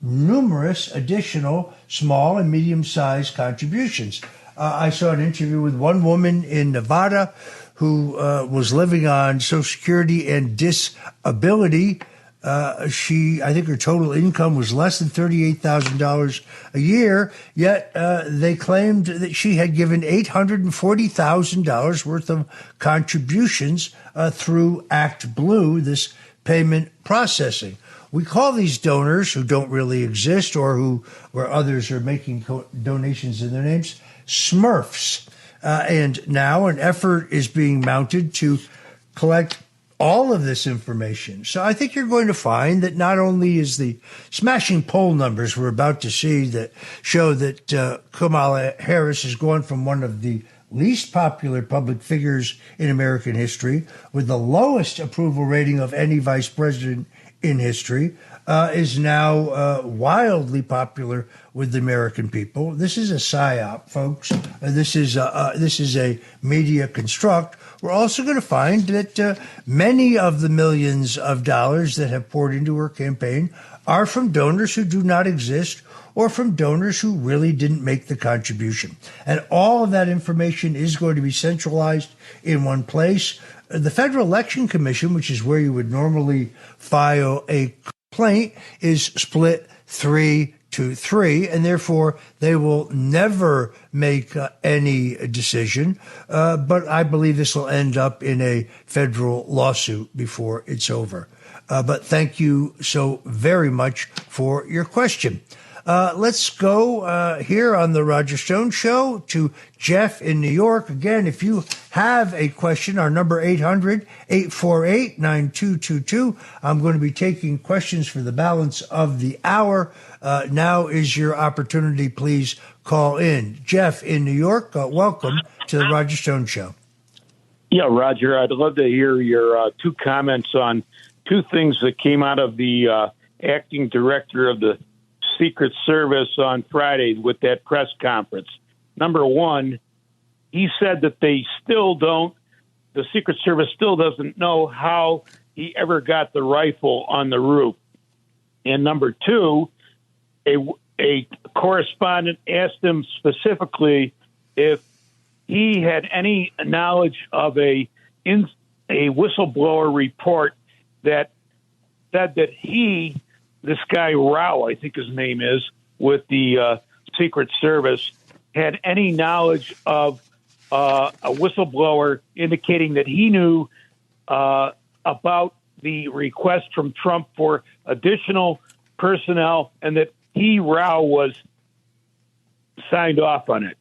Speaker 7: numerous additional small and medium-sized contributions. I saw an interview with one woman in Nevada who was living on Social Security and disability. I think her total income was less than $38,000 a year, yet they claimed that she had given $840,000 worth of contributions through Act Blue, this payment processing. We call these donors who don't really exist or where others are making donations in their names, Smurfs. And now an effort is being mounted to collect all of this information. So I think you're going to find that not only is the smashing poll numbers we're about to see that show that Kamala Harris is going from one of the least popular public figures in American history with the lowest approval rating of any vice president in history, is now wildly popular with the American people. This is a psyop, folks. This is a media construct. We're also going to find that many of the millions of dollars that have poured into her campaign are from donors who do not exist or from donors who really didn't make the contribution. And all of that information is going to be centralized in one place. The Federal Election Commission, which is where you would normally file a complaint, is split 3-3, and therefore they will never make any decision. But I believe this will end up in a federal lawsuit before it's over. But thank you so very much for your question. Let's go here on the Roger Stone Show to Jeff in New York. Again, if you have a question, our number 800-848-9222. I'm going to be taking questions for the balance of the hour. Now is your opportunity. Please call in. Jeff in New York, welcome to the Roger Stone Show.
Speaker 9: Yeah, Roger, I'd love to hear your two comments on two things that came out of the acting director of the Secret Service on Friday with that press conference. Number one, he said that the Secret Service still doesn't know how he ever got the rifle on the roof. And number two, a correspondent asked him specifically if he had any knowledge of a whistleblower report that said that this guy Rao, I think his name is, with the Secret Service, had any knowledge of a whistleblower indicating that he knew about the request from Trump for additional personnel and that Rao was signed off on it.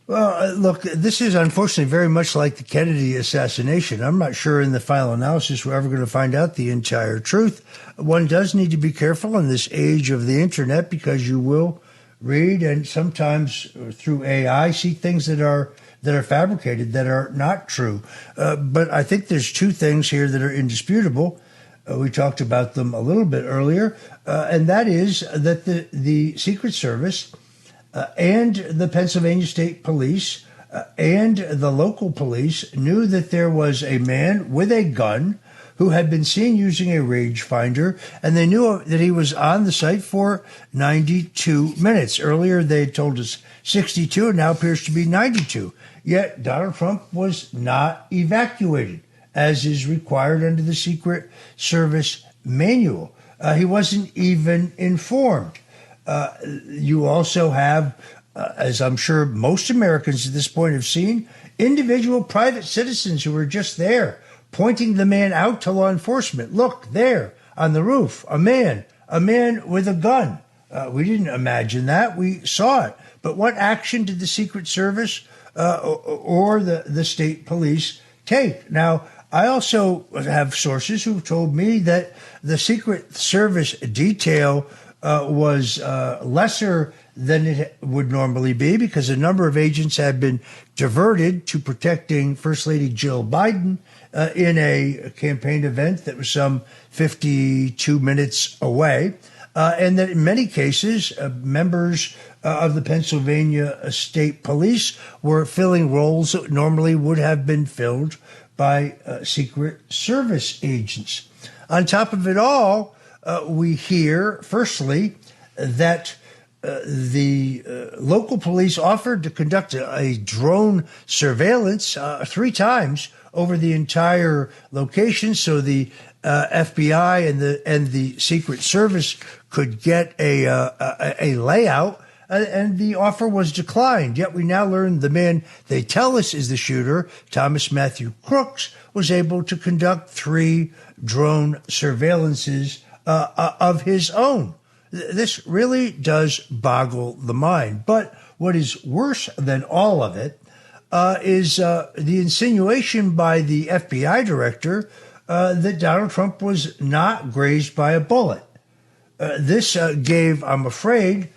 Speaker 7: Well, look, this is unfortunately very much like the Kennedy assassination. I'm not sure in the final analysis we're ever going to find out the entire truth. One does need to be careful in this age of the internet because you will read and sometimes through AI see things that are fabricated, that are not true. But I think there's two things here that are indisputable. We talked about them a little bit earlier, and that is that the Secret Service and the Pennsylvania State Police and the local police knew that there was a man with a gun who had been seen using a rangefinder, and they knew that he was on the site for 92 minutes. Earlier, they had told us 62, and now appears to be 92. Yet Donald Trump was not evacuated, as is required under the Secret Service manual. He wasn't even informed. You also have, as I'm sure most Americans at this point have seen, individual private citizens who were just there pointing the man out to law enforcement. Look, there on the roof, a man with a gun. We didn't imagine that. We saw it. But what action did the Secret Service or the state police take? Now, I also have sources who've told me that the Secret Service detail was lesser than it would normally be because a number of agents had been diverted to protecting First Lady Jill Biden in a campaign event that was some 52 minutes away, and that in many cases, members of the Pennsylvania State Police were filling roles that normally would have been filled by Secret Service agents. On top of it all, we hear, firstly, that the local police offered to conduct a drone surveillance 3 times over the entire location so the FBI and the Secret Service could get a layout, and the offer was declined. Yet we now learn the man they tell us is the shooter, Thomas Matthew Crooks, was able to conduct 3 drone surveillances of his own. This really does boggle the mind. But what is worse than all of it is the insinuation by the FBI director that Donald Trump was not grazed by a bullet. This gave, I'm afraid,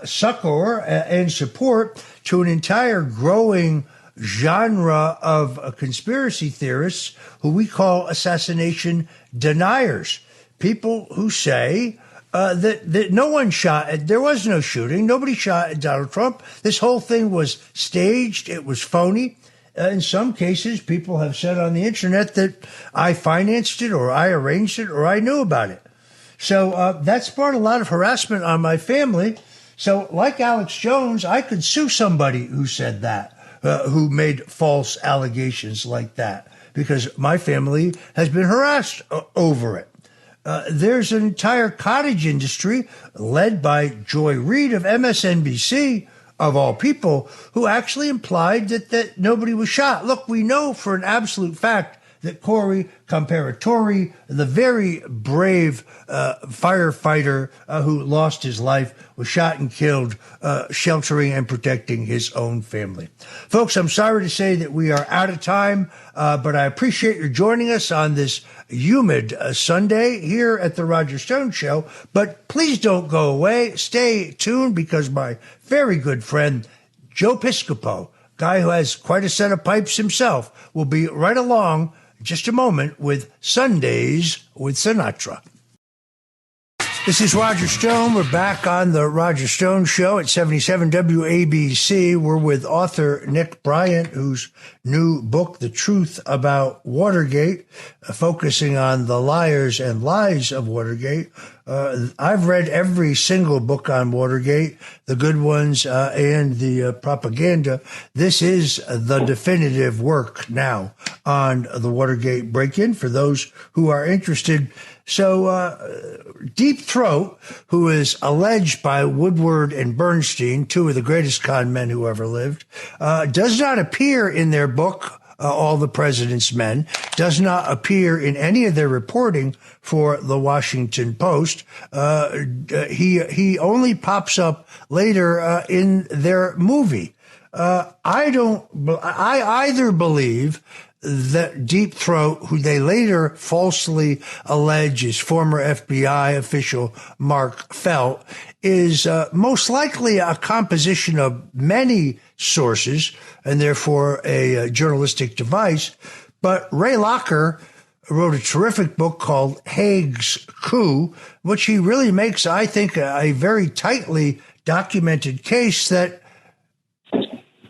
Speaker 7: succor and support to an entire growing genre of conspiracy theorists who we call assassination deniers. People who say that no one shot, there was no shooting, nobody shot at Donald Trump. This whole thing was staged, it was phony. In some cases, people have said on the internet that I financed it or I arranged it or I knew about it. So that's brought a lot of harassment on my family. So like Alex Jones, I could sue somebody who said that, who made false allegations like that, because my family has been harassed over it. There's an entire cottage industry led by Joy Reid of MSNBC, of all people, who actually implied that nobody was shot. Look, we know for an absolute fact that Corey Comparatori, the very brave firefighter who lost his life, was shot and killed sheltering and protecting his own family. Folks, I'm sorry to say that we are out of time, but I appreciate your joining us on this humid Sunday here at the Roger Stone Show. But please don't go away. Stay tuned, because my very good friend Joe Piscopo, guy who has quite a set of pipes himself, will be right along in just a moment with Sundays with Sinatra. This is Roger Stone. We're back on the Roger Stone Show at 77 WABC. We're with author Nick Bryant, whose new book, The Truth About Watergate, focusing on the liars and lies of Watergate. I've read every single book on Watergate, the good ones and the propaganda. This is the definitive work now on the Watergate break-in for those who are interested. So Deep Throat, who is alleged by Woodward and Bernstein, two of the greatest con men who ever lived, does not appear in their book, All the President's Men, does not appear in any of their reporting for the Washington Post. He only pops up later in their movie. I either believe that Deep Throat, who they later falsely allege is former FBI official Mark Felt, is most likely a composition of many sources and therefore a journalistic device. But Ray Locker wrote a terrific book called Haig's Coup, which he really makes, I think, a very tightly documented case that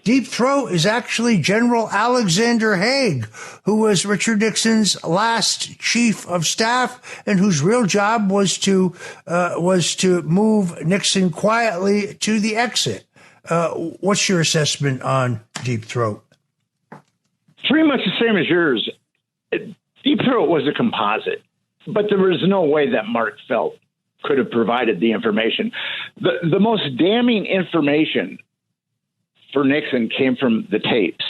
Speaker 7: Deep Throat is actually General Alexander Haig, who was Richard Nixon's last chief of staff and whose real job was to move Nixon quietly to the exit. What's your assessment on Deep Throat?
Speaker 6: Pretty much the same as yours. Deep Throat was a composite, but there was no way that Mark Felt could have provided the information. The most damning information for Nixon came from the tapes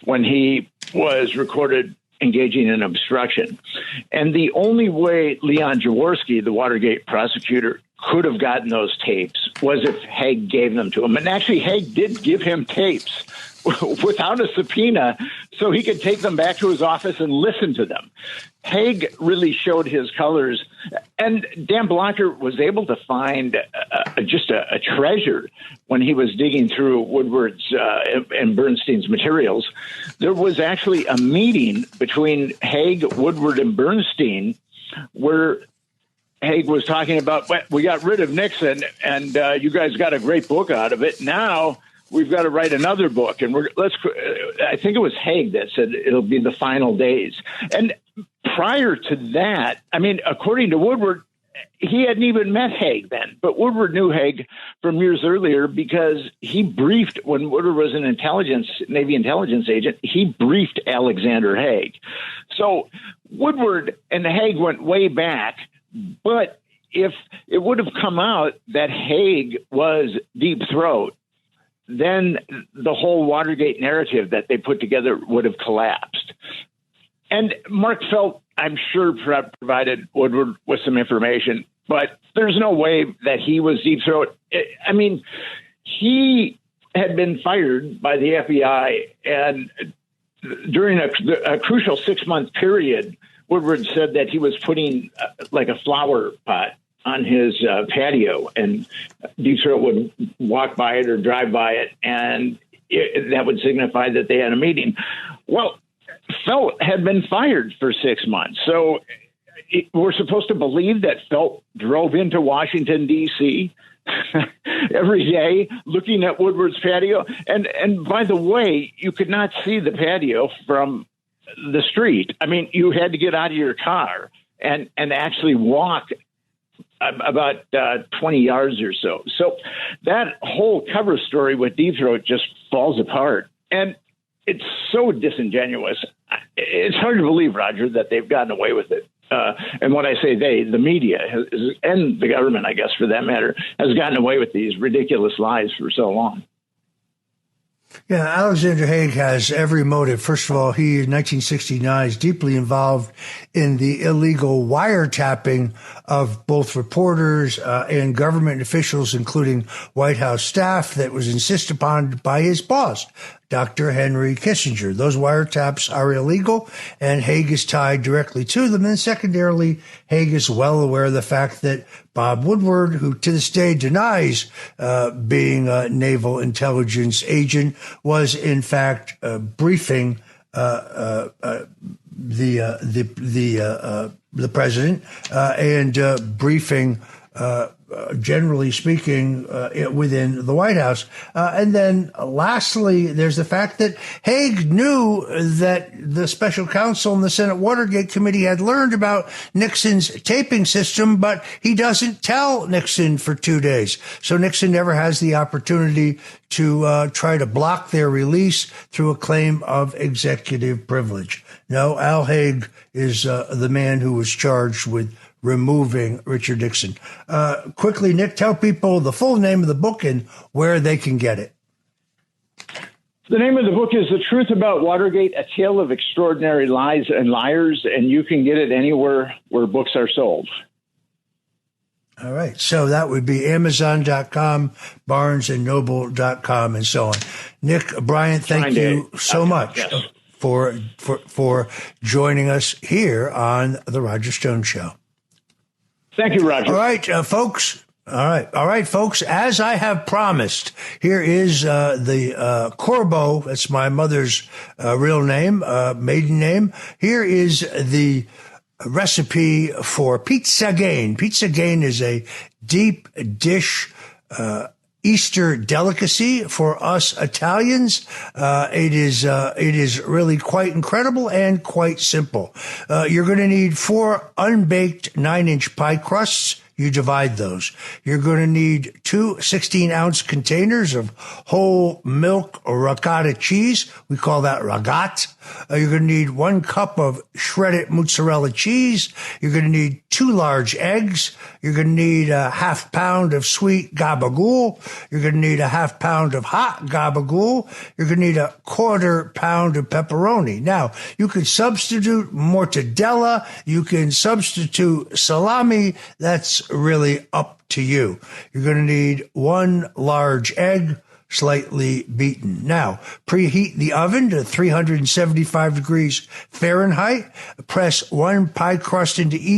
Speaker 6: when he was recorded engaging in obstruction. And the only way Leon Jaworski, the Watergate prosecutor, could have gotten those tapes was if Haig gave them to him. And actually, Haig did give him tapes without a subpoena so he could take them back to his office and listen to them. Haig really showed his colors. And Dan Blocker was able to find just a treasure when he was digging through Woodward's and Bernstein's materials. There was actually a meeting between Haig, Woodward, and Bernstein where Haig was talking about, we got rid of Nixon, and you guys got a great book out of it. Now we've got to write another book. And I think it was Haig that said it'll be the final days. And prior to that, I mean, according to Woodward, he hadn't even met Haig then. But Woodward knew Haig from years earlier because he briefed, when Woodward was an Navy intelligence agent, he briefed Alexander Haig. So Woodward and Haig went way back. But if it would have come out that Haig was Deep Throat, then the whole Watergate narrative that they put together would have collapsed. And Mark Felt, I'm sure, provided Woodward with some information, but there's no way that he was Deep Throat. I mean, he had been fired by the FBI, and during a crucial 6-month period, Woodward said that he was putting like a flower pot on his patio, and Deep Throat would walk by it or drive by it, and that would signify that they had a meeting. Well, Felt had been fired for 6 months, so we're supposed to believe that Felt drove into Washington, D.C. every day looking at Woodward's patio. And by the way, you could not see the patio from the street. I mean, you had to get out of your car and actually walk about 20 yards or so. So that whole cover story with Deep Throat just falls apart. And it's so disingenuous. It's hard to believe, Roger, that they've gotten away with it. And when I say they, the media and the government, I guess, for that matter, has gotten away with these ridiculous lies for so long.
Speaker 7: Yeah, Alexander Haig has every motive. First of all, he, in 1969, is deeply involved in the illegal wiretapping of both reporters and government officials, including White House staff, that was insisted upon by his boss, Dr. Henry Kissinger. Those wiretaps are illegal, and Haig is tied directly to them. And secondarily, Haig is well aware of the fact that Bob Woodward, who to this day denies being a naval intelligence agent, was in fact briefing the president and briefing. Generally speaking, within the White House. And then lastly, there's the fact that Haig knew that the special counsel in the Senate Watergate Committee had learned about Nixon's taping system, but he doesn't tell Nixon for 2 days. So Nixon never has the opportunity to try to block their release through a claim of executive privilege. No, Al Haig is the man who was charged with removing Richard Nixon. Quickly, Nick, tell people the full name of the book and where they can get it.
Speaker 6: The name of the book is The Truth About Watergate, A Tale of Extraordinary Lies and Liars, and you can get it anywhere where books are sold.
Speaker 7: All right. So that would be Amazon.com, BarnesandNoble.com, and so on. Nick, Brian, thank you so much. Yes. For joining us here on The Roger Stone Show.
Speaker 6: Thank you, Roger.
Speaker 7: All right, folks. All right, folks. As I have promised, here is the Corbo. That's my mother's real name, maiden name. Here is the recipe for pizza gain. Pizza gain is a deep dish Easter delicacy for us Italians. It is really quite incredible and quite simple. You're going to need 4 unbaked 9-inch pie crusts. You divide those. You're going to need 2 16-ounce containers of whole milk ricotta cheese. We call that ragat. You're going to need 1 cup of shredded mozzarella cheese. You're going to need 2 large eggs. You're going to need a half pound of sweet gabagool. You're going to need a half pound of hot gabagool. You're going to need a 1/4 pound of pepperoni. Now, you can substitute mortadella. You can substitute salami. That's really up to you. You're going to need 1 large egg, slightly beaten. Now, preheat the oven to 375 degrees Fahrenheit. Press 1 pie crust into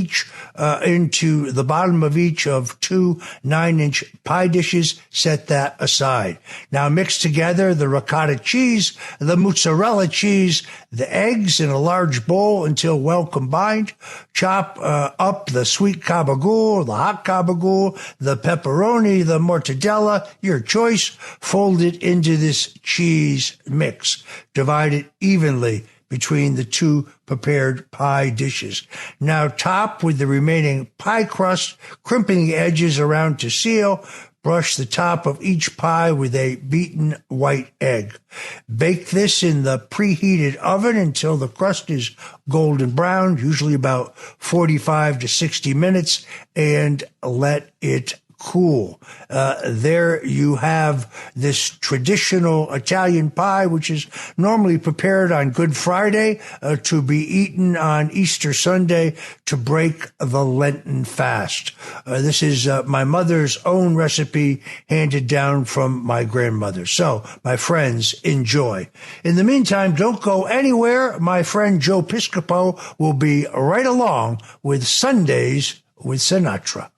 Speaker 7: the bottom of each of 2 9-inch pie dishes. Set that aside. Now mix together the ricotta cheese, the mozzarella cheese, the eggs in a large bowl until well combined. Chop up the sweet gabagool, the hot gabagool, the pepperoni, the mortadella, your choice. Fold it into this cheese mix. Divide it evenly between the 2 prepared pie dishes. Now top with the remaining pie crust, crimping the edges around to seal. Brush the top of each pie with a beaten white egg. Bake this in the preheated oven until the crust is golden brown, usually about 45 to 60 minutes, and let it cool. There you have this traditional Italian pie, which is normally prepared on Good Friday to be eaten on Easter Sunday to break the Lenten fast. This is my mother's own recipe handed down from my grandmother. So, my friends, enjoy. In the meantime, don't go anywhere. My friend Joe Piscopo will be right along with Sundays with Sinatra.